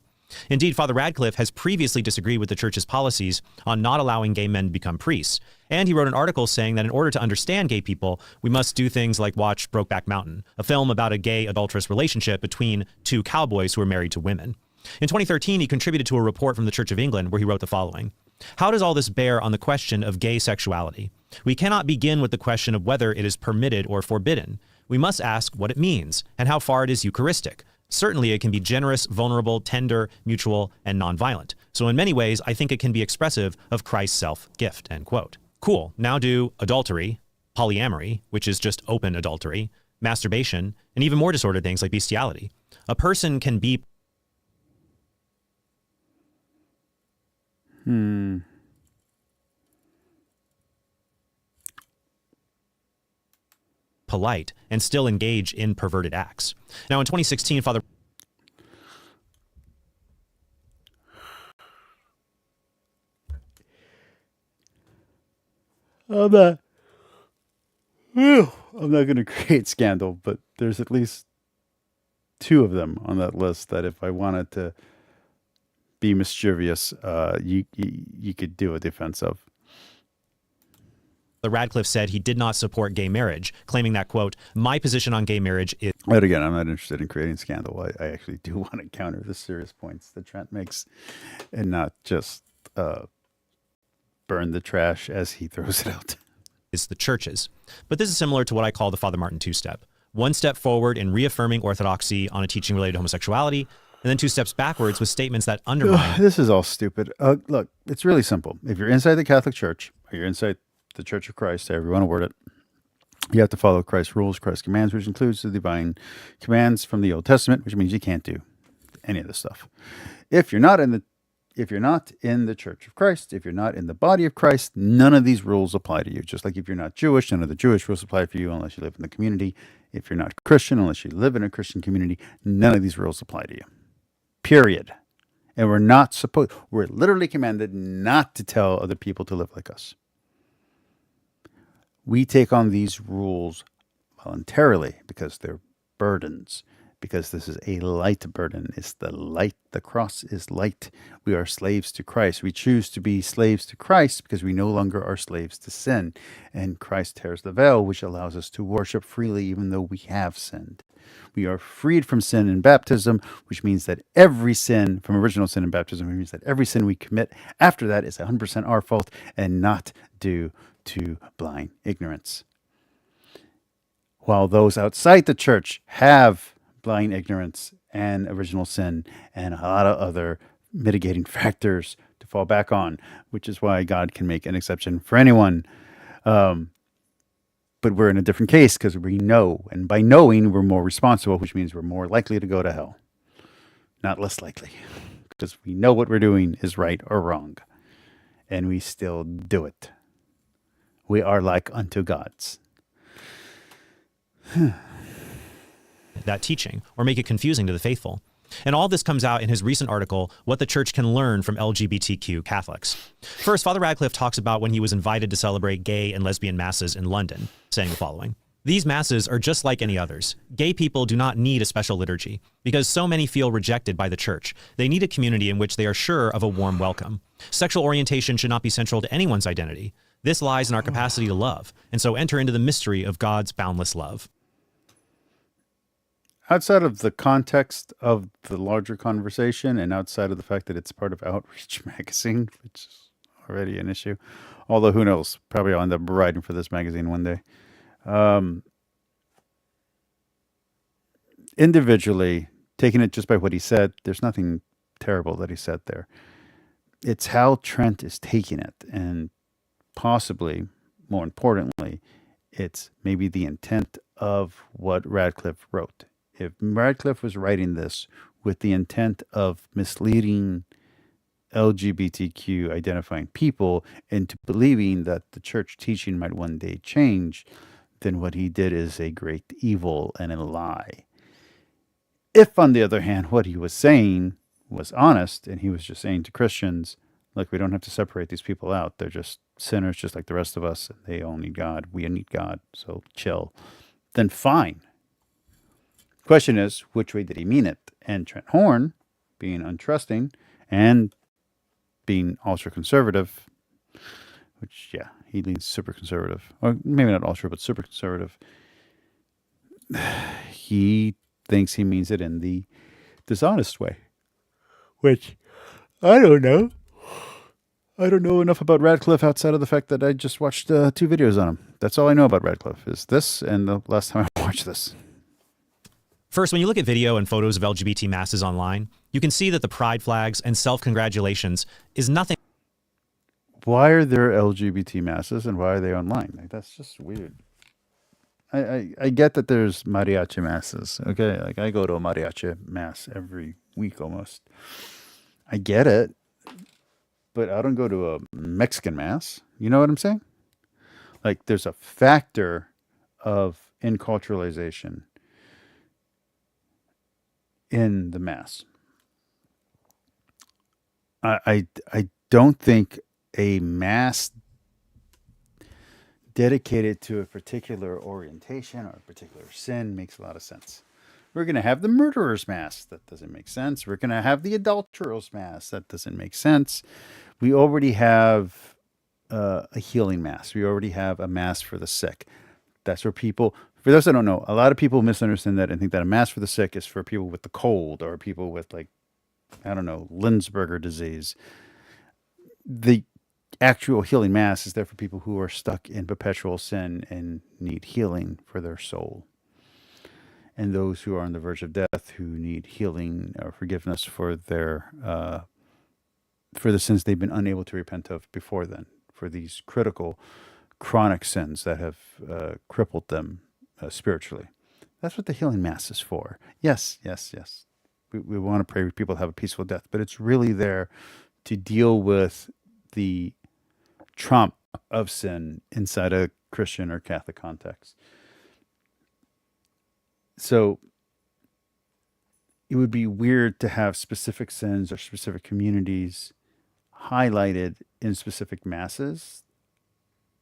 Indeed, Father Radcliffe has previously disagreed with the church's policies on not allowing gay men to become priests. And he wrote an article saying that in order to understand gay people, we must do things like watch Brokeback Mountain, a film about a gay adulterous relationship between two cowboys who are married to women. In 2013, he contributed to a report from the Church of England where he wrote the following. "How does all this bear on the question of gay sexuality? We cannot begin with the question of whether it is permitted or forbidden. We must ask what it means and how far it is Eucharistic. Certainly it can be generous, vulnerable, tender, mutual, and nonviolent. So in many ways, I think it can be expressive of Christ's self-gift," end quote. Cool. Now do adultery, polyamory, which is just open adultery, masturbation, and even more disordered things like bestiality. A person can be polite and still engage in perverted acts. Now, in 2016, Father I'm not going to create scandal, but there's at least two of them on that list that if I wanted to be mischievous, you could do a defense of. Radcliffe said he did not support gay marriage, claiming that, quote, "My position on gay marriage is..." But again, I'm not interested in creating scandal. I actually do want to counter the serious points that Trent makes and not just burn the trash as he throws it out. Is the churches. But this is similar to what I call the Father Martin two-step. One step forward in reaffirming orthodoxy on a teaching related to homosexuality, and then two steps backwards with statements that undermine... This is all stupid. Look, it's really simple. If you're inside the Catholic Church, or you're inside the Church of Christ, however you want to word it, you have to follow Christ's rules, Christ's commands, which includes the divine commands from the Old Testament, which means you can't do any of this stuff. If you're not in the if you're not in the Church of Christ, if you're not in the body of Christ, none of these rules apply to you. Just like if you're not Jewish, none of the Jewish rules apply for you unless you live in the community. If you're not Christian, unless you live in a Christian community, none of these rules apply to you. Period. And we're literally commanded not to tell other people to live like us. We take on these rules voluntarily because they're burdens, because this is a light burden. It's the light. The cross is light. We are slaves to Christ. We choose to be slaves to Christ because we no longer are slaves to sin. And Christ tears the veil, which allows us to worship freely even though we have sinned. We are freed from sin in baptism, which means that every sin, from original sin in baptism, means that every sin we commit after that is 100% our fault and not due to blind ignorance. While those outside the church have blind ignorance and original sin and a lot of other mitigating factors to fall back on, which is why God can make an exception for anyone. But we're in a different case because we know, and by knowing, we're more responsible, which means we're more likely to go to hell, not less likely, because we know what we're doing is right or wrong, and we still do it. We are like unto gods. That teaching or make it confusing to the faithful. And all this comes out in his recent article, What the Church Can Learn from LGBTQ Catholics. First, Father Radcliffe talks about when he was invited to celebrate gay and lesbian masses in London, saying the following: "These masses are just like any others. Gay people do not need a special liturgy because so many feel rejected by the church. They need a community in which they are sure of a warm welcome. Sexual orientation should not be central to anyone's identity. This lies in our capacity to love, and so enter into the mystery of God's boundless love." Outside of the context of the larger conversation and outside of the fact that it's part of Outreach magazine, which is already an issue, although who knows, probably I'll end up writing for this magazine one day. Individually, taking it just by what he said, there's nothing terrible that he said there. It's how Trent is taking it, and possibly, more importantly, it's maybe the intent of what Radcliffe wrote. If Radcliffe was writing this with the intent of misleading LGBTQ identifying people into believing that the church teaching might one day change, then what he did is a great evil and a lie. If, on the other hand, what he was saying was honest and he was just saying to Christians, look, we don't have to separate these people out. They're just sinners just like the rest of us. And they all need God. We need God. So chill. Then fine. Question is, which way did he mean it? And Trent Horn, being untrusting and being ultra-conservative, which, yeah, he leans super conservative, or maybe not ultra, but super conservative, he thinks he means it in the dishonest way, which I don't know. I don't know enough about Radcliffe outside of the fact that I just watched 2 videos on him. That's all I know about Radcliffe, is this and the last time I watched this. First, when you look at video and photos of LGBT masses online, you can see that the pride flags and self-congratulations is nothing. Why are there LGBT masses and why are they online? Like, that's just weird. I get that there's mariachi masses, okay? Like, I go to a mariachi mass every week almost. I get it, but I don't go to a Mexican mass. You know what I'm saying? Like, there's a factor of inculturalization in the mass. I don't think a mass dedicated to a particular orientation or a particular sin makes a lot of sense. We're going to have the murderer's mass. That doesn't make sense. We're going to have the adulterer's mass. That doesn't make sense. We already have a healing mass. We already have a mass for the sick. That's where people, for those that don't know, a lot of people misunderstand that and think that a mass for the sick is for people with the cold or people with, like, I don't know, Lindbergh disease. The actual healing mass is there for people who are stuck in perpetual sin and need healing for their soul. And those who are on the verge of death who need healing or forgiveness for their for the sins they've been unable to repent of before then, for these critical chronic sins that have crippled them spiritually. That's what the healing mass is for. Yes. We want to pray people have a peaceful death, but it's really there to deal with the trauma of sin inside a Christian or Catholic context. So it would be weird to have specific sins or specific communities highlighted in specific masses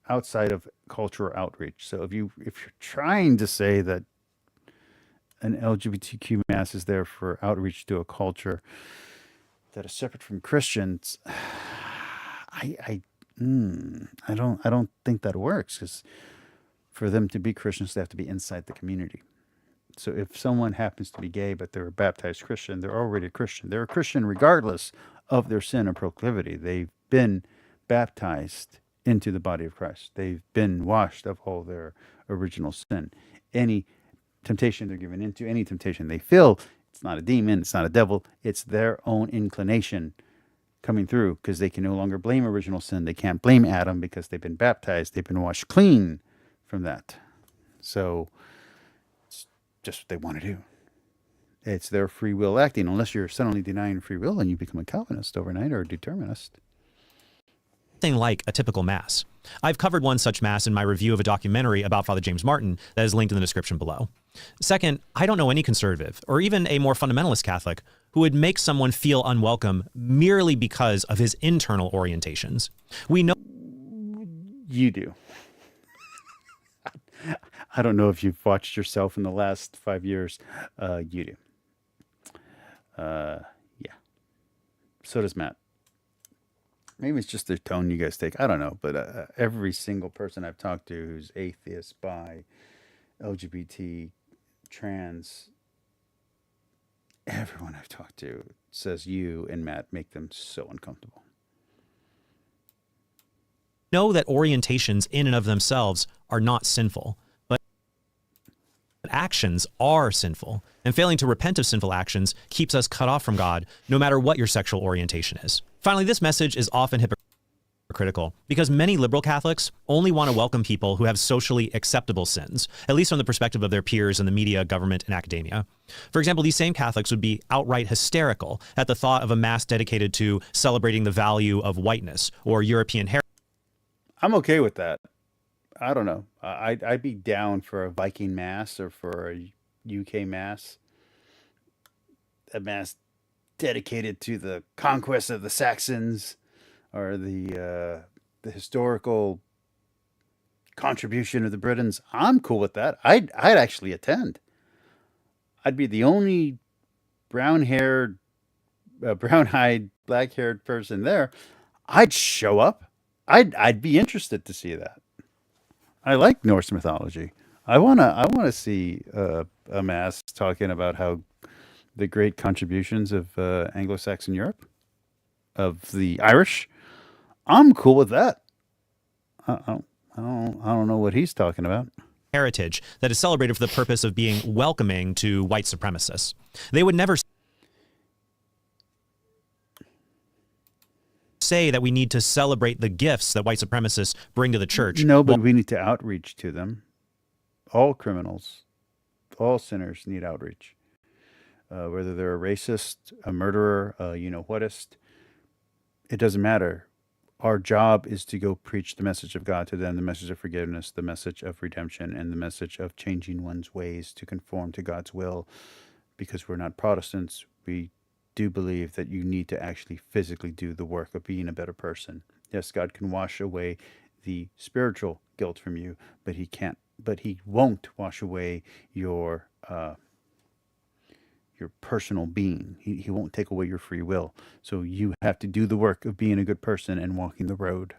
outside of cultural outreach. So if you're trying to say that an LGBTQ mass is there for outreach to a culture that is separate from Christians, I don't think that works, because for them to be Christians, they have to be inside the community. So if someone happens to be gay, but they're a baptized Christian, they're already a Christian. They're a Christian regardless of their sin or proclivity. They've been baptized into the body of Christ. They've been washed of all their original sin. Any temptation they're given into, any temptation they feel, it's not a demon, it's not a devil, it's their own inclination coming through, because they can no longer blame original sin. They can't blame Adam because they've been baptized. They've been washed clean from that. So it's just what they want to do. It's their free will acting, unless you're suddenly denying free will and you become a Calvinist overnight or a determinist. Thing like a typical mass. I've covered one such mass in my review of a documentary about Father James Martin that is linked in the description below. Second, I don't know any conservative, or even a more fundamentalist Catholic, who would make someone feel unwelcome merely because of his internal orientations. We know... You do. I don't know if you've watched yourself in the last 5 years. You do. Yeah. So does Matt. Maybe it's just the tone you guys take. I don't know. But every single person I've talked to who's atheist, bi, LGBT, trans, everyone I've talked to says you and Matt make them so uncomfortable. Know that orientations in and of themselves are not sinful, but actions are sinful, and failing to repent of sinful actions keeps us cut off from God, no matter what your sexual orientation is. Finally, this message is often hypocritical because many liberal Catholics only want to welcome people who have socially acceptable sins, at least from the perspective of their peers in the media, government, and academia. For example, these same Catholics would be outright hysterical at the thought of a mass dedicated to celebrating the value of whiteness or European heritage. I'm okay with that. I don't know. I'd be down for a Viking mass or for a UK mass. A mass dedicated to the conquest of the Saxons, or the historical contribution of the Britons. I'm cool with that. I'd actually attend. I'd be the only brown-haired, brown-eyed, black-haired person there. I'd show up. I'd be interested to see that. I like Norse mythology. I wanna see a mass talking about how the great contributions of Anglo-Saxon Europe, of the Irish. I'm cool with that. I don't know what he's talking about. Heritage that is celebrated for the purpose of being welcoming to white supremacists. They would never say that we need to celebrate the gifts that white supremacists bring to the church. No, but we need to outreach to them. All criminals, all sinners need outreach. Whether they're a racist, a murderer, whatist, it doesn't matter. Our job is to go preach the message of God to them, the message of forgiveness, the message of redemption, and the message of changing one's ways to conform to God's will. Because we're not Protestants, we do believe that you need to actually physically do the work of being a better person. Yes, God can wash away the spiritual guilt from you, but he won't wash away your personal being. He won't take away your free will. So you have to do the work of being a good person and walking the road.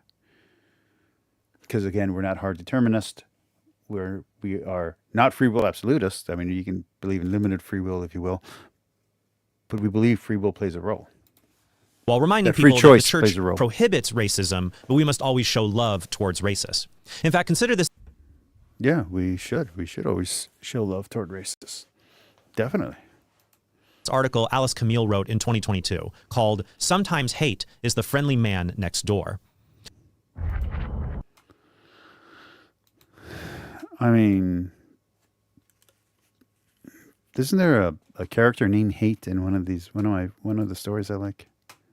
Because again, we're not hard determinists. We are not free will absolutists. I mean, you can believe in limited free will, if you will, but we believe free will plays a role. While reminding people that the church prohibits racism, but we must always show love towards racists. In fact, consider this. Yeah, we should. We should always show love toward racists. Definitely. Article Alice Camille wrote in 2022 called "Sometimes Hate is the Friendly Man Next Door." I mean, isn't there a character named Hate in one of the stories I like?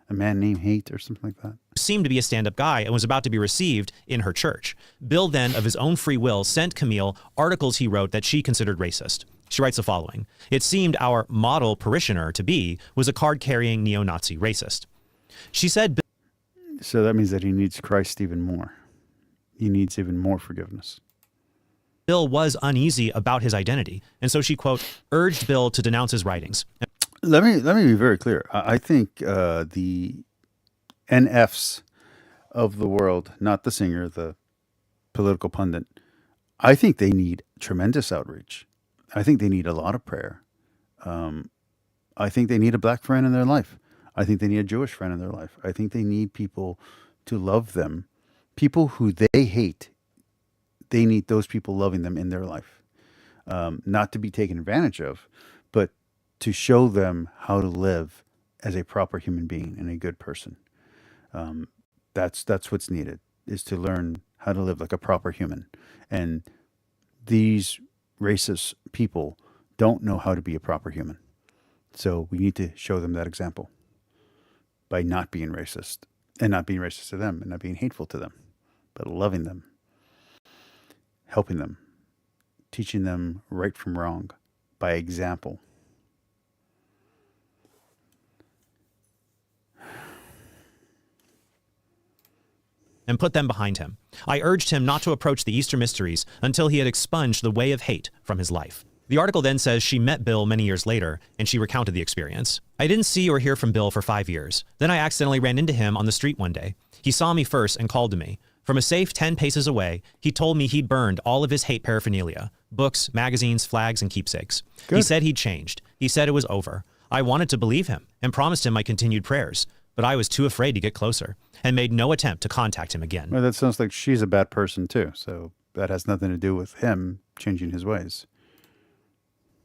A Man Named Hate or something like that. Seemed to be a stand-up guy and was about to be received in her church. Bill then, of his own free will, sent Camille articles he wrote that she considered racist. She writes the following: "It seemed our model parishioner to be was a card-carrying neo-Nazi racist." She said, so that means that he needs Christ even more. He needs even more forgiveness. Bill was uneasy about his identity, and so she, quote, urged Bill to denounce his writings. Let me be very clear. I think the NFs of the world, not the singer, the political pundit, I think they need tremendous outreach. I think they need a lot of prayer. I think they need a black friend in their life. I think they need a Jewish friend in their life. I think they need people to love them. People who they hate, they need those people loving them in their life. Not to be taken advantage of, but to show them how to live as a proper human being and a good person. That's what's needed, is to learn how to live like a proper human. And these racist people don't know how to be a proper human. So we need to show them that example by not being racist, and not being racist to them, and not being hateful to them, but loving them, helping them, teaching them right from wrong by example. And put them behind him. I urged him not to approach the Easter mysteries until he had expunged the way of hate from his life. The article then says she met Bill many years later, and she recounted the experience. I didn't see or hear from Bill for 5 years. Then I accidentally ran into him on the street one day. He saw me first and called to me. From a safe 10 paces away, he told me he'd burned all of his hate paraphernalia, books, magazines, flags, and keepsakes. Good. He said he'd changed. He said it was over. I wanted to believe him and promised him my continued prayers, but I was too afraid to get closer and made no attempt to contact him again. Well, that sounds like she's a bad person too, so that has nothing to do with him changing his ways.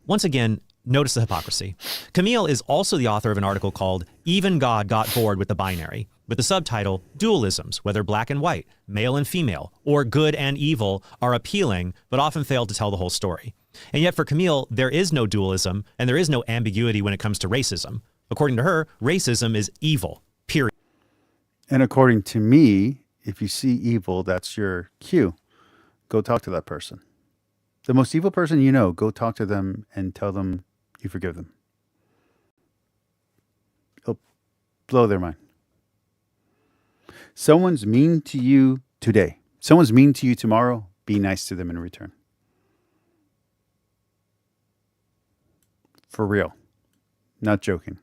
Once again, notice the hypocrisy. Camille is also the author of an article called Even God Got Bored with the Binary, with the subtitle, Dualisms, whether black and white, male and female, or good and evil, are appealing, but often fail to tell the whole story. And yet for Camille, there is no dualism, and there is no ambiguity when it comes to racism. According to her, racism is evil, period. And according to me, if you see evil, that's your cue. Go talk to that person. The most evil person you know, go talk to them and tell them you forgive them. It'll blow their mind. Someone's mean to you today. Someone's mean to you tomorrow. Be nice to them in return. For real. Not joking.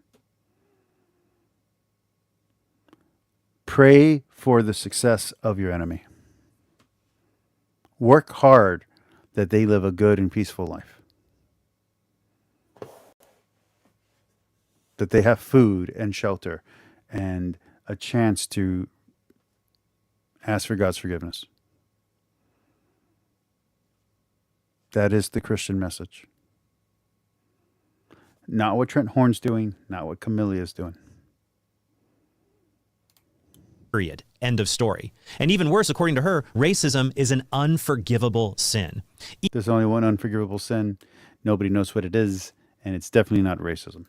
Pray for the success of your enemy. Work hard that they live a good and peaceful life. That they have food and shelter and a chance to ask for God's forgiveness. That is the Christian message. Not what Trent Horn's doing, not what Camilla is doing. Period. End of story. And even worse, according to her, racism is an unforgivable sin. There's only one unforgivable sin. Nobody knows what it is, and it's definitely not racism.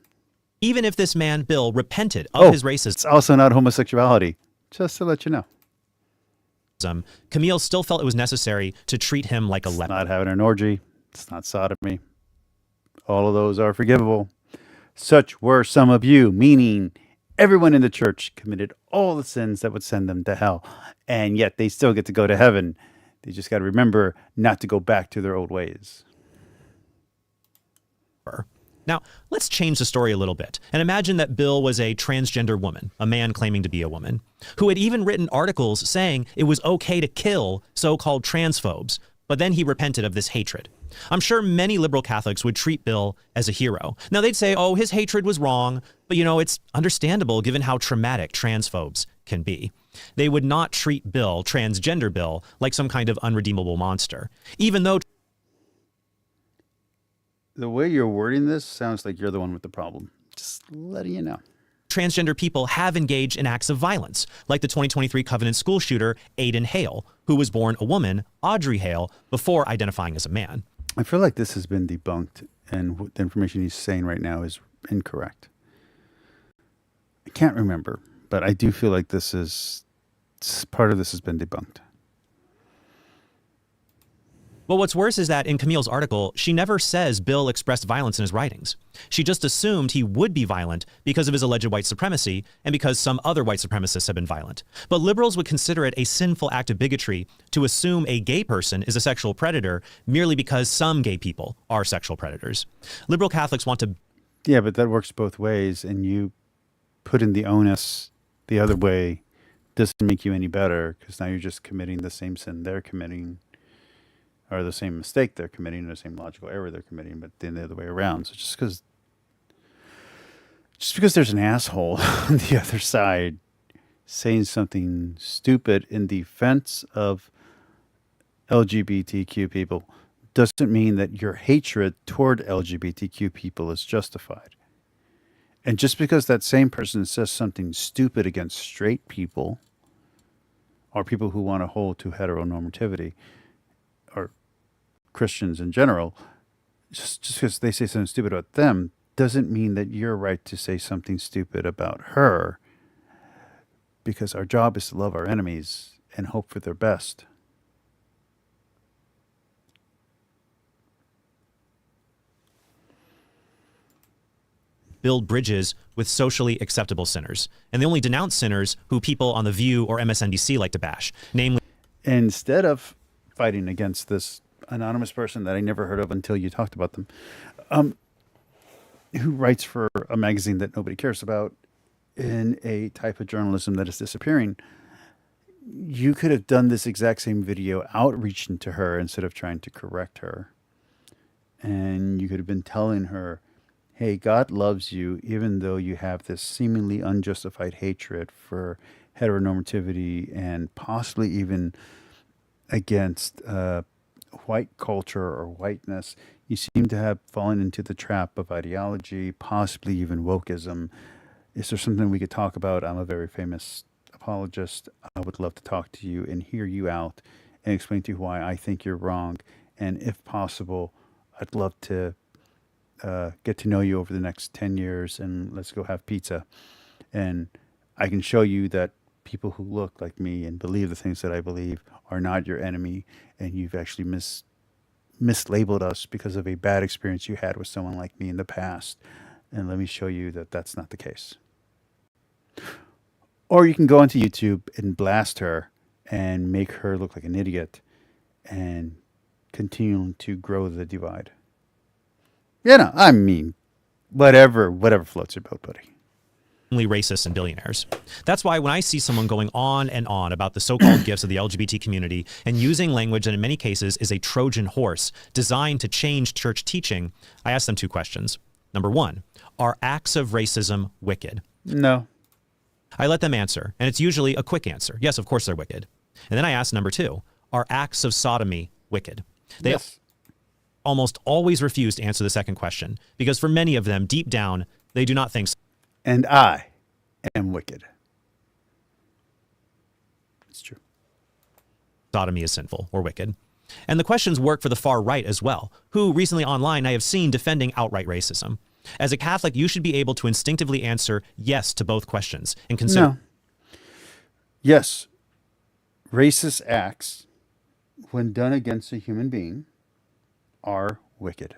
Even if this man, Bill, repented of his racism. It's also not homosexuality, just to let you know. Camille still felt it was necessary to treat him like a leper. Not having an orgy. It's not sodomy. All of those are forgivable. Such were some of you, meaning everyone in the church committed all the sins that would send them to hell, and yet they still get to go to heaven. They just got to remember not to go back to their old ways. Now, let's change the story a little bit and imagine that Bill was a transgender woman, a man claiming to be a woman, who had even written articles saying it was okay to kill so-called transphobes, but then he repented of this hatred. I'm sure many liberal Catholics would treat Bill as a hero. Now, they'd say, oh, his hatred was wrong, but you know, it's understandable given how traumatic transphobes can be. They would not treat Bill, transgender Bill, like some kind of unredeemable monster, even though... The way you're wording this sounds like you're the one with the problem. Just letting you know. Transgender people have engaged in acts of violence, like the 2023 Covenant school shooter, Aiden Hale, who was born a woman, Audrey Hale, before identifying as a man. I feel like this has been debunked, and the information he's saying right now is incorrect. I can't remember, But I do feel like part of this has been debunked. Well, what's worse is that in Camille's article, she never says Bill expressed violence in his writings. She just assumed he would be violent because of his alleged white supremacy and because some other white supremacists have been violent. But liberals would consider it a sinful act of bigotry to assume a gay person is a sexual predator merely because some gay people are sexual predators. Liberal Catholics want to... Yeah, but that works both ways, and you put in the onus the other way doesn't make you any better, because now you're just committing the same sin they're committing, or the same mistake they're committing, or the same logical error they're committing, but then the other way around. So just because there's an asshole on the other side saying something stupid in defense of LGBTQ people doesn't mean that your hatred toward LGBTQ people is justified. And just because that same person says something stupid against straight people, or people who want to hold to heteronormativity, or Christians in general, just because they say something stupid about them doesn't mean that you're right to say something stupid about her, because our job is to love our enemies and hope for their best. Build bridges with socially acceptable sinners, and they only denounce sinners who people on The View or MSNBC like to bash, namely... Instead of fighting against this anonymous person that I never heard of until you talked about them, who writes for a magazine that nobody cares about in a type of journalism that is disappearing, you could have done this exact same video outreaching to her instead of trying to correct her. And you could have been telling her, hey, God loves you, even though you have this seemingly unjustified hatred for heteronormativity and possibly even against white culture or whiteness. You seem to have fallen into the trap of ideology, possibly even wokeism. Is there something we could talk about? I'm a very famous apologist. I would love to talk to you and hear you out and explain to you why I think you're wrong. And if possible, I'd love to get to know you over the next 10 years, and let's go have pizza. And I can show you that people who look like me and believe the things that I believe are not your enemy, and you've actually mislabeled us because of a bad experience you had with someone like me in the past. And let me show you that that's not the case. Or you can go onto YouTube and blast her and make her look like an idiot and continue to grow the divide. I mean, whatever floats your boat, buddy. Racists and billionaires. That's why when I see someone going on and on about the so-called gifts of the LGBT community and using language that in many cases is a Trojan horse designed to change church teaching, I ask them two questions. Number one, are acts of racism wicked? No. I let them answer, and it's usually a quick answer. Yes, of course they're wicked. And then I ask number two, are acts of sodomy wicked? They yes. Almost always refuse to answer the second question, because for many of them, deep down, they do not think so. And I am wicked. It's true. Sodomy is sinful or wicked. And the questions work for the far right as well, who recently online I have seen defending outright racism. As a Catholic, you should be able to instinctively answer yes to both questions and consider... No. Yes. Racist acts, when done against a human being, are wicked.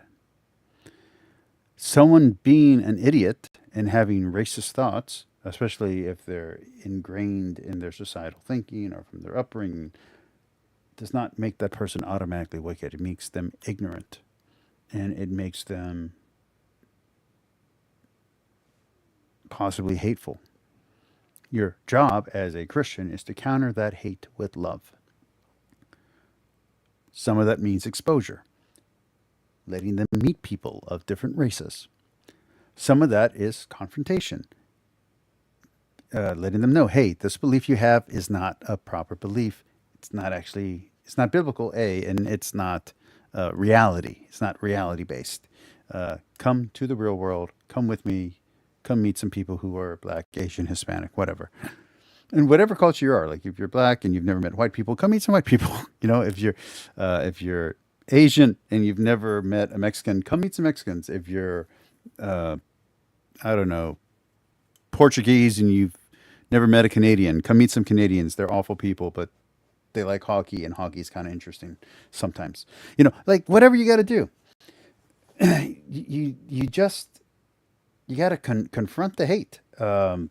Someone being an idiot and having racist thoughts, especially if they're ingrained in their societal thinking or from their upbringing, does not make that person automatically wicked. It makes them ignorant, and it makes them possibly hateful. Your job as a Christian is to counter that hate with love. Some of that means exposure, letting them meet people of different races. Some of that is confrontation, letting them know, hey, this belief you have is not a proper belief. It's not biblical, and it's not reality. It's not reality-based. Come to the real world. Come with me. Come meet some people who are Black, Asian, Hispanic, whatever. And whatever culture you are, like if you're Black and you've never met white people, come meet some white people. If you're Asian and you've never met a Mexican, come meet some Mexicans. If you're, Portuguese and you've Never met a Canadian. Come meet some Canadians. They're awful people, but they like hockey, and hockey's kind of interesting sometimes. You know, like whatever you got to do. you got to confront the hate. But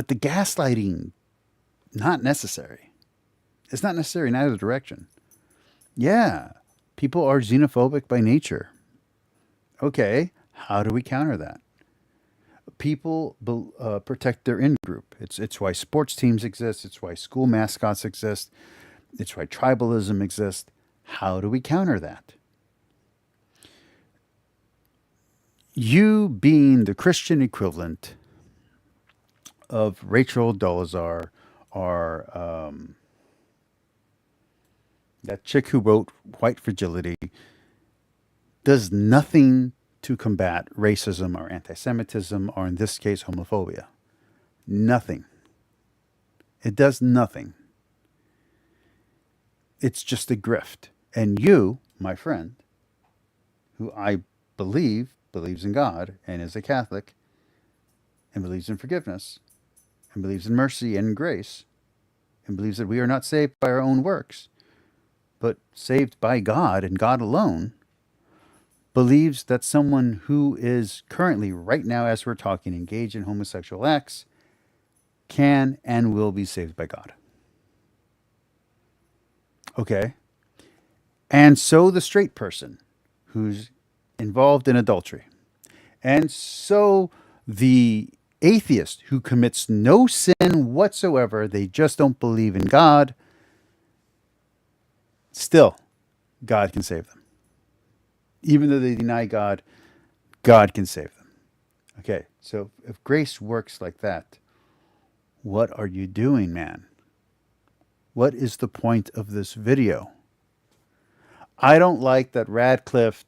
the gaslighting, not necessary. It's not necessary in either direction. Yeah, people are xenophobic by nature. Okay, how do we counter that? People protect their in-group. It's why sports teams exist. It's why school mascots exist. It's why tribalism exists. How do we counter that? You being the Christian equivalent of Rachel Dolezal, or that chick who wrote White Fragility, does nothing to combat racism or anti-Semitism, or in this case, homophobia. Nothing. It does nothing. It's just a grift. And you, my friend, who I believe believes in God and is a Catholic and believes in forgiveness and believes in mercy and grace and believes that we are not saved by our own works, but saved by God and God alone, believes that someone who is currently, right now as we're talking, engaged in homosexual acts can and will be saved by God. Okay? And so the straight person who's involved in adultery, and so the atheist who commits no sin whatsoever, they just don't believe in God, still, God can save them. Even though they deny God, God can save them. Okay, so if grace works like that, what are you doing, man? What is the point of this video? I don't like that Radcliffe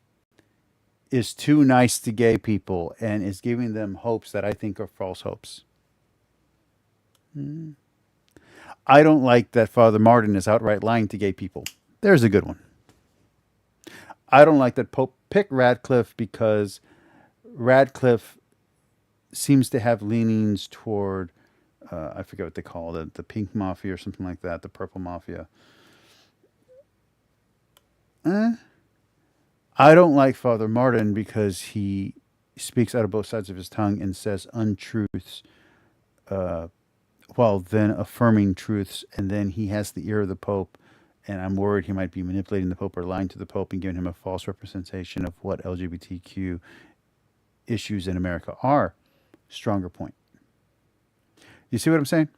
is too nice to gay people and is giving them hopes that I think are false hopes. I don't like that Father Martin is outright lying to gay people. There's a good one. I don't like that Pope picked Radcliffe because Radcliffe seems to have leanings toward, I forget what they call it, the pink mafia or something like that, the purple mafia. I don't like Father Martin because he speaks out of both sides of his tongue and says untruths while then affirming truths, and then he has the ear of the Pope, and I'm worried he might be manipulating the Pope or lying to the Pope and giving him a false representation of what LGBTQ issues in America are. Stronger point. You see what I'm saying?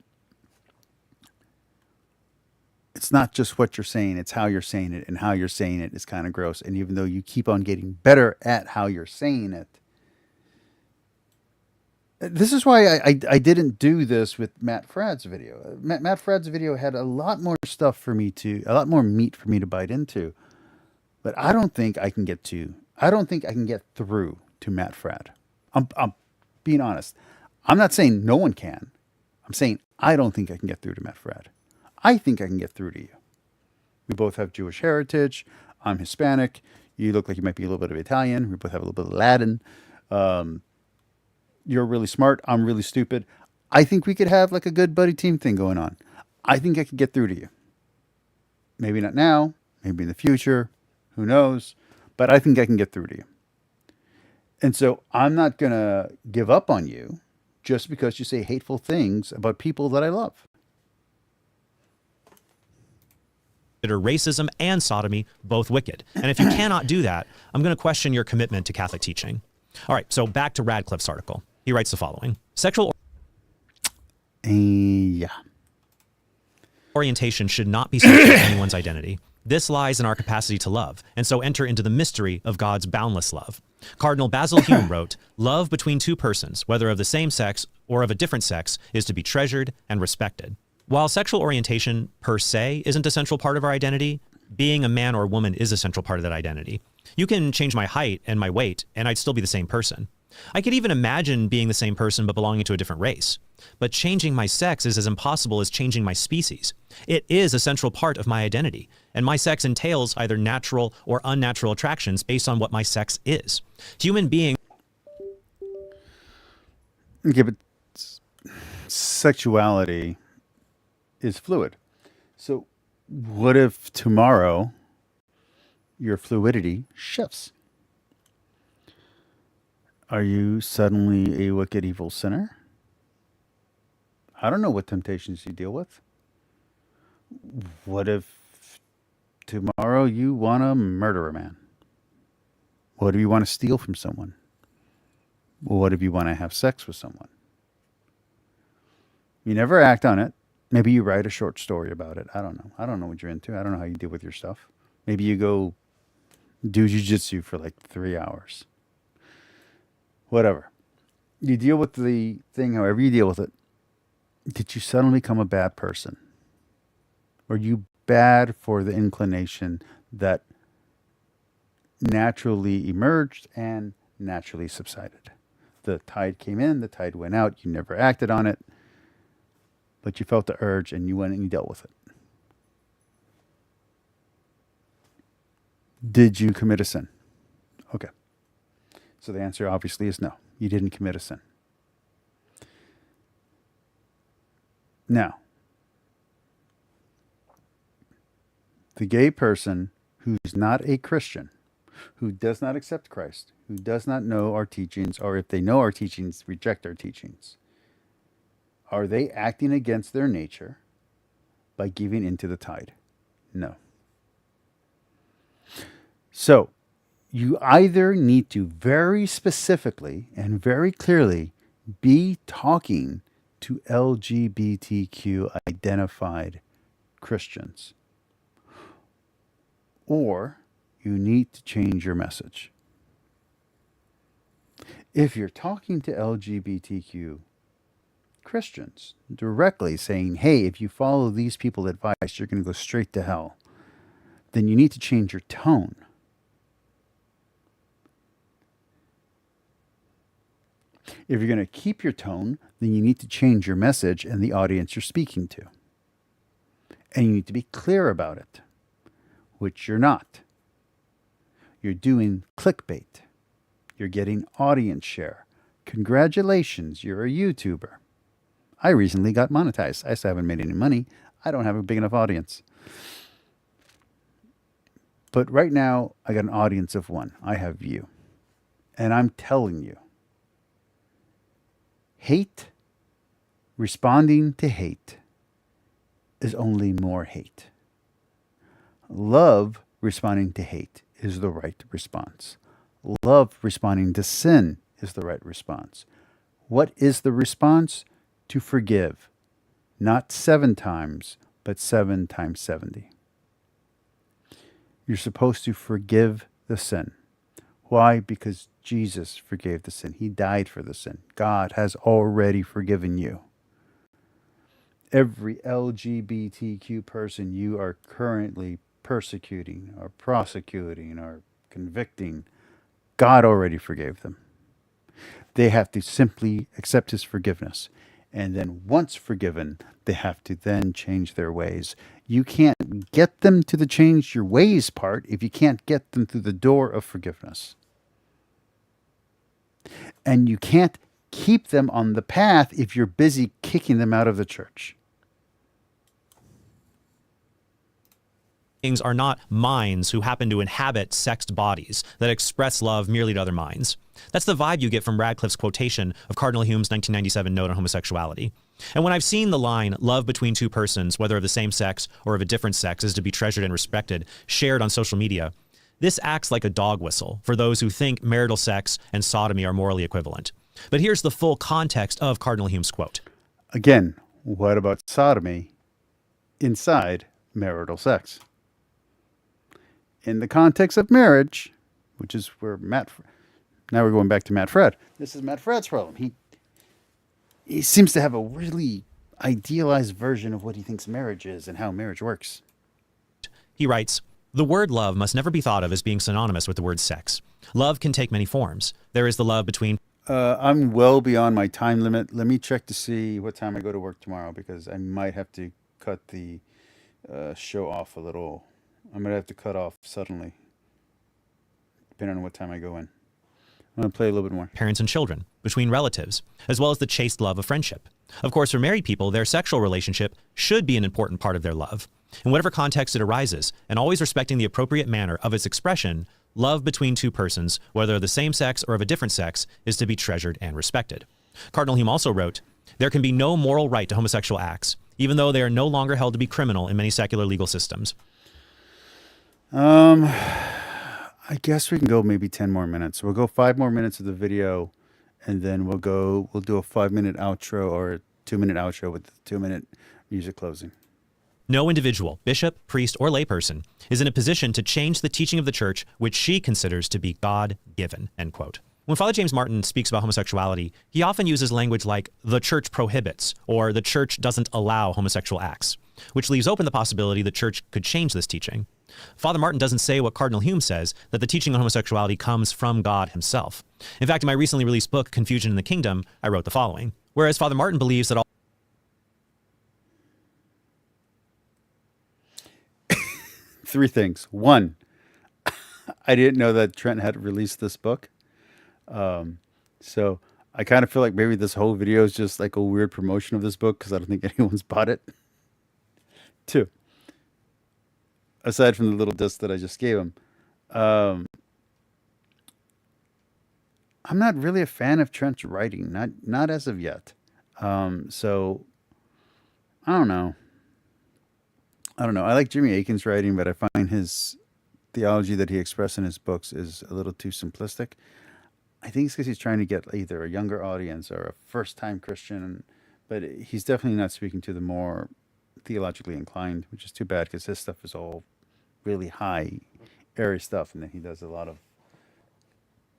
It's not just what you're saying, it's how you're saying it, and how you're saying it is kind of gross. And even though you keep on getting better at how you're saying it, this is why I didn't do this with Matt Fradd's video. Matt Fradd's video had a lot more stuff for me to, a lot more meat for me to bite into. But I don't think I can get through to Matt Fradd. I'm being honest. I'm not saying no one can. I'm saying I don't think I can get through to Matt Fradd. I think I can get through to you. We both have Jewish heritage. I'm Hispanic. You look like you might be a little bit of Italian. We both have a little bit of Latin. You're really smart. I'm really stupid. I think we could have like a good buddy team thing going on. I think I could get through to you. Maybe not now. Maybe in the future. Who knows? But I think I can get through to you. And so I'm not going to give up on you just because you say hateful things about people that I love. Consider racism and sodomy both wicked. And if you cannot do that, I'm going to question your commitment to Catholic teaching. All right, so back to Radcliffe's article. He writes the following. Sexual orientation should not be central to anyone's identity. This lies in our capacity to love, and so enter into the mystery of God's boundless love. Cardinal Basil Hume wrote, "Love between two persons, whether of the same sex or of a different sex, is to be treasured and respected." While sexual orientation per se isn't a central part of our identity, being a man or a woman is a central part of that identity. You can change my height and my weight, and I'd still be the same person. I could even imagine being the same person but belonging to a different race. But changing my sex is as impossible as changing my species. It is a central part of my identity, and my sex entails either natural or unnatural attractions based on what my sex is. Human beings... Okay, but sexuality is fluid. So what if tomorrow your fluidity shifts? Are you suddenly a wicked, evil sinner? I don't know what temptations you deal with. What if tomorrow you want to murder a man? What if you want to steal from someone? What if you want to have sex with someone? You never act on it. Maybe you write a short story about it. I don't know. I don't know what you're into. I don't know how you deal with your stuff. Maybe you go do jujitsu for like 3 hours. Whatever. You deal with the thing however you deal with it. Did you suddenly become a bad person? Were you bad for the inclination that naturally emerged and naturally subsided? The tide came in, the tide went out, you never acted on it, but you felt the urge and you went and you dealt with it. Did you commit a sin? Okay. So the answer obviously is no. You didn't commit a sin. Now, the gay person who's not a Christian, who does not accept Christ, who does not know our teachings, or if they know our teachings, reject our teachings, are they acting against their nature by giving into the tide? No. So, you either need to very specifically and very clearly be talking to LGBTQ identified Christians, or you need to change your message. If you're talking to LGBTQ Christians directly saying, hey, if you follow these people's advice, you're going to go straight to hell, then you need to change your tone. If you're going to keep your tone, then you need to change your message and the audience you're speaking to. And you need to be clear about it, which you're not. You're doing clickbait. You're getting audience share. Congratulations, you're a YouTuber. I recently got monetized. I still haven't made any money. I don't have a big enough audience. But right now, I got an audience of one. I have you. And I'm telling you, hate, responding to hate, is only more hate. Love, responding to hate, is the right response. Love, responding to sin, is the right response. What is the response? To forgive. Not 7 times, but 7 times 70. You're supposed to forgive the sin. Why? Because Jesus forgave the sin. He died for the sin. God has already forgiven you. Every LGBTQ person you are currently persecuting or prosecuting or convicting, God already forgave them. They have to simply accept his forgiveness. And then once forgiven, they have to then change their ways. You can't get them to the change your ways part if you can't get them through the door of forgiveness. And you can't keep them on the path if you're busy kicking them out of the church. Are not minds who happen to inhabit sexed bodies that express love merely to other minds. That's the vibe you get from Radcliffe's quotation of Cardinal Hume's 1997 note on homosexuality. And when I've seen the line, love between two persons, whether of the same sex or of a different sex, is to be treasured and respected, shared on social media, this acts like a dog whistle for those who think marital sex and sodomy are morally equivalent. But here's the full context of Cardinal Hume's quote. Again, what about sodomy inside marital sex? In the context of marriage, which is where now we're going back to Matt Fradd. This is Matt Fradd's problem. He seems to have a really idealized version of what he thinks marriage is and how marriage works. He writes, the word love must never be thought of as being synonymous with the word sex. Love can take many forms. There is the love between... I'm well beyond my time limit. Let me check to see what time I go to work tomorrow, because I might have to cut the show off a little. I'm going to have to cut off suddenly, depending on what time I go in. I'm going to play a little bit more. Parents and children, between relatives, as well as the chaste love of friendship. Of course, for married people, their sexual relationship should be an important part of their love. In whatever context it arises, and always respecting the appropriate manner of its expression, love between two persons, whether of the same sex or of a different sex, is to be treasured and respected. Cardinal Hume also wrote, "There can be no moral right to homosexual acts, even though they are no longer held to be criminal in many secular legal systems." I guess we can go maybe 10 more minutes. We'll go 5 more minutes of the video, and then we'll do a 5-minute outro or a 2-minute outro with the 2-minute music closing. No individual, bishop, priest, or layperson is in a position to change the teaching of the church, which she considers to be God-given, end quote. When Father James Martin speaks about homosexuality, he often uses language like the church prohibits or the church doesn't allow homosexual acts, which leaves open the possibility the church could change this teaching. Father Martin doesn't say what Cardinal Hume says, that the teaching on homosexuality comes from God himself. In fact, in my recently released book, Confusion in the Kingdom, I wrote the following. Whereas Father Martin believes that all 3 things. 1, I didn't know that Trent had released this book. So I kind of feel like maybe this whole video is just like a weird promotion of this book because I don't think anyone's bought it. 2, aside from the little disc that I just gave him, I'm not really a fan of Trent's writing, not as of yet. So I don't know. I like Jimmy Akin's writing, but I find his theology that he expressed in his books is a little too simplistic. I think it's because he's trying to get either a younger audience or a first-time Christian, but he's definitely not speaking to the more theologically inclined, which is too bad because his stuff is all really high, airy stuff, and then he does a lot of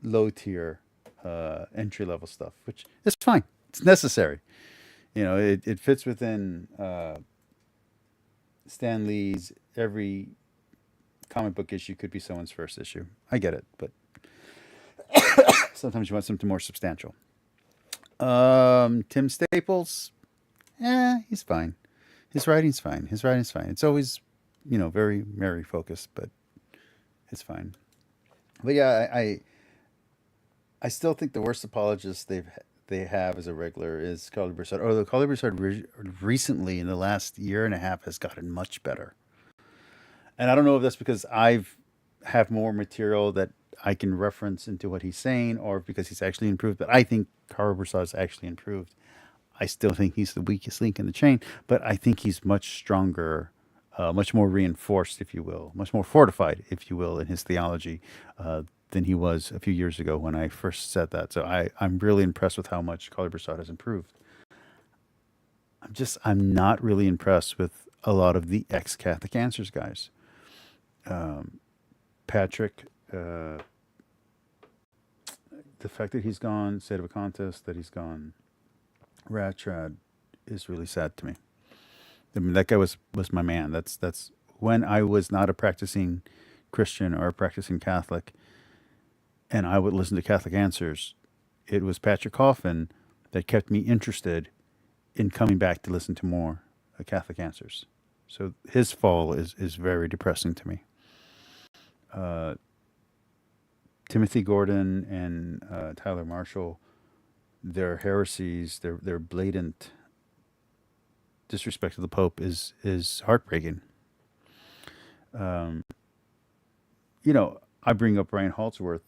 low-tier, entry-level stuff, which is fine. It's necessary. It fits within Stan Lee's every comic book issue could be someone's first issue. I get it, but sometimes you want something more substantial. Tim Staples, he's fine. His writing's fine. It's always, very Mary focused, but it's fine. But yeah, I still think the worst apologist they have as a regular is Carly Broussard. Although Carly Broussard recently, in the last year and a half, has gotten much better. And I don't know if that's because have more material that I can reference into what he's saying, or because he's actually improved. But I think Carly Broussard's actually improved. I still think he's the weakest link in the chain, but I think he's much stronger, much more reinforced, if you will, much more fortified, if you will, in his theology than he was a few years ago when I first said that. So I'm really impressed with how much Carly Broussard has improved. I'm not really impressed with a lot of the ex-Catholic Answers guys. Patrick, the fact that he's gone, State of a Contest, that he's gone, Ratrad, is really sad to me. I mean, that guy was my man. That's when I was not a practicing Christian or a practicing Catholic, and I would listen to Catholic Answers. It was Patrick Coffin that kept me interested in coming back to listen to more Catholic Answers. So his fall is very depressing to me. Timothy Gordon and Tyler Marshall, their heresies, their blatant disrespect to the Pope is heartbreaking. I bring up Brian Halsworth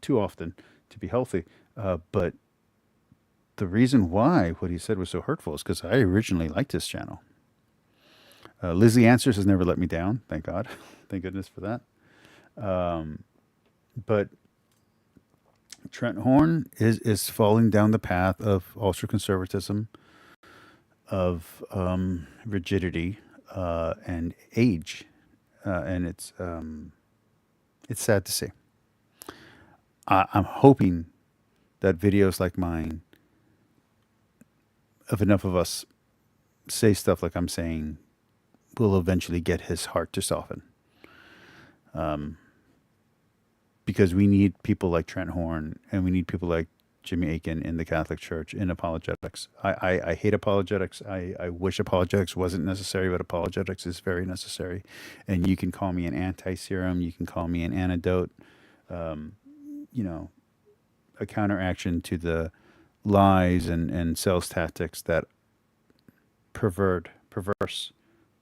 too often to be healthy, but the reason why what he said was so hurtful is because I originally liked his channel. Lizzie Answers has never let me down, thank God. Thank goodness for that. But Trent Horn is falling down the path of ultra-conservatism, of rigidity, and age. And it's sad to see. I'm hoping that videos like mine, if enough of us say stuff like I'm saying, will eventually get his heart to soften. Because we need people like Trent Horn, and we need people like Jimmy Akin in the Catholic Church in apologetics. I hate apologetics. I wish apologetics wasn't necessary, but apologetics is very necessary. And you can call me an anti-serum. You can call me an antidote. a counteraction to the lies and sales tactics that perverse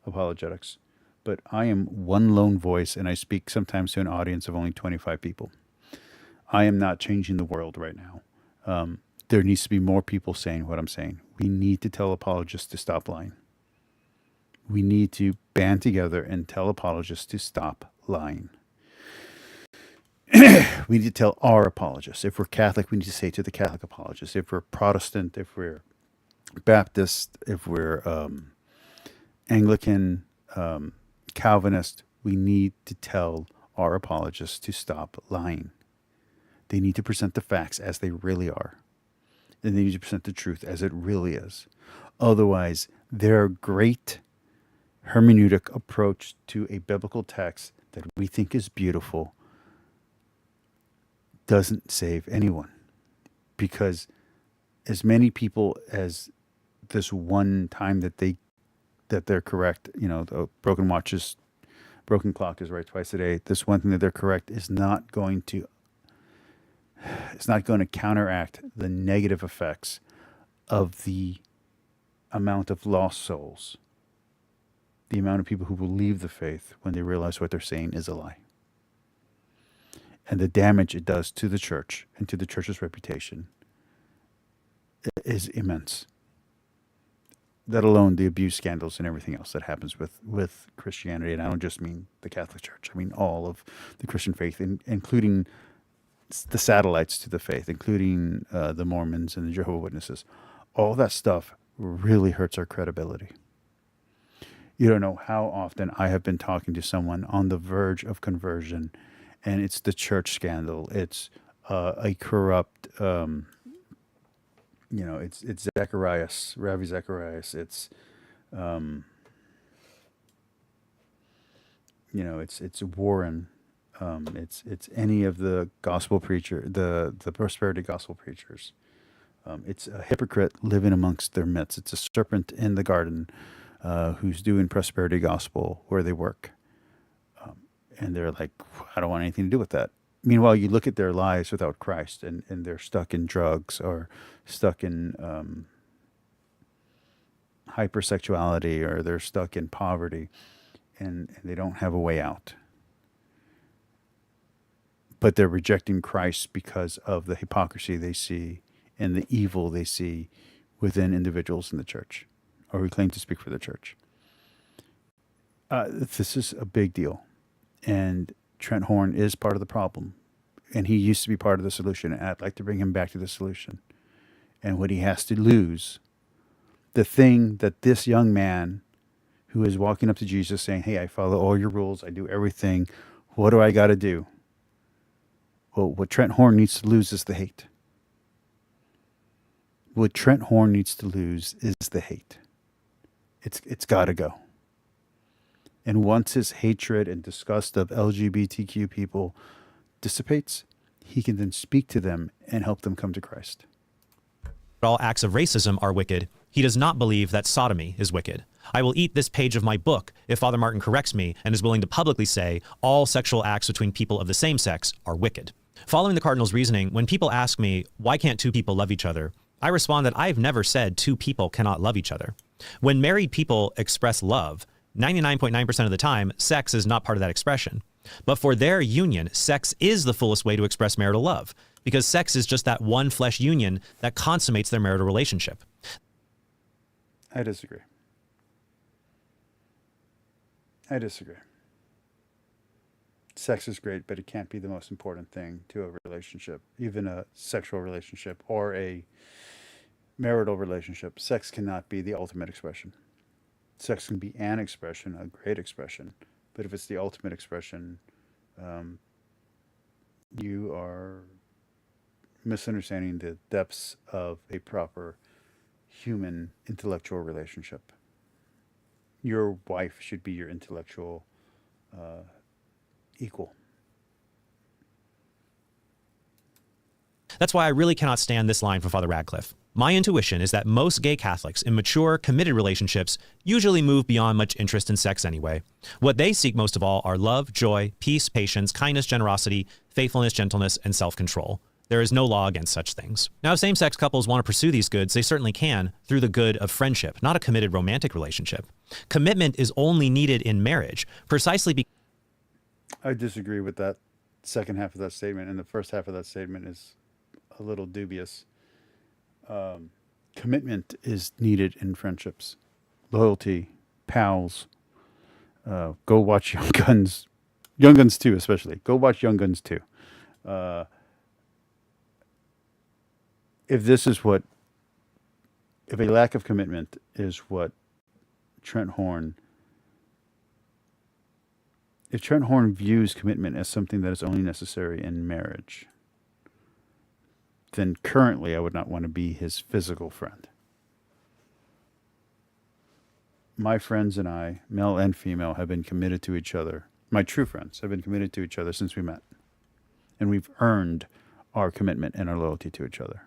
apologetics. But I am one lone voice, and I speak sometimes to an audience of only 25 people. I am not changing the world right now. There needs to be more people saying what I'm saying. We need to tell apologists to stop lying. We need to band together and tell apologists to stop lying. We need to tell our apologists. If we're Catholic, we need to say to the Catholic apologists. If we're Protestant, if we're Baptist, if we're Anglican, Calvinist, we need to tell our apologists to stop lying. They need to present the facts as they really are. And they need to present the truth as it really is. Otherwise, their great hermeneutic approach to a biblical text that we think is beautiful doesn't save anyone. Because as many people as this one time that they're correct, the broken clock is right twice a day. This one thing that they're correct is not going to counteract the negative effects of the amount of lost souls, the amount of people who will leave the faith when they realize what they're saying is a lie. And the damage it does to the church and to the church's reputation is immense. Let alone the abuse scandals and everything else that happens with Christianity. And I don't just mean the Catholic Church. I mean all of the Christian faith, including the satellites to the faith, including the Mormons and the Jehovah's Witnesses. All that stuff really hurts our credibility. You don't know how often I have been talking to someone on the verge of conversion, and it's the church scandal. It's a corrupt... it's Zacharias, Ravi Zacharias. It's, it's Warren. It's any of the gospel preacher, the prosperity gospel preachers. It's a hypocrite living amongst their midst. It's a serpent in the garden who's doing prosperity gospel where they work. And they're like, I don't want anything to do with that. Meanwhile, you look at their lives without Christ, and they're stuck in drugs or stuck in hypersexuality, or they're stuck in poverty, and they don't have a way out. But they're rejecting Christ because of the hypocrisy they see and the evil they see within individuals in the church, or who claim to speak for the church. This is a big deal. And Trent Horn is part of the problem. And he used to be part of the solution. And I'd like to bring him back to the solution. And what he has to lose, the thing that this young man who is walking up to Jesus saying, hey, I follow all your rules, I do everything, what do I got to do? Well, what Trent Horn needs to lose is the hate. What Trent Horn needs to lose is the hate. It's got to go. And once his hatred and disgust of LGBTQ people dissipates, he can then speak to them and help them come to Christ. All acts of racism are wicked. He does not believe that sodomy is wicked. I will eat this page of my book if Father Martin corrects me and is willing to publicly say all sexual acts between people of the same sex are wicked. Following the Cardinal's reasoning, when people ask me, why can't two people love each other? I respond that I've never said two people cannot love each other. When married people express love, 99.9% of the time, sex is not part of that expression. But for their union, sex is the fullest way to express marital love, because sex is just that one flesh union that consummates their marital relationship. I disagree. Sex is great, but it can't be the most important thing to a relationship, even a sexual relationship or a marital relationship. Sex cannot be the ultimate expression. Sex can be an expression, a great expression, but if it's the ultimate expression, you are misunderstanding the depths of a proper human intellectual relationship. Your wife should be your intellectual equal. That's why I really cannot stand this line from Father Radcliffe. My intuition is that most gay Catholics in mature, committed relationships usually move beyond much interest in sex anyway. What they seek most of all are love, joy, peace, patience, kindness, generosity, faithfulness, gentleness, and self-control. There is no law against such things. Now, if same-sex couples want to pursue these goods, they certainly can through the good of friendship, not a committed romantic relationship. Commitment is only needed in marriage, precisely because... I disagree with that second half of that statement, and the first half of that statement is a little dubious. Commitment is needed in friendships. Loyalty, pals. Go watch Young Guns. Young Guns 2 especially. Go watch Young Guns 2. If a lack of commitment is what Trent Horn, if Trent Horn views commitment as something that is only necessary in marriage, then currently I would not want to be his physical friend. My friends and I, male and female, have been committed to each other. My true friends have been committed to each other since we met. And we've earned our commitment and our loyalty to each other.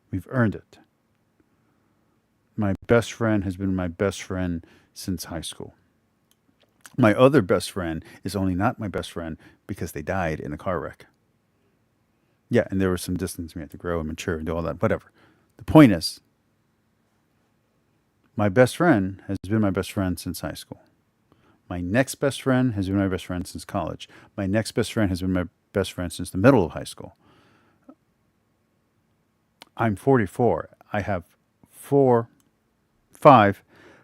We've earned it. My best friend has been my best friend since high school. My other best friend is only not my best friend because they died in a car wreck. Yeah, and there was some distance. We had to grow and mature and do all that, whatever. The point is, my best friend has been my best friend since high school. My next best friend has been my best friend since college. My next best friend has been my best friend since the middle of high school. I'm 44. I have 5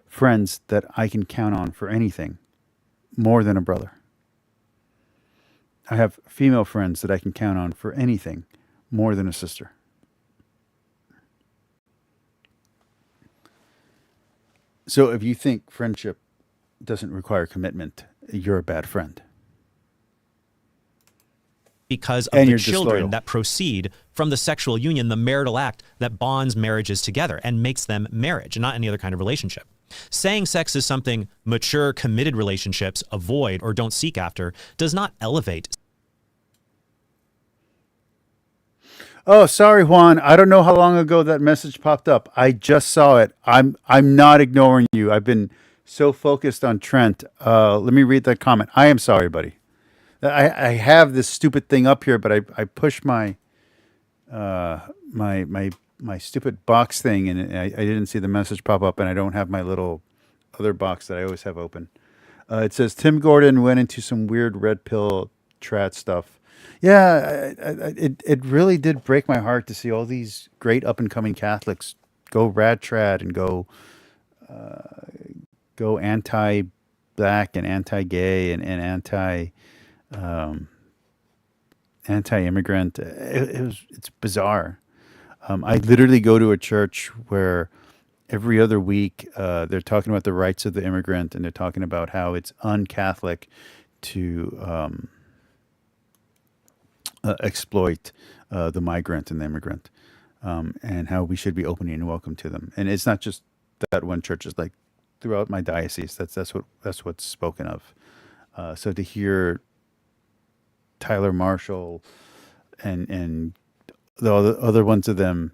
friends that I can count on for anything more than a brother. I have female friends that I can count on for anything more than a sister. So if you think friendship doesn't require commitment, you're a bad friend. Because of the children that proceed from the sexual union, the marital act that bonds marriages together and makes them marriage and not any other kind of relationship. Saying sex is something mature, committed relationships avoid or don't seek after does not elevate. Oh, sorry, Juan. I don't know how long ago that message popped up. I just saw it. I'm not ignoring you. I've been so focused on Trent. Let me read that comment. I am sorry, buddy. I have this stupid thing up here, but I pushed my my stupid box thing, and I didn't see the message pop up, and I don't have my little other box that I always have open. It says Tim Gordon went into some weird red pill trad stuff. Yeah, it really did break my heart to see all these great up and coming Catholics go rad trad and go anti-black and anti-gay and anti-immigrant. It's bizarre. I literally go to a church where every other week they're talking about the rights of the immigrant, and they're talking about how it's un-Catholic to exploit the migrant and the immigrant, and how we should be open and welcome to them. And it's not just that one church; it's like throughout my diocese. That's what's spoken of. So to hear Tyler Marshall and the other ones of them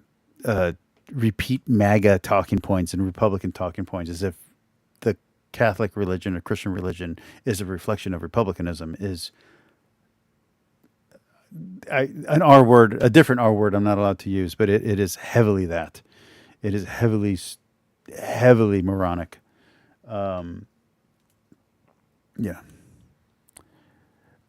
repeat MAGA talking points and Republican talking points as if the Catholic religion or Christian religion is a reflection of republicanism is an R word, a different R word I'm not allowed to use, but it is heavily that. It is heavily moronic. Yeah.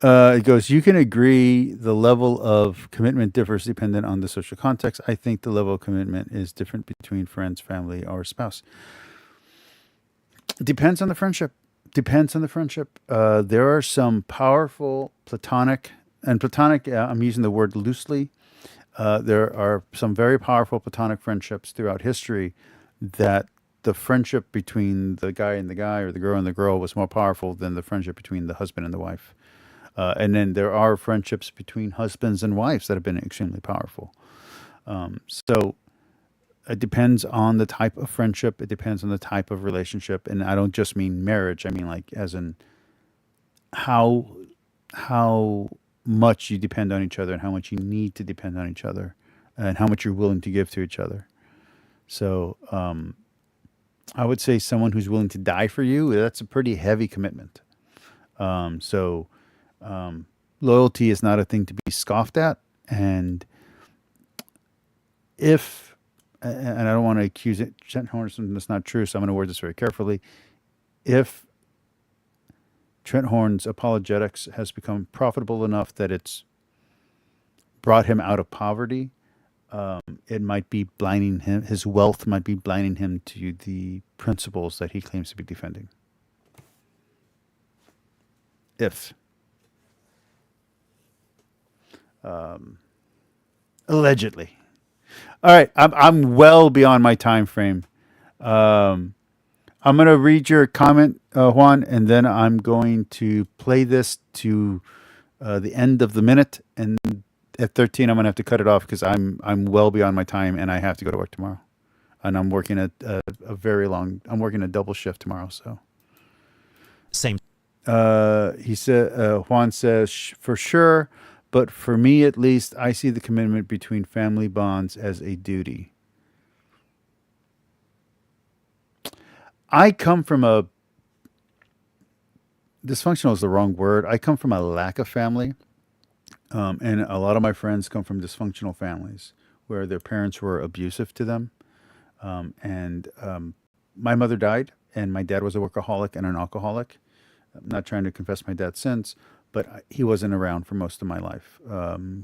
It goes, you can agree the level of commitment differs dependent on the social context. I think the level of commitment is different between friends, family, or spouse. Depends on the friendship. There are some powerful platonic, I'm using the word loosely. There are some very powerful platonic friendships throughout history that the friendship between the guy and the guy or the girl and the girl was more powerful than the friendship between the husband and the wife. And then there are friendships between husbands and wives that have been extremely powerful. So it depends on the type of friendship. It depends on the type of relationship. And I don't just mean marriage. I mean like as in how much you depend on each other and how much you need to depend on each other and how much you're willing to give to each other. So I would say someone who's willing to die for you, that's a pretty heavy commitment. Loyalty is not a thing to be scoffed at, And if, and I don't want to accuse Trent Horn of something that's not true, so I'm going to word this very carefully. If Trent Horn's apologetics has become profitable enough that it's brought him out of poverty, it might be blinding him, his wealth might be blinding him to the principles that he claims to be defending. If. Allegedly. All right, I'm well beyond my time frame. I'm going to read your comment, Juan, and then I'm going to play this to the end of the minute, and at 13 I'm going to have to cut it off because I'm well beyond my time and I have to go to work tomorrow. And I'm working at I'm working a double shift tomorrow, so. Same. He said, Juan says, for sure, but for me at least, I see the commitment between family bonds as a duty. I come from a, dysfunctional is the wrong word. I come from a lack of family. And a lot of my friends come from dysfunctional families where their parents were abusive to them. My mother died, and my dad was a workaholic and an alcoholic. I'm not trying to confess my dad's sins, but he wasn't around for most of my life.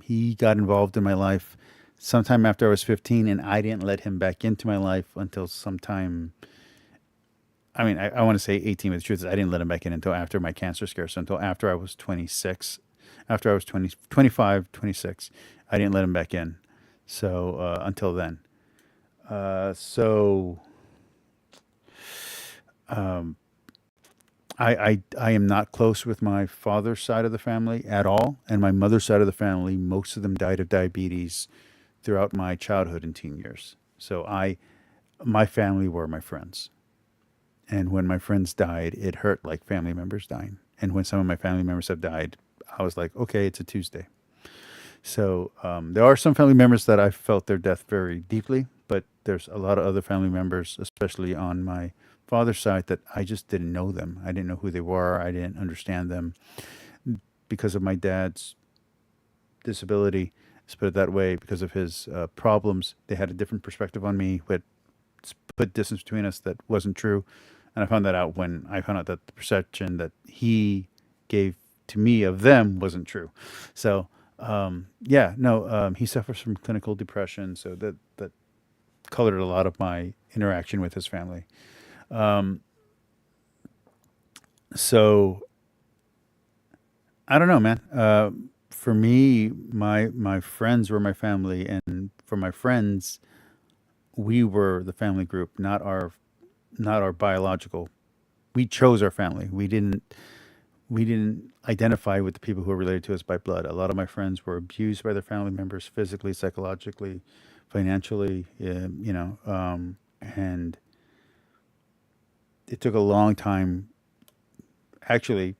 He got involved in my life sometime after I was 15, and I didn't let him back into my life until sometime. I mean, I want to say 18, but the truth is I didn't let him back in until after my cancer scare. So until after I was 26. After I was 25, 26, I didn't let him back in. So until then. I am not close with my father's side of the family at all. And my mother's side of the family, most of them died of diabetes throughout my childhood and teen years. So my family were my friends. And when my friends died, it hurt like family members dying. And when some of my family members have died, I was like, okay, it's a Tuesday. So there are some family members that I felt their death very deeply, but there's a lot of other family members, especially on my father's side, that I just didn't know them. I didn't know who they were. I didn't understand them because of my dad's disability. Let's put it that way. Because of his problems, they had a different perspective on me, but put distance between us that wasn't true. And I found that out when I found out that the perception that he gave to me of them wasn't true. So he suffers from clinical depression, so that colored a lot of my interaction with his family. So I don't know, man. For me, my friends were my family, and for my friends, we were the family group, not our biological. We chose our family. We didn't identify with the people who were related to us by blood. A lot of my friends were abused by their family members physically, psychologically, financially, and it took a long time, actually,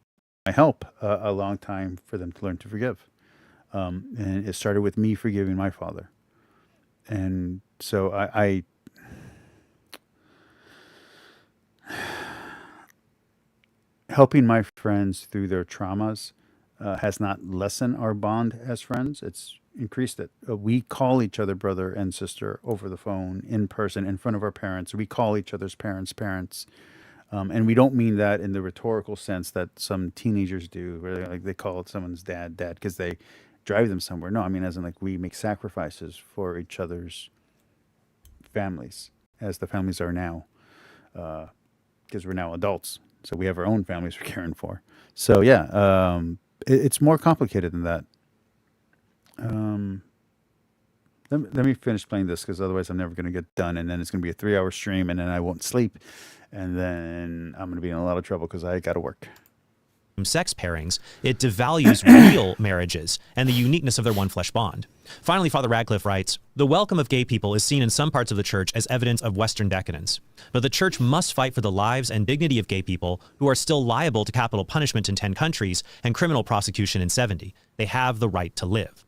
my help, a long time for them to learn to forgive. And it started with me forgiving my father. And so I helping my friends through their traumas has not lessened our bond as friends. It's increased it. We call each other brother and sister over the phone, in person, in front of our parents. We call each other's parents. And we don't mean that in the rhetorical sense that some teenagers do, where they call someone's dad because they drive them somewhere. No, I mean as in like we make sacrifices for each other's families, as the families are now, because we're now adults. So we have our own families we're caring for. So yeah, it's more complicated than that. Let me finish playing this, because otherwise I'm never going to get done, and then it's going to be a 3-hour stream, and then I won't sleep, and then I'm going to be in a lot of trouble because I got to work. Sex pairings, it devalues real marriages and the uniqueness of their one flesh bond. Finally, Father Radcliffe writes, "The welcome of gay people is seen in some parts of the church as evidence of Western decadence. But the church must fight for the lives and dignity of gay people who are still liable to capital punishment in 10 countries and criminal prosecution in 70. They have the right to live."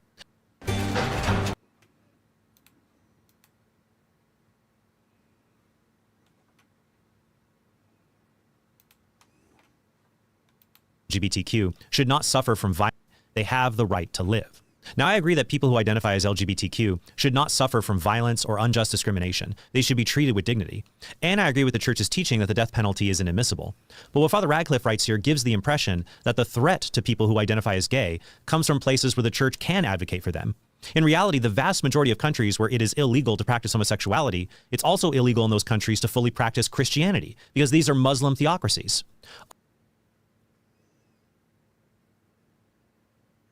LGBTQ should not suffer from violence. They have the right to live. Now, I agree that people who identify as LGBTQ should not suffer from violence or unjust discrimination. They should be treated with dignity. And I agree with the church's teaching that the death penalty is inadmissible. But what Father Radcliffe writes here gives the impression that the threat to people who identify as gay comes from places where the church can advocate for them. In reality, the vast majority of countries where it is illegal to practice homosexuality, it's also illegal in those countries to fully practice Christianity, because these are Muslim theocracies.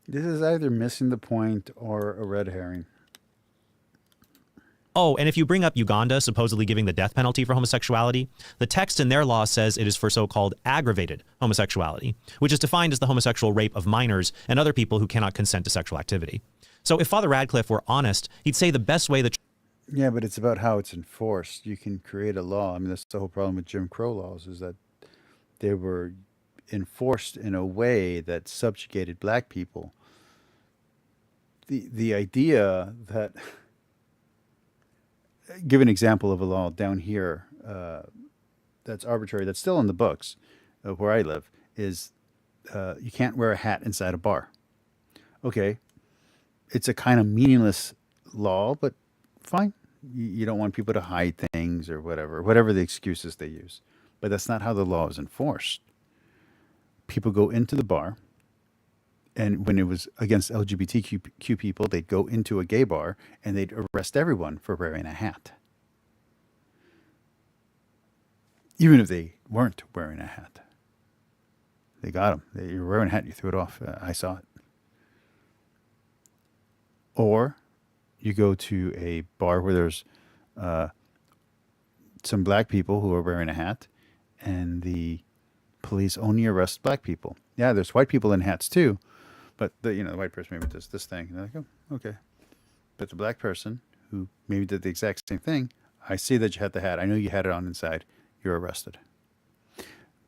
This is either missing the point or a red herring. Oh, and if you bring up Uganda supposedly giving the death penalty for homosexuality, the text in their law says it is for so-called aggravated homosexuality, which is defined as the homosexual rape of minors and other people who cannot consent to sexual activity. So if Father Radcliffe were honest, he'd say the best way that... Yeah, but it's about how it's enforced. You can create a law. I mean, that's the whole problem with Jim Crow laws, is that they were enforced in a way that subjugated black people. The idea that... Give an example of a law down here that's arbitrary, that's still in the books where I live, is you can't wear a hat inside a bar. Okay, it's a kind of meaningless law, but fine. You don't want people to hide things or whatever the excuses they use. But that's not how the law is enforced. People go into the bar, and when it was against LGBTQ people, they'd go into a gay bar and they'd arrest everyone for wearing a hat. Even if they weren't wearing a hat. They got them. You're wearing a hat, you threw it off. I saw it. Or you go to a bar where there's some black people who are wearing a hat, and the police only arrest black people. Yeah, there's white people in hats too, but the white person maybe does this thing. And they're like, oh, okay. But the black person who maybe did the exact same thing, I see that you had the hat. I know you had it on inside. You're arrested.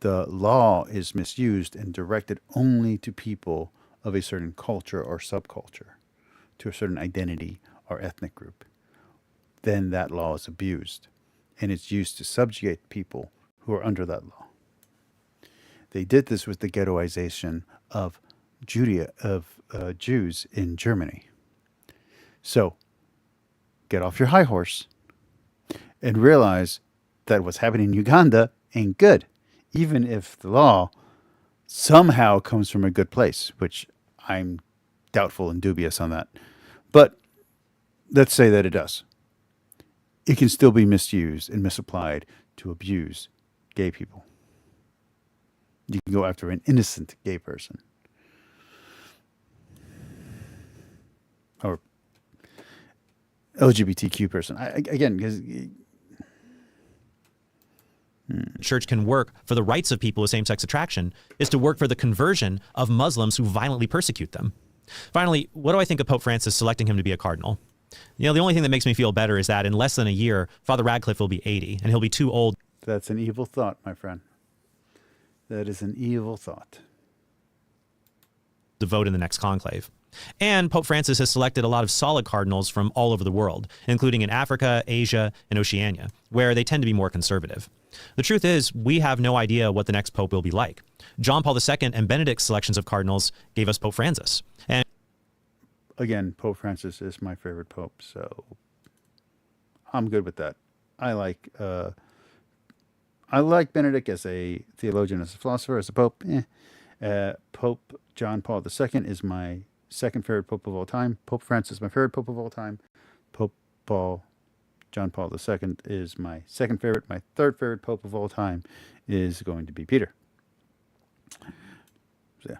The law is misused and directed only to people of a certain culture or subculture, to a certain identity or ethnic group. Then that law is abused, and it's used to subjugate people who are under that law. They did this with the ghettoization of Jews in Germany. So, get off your high horse and realize that what's happening in Uganda ain't good, even if the law somehow comes from a good place, which I'm doubtful and dubious on that. But let's say that it does. It can still be misused and misapplied to abuse gay people. You can go after an innocent gay person. Or LGBTQ person. Again, because... church can work for the rights of people with same-sex attraction is to work for the conversion of Muslims who violently persecute them. Finally, what do I think of Pope Francis selecting him to be a cardinal? The only thing that makes me feel better is that in less than a year, Father Radcliffe will be 80, and he'll be too old. That's an evil thought, my friend. That is an evil thought. To vote in the next conclave. And Pope Francis has selected a lot of solid cardinals from all over the world, including in Africa, Asia, and Oceania, where they tend to be more conservative. The truth is, we have no idea what the next pope will be like. John Paul II and Benedict's selections of cardinals gave us Pope Francis. And again, Pope Francis is my favorite pope, so I'm good with that. I like Benedict as a theologian, as a philosopher, as a pope. Pope John Paul II is my second favorite pope of all time. Pope Francis is my favorite pope of all time. John Paul II is my second favorite. My third favorite pope of all time is going to be Peter. So, yeah.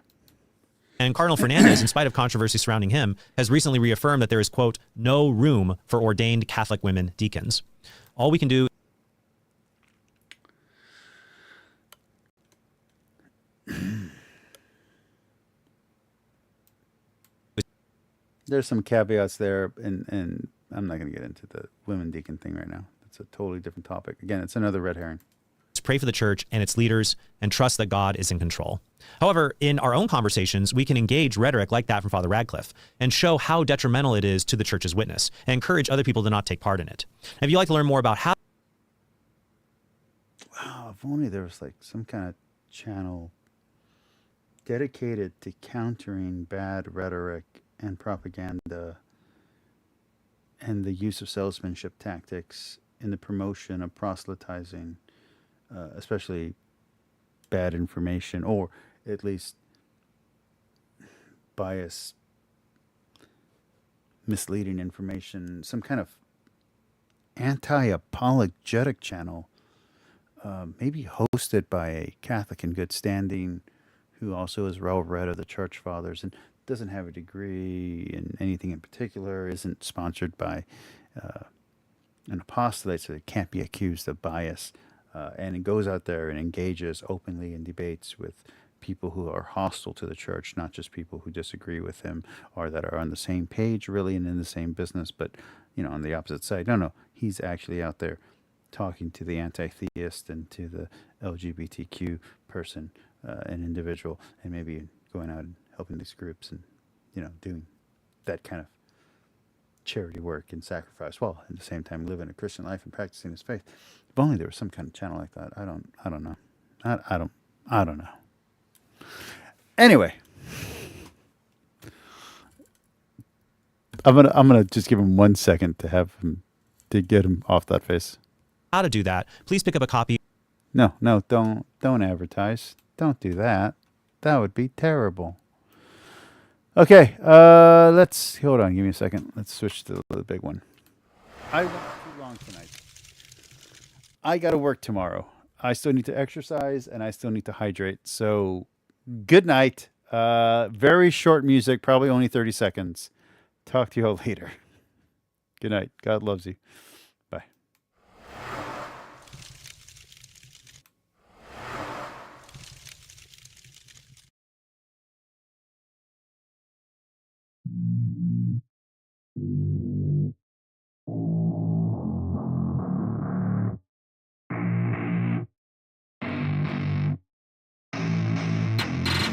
And Cardinal Fernandez, in spite of controversy surrounding him, has recently reaffirmed that there is, quote, no room for ordained Catholic women deacons. All we can do... There's some caveats there, and I'm not going to get into the women deacon thing right now. It's a totally different topic. Again, it's another red herring. Pray for the church and its leaders and trust that God is in control. However, in our own conversations, we can engage rhetoric like that from Father Radcliffe and show how detrimental it is to the church's witness and encourage other people to not take part in it. And if you'd like to learn more about how... Wow, if only there was like some kind of channel dedicated to countering bad rhetoric and propaganda and the use of salesmanship tactics in the promotion of proselytizing, especially bad information, or at least bias, misleading information, some kind of anti-apologetic channel, maybe hosted by a Catholic in good standing who also is well read of the church fathers and doesn't have a degree in anything in particular, isn't sponsored by an apostolate, so it can't be accused of bias, and it goes out there and engages openly in debates with people who are hostile to the church, not just people who disagree with him or that are on the same page really and in the same business, but on the opposite side. No, he's actually out there talking to the anti-theist and to the LGBTQ person, an individual, and maybe going out and helping these groups and doing that kind of charity work and sacrifice, while at the same time living a Christian life and practicing his faith. If only there was some kind of channel like that. I don't know. I don't know. Anyway, I'm gonna just give him 1 second to get him off that face. How to do that? Please pick up a copy. No, don't advertise. Don't do that. That would be terrible. Okay, let's hold on. Give me a second. Let's switch to the big one. I went too long tonight. I got to work tomorrow. I still need to exercise and I still need to hydrate. So, good night. Very short music, probably only 30 seconds. Talk to you all later. Good night. God loves you. Bye.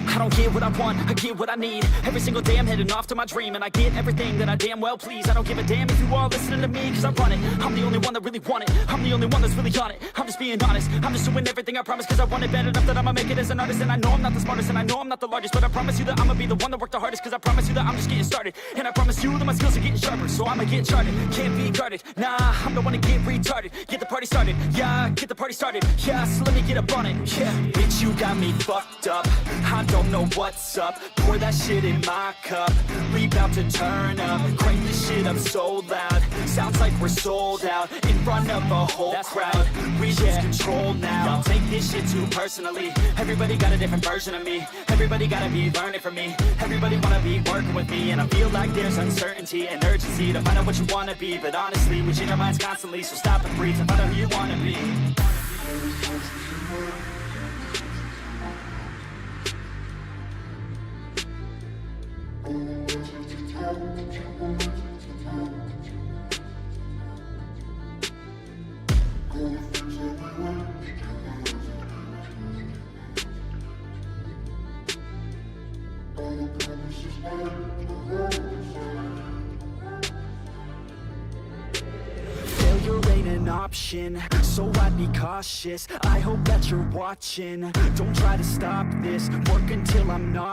I don't get what I want, I get what I need. Every single day I'm heading off to my dream, and I get everything that I damn well please. I don't give a damn if you all listening to me, cause I run it. I'm the only one that really want it. I'm the only one that's really on it. I'm just being honest. I'm just doing everything I promise, cause I want it bad enough that I'ma make it as an artist. And I know I'm not the smartest, and I know I'm not the largest, but I promise you that I'ma be the one that worked the hardest, cause I promise you that I'm just getting started. And I promise you that my skills are getting sharper, so I'ma get charted. Can't be guarded, nah, I'm the one to get retarded. Get the party started, yeah, get the party started. Yeah, so let me get up on it, yeah. Bitch, you got me fucked up. I don't know what's up. Pour that shit in my cup. We bout to turn up. Crank this shit up so loud. Sounds like we're sold out in front of a whole crowd. We lose control now. Y'all take this shit too personally. Everybody got a different version of me. Everybody gotta be learning from me. Everybody wanna be working with me. And I feel like there's uncertainty and urgency to find out what you wanna be. But honestly, we change our minds constantly. So stop and breathe and find out who you wanna be. Failure ain't an option, so I'd be cautious. I hope that you're watching. Don't try to stop this. Work until I'm not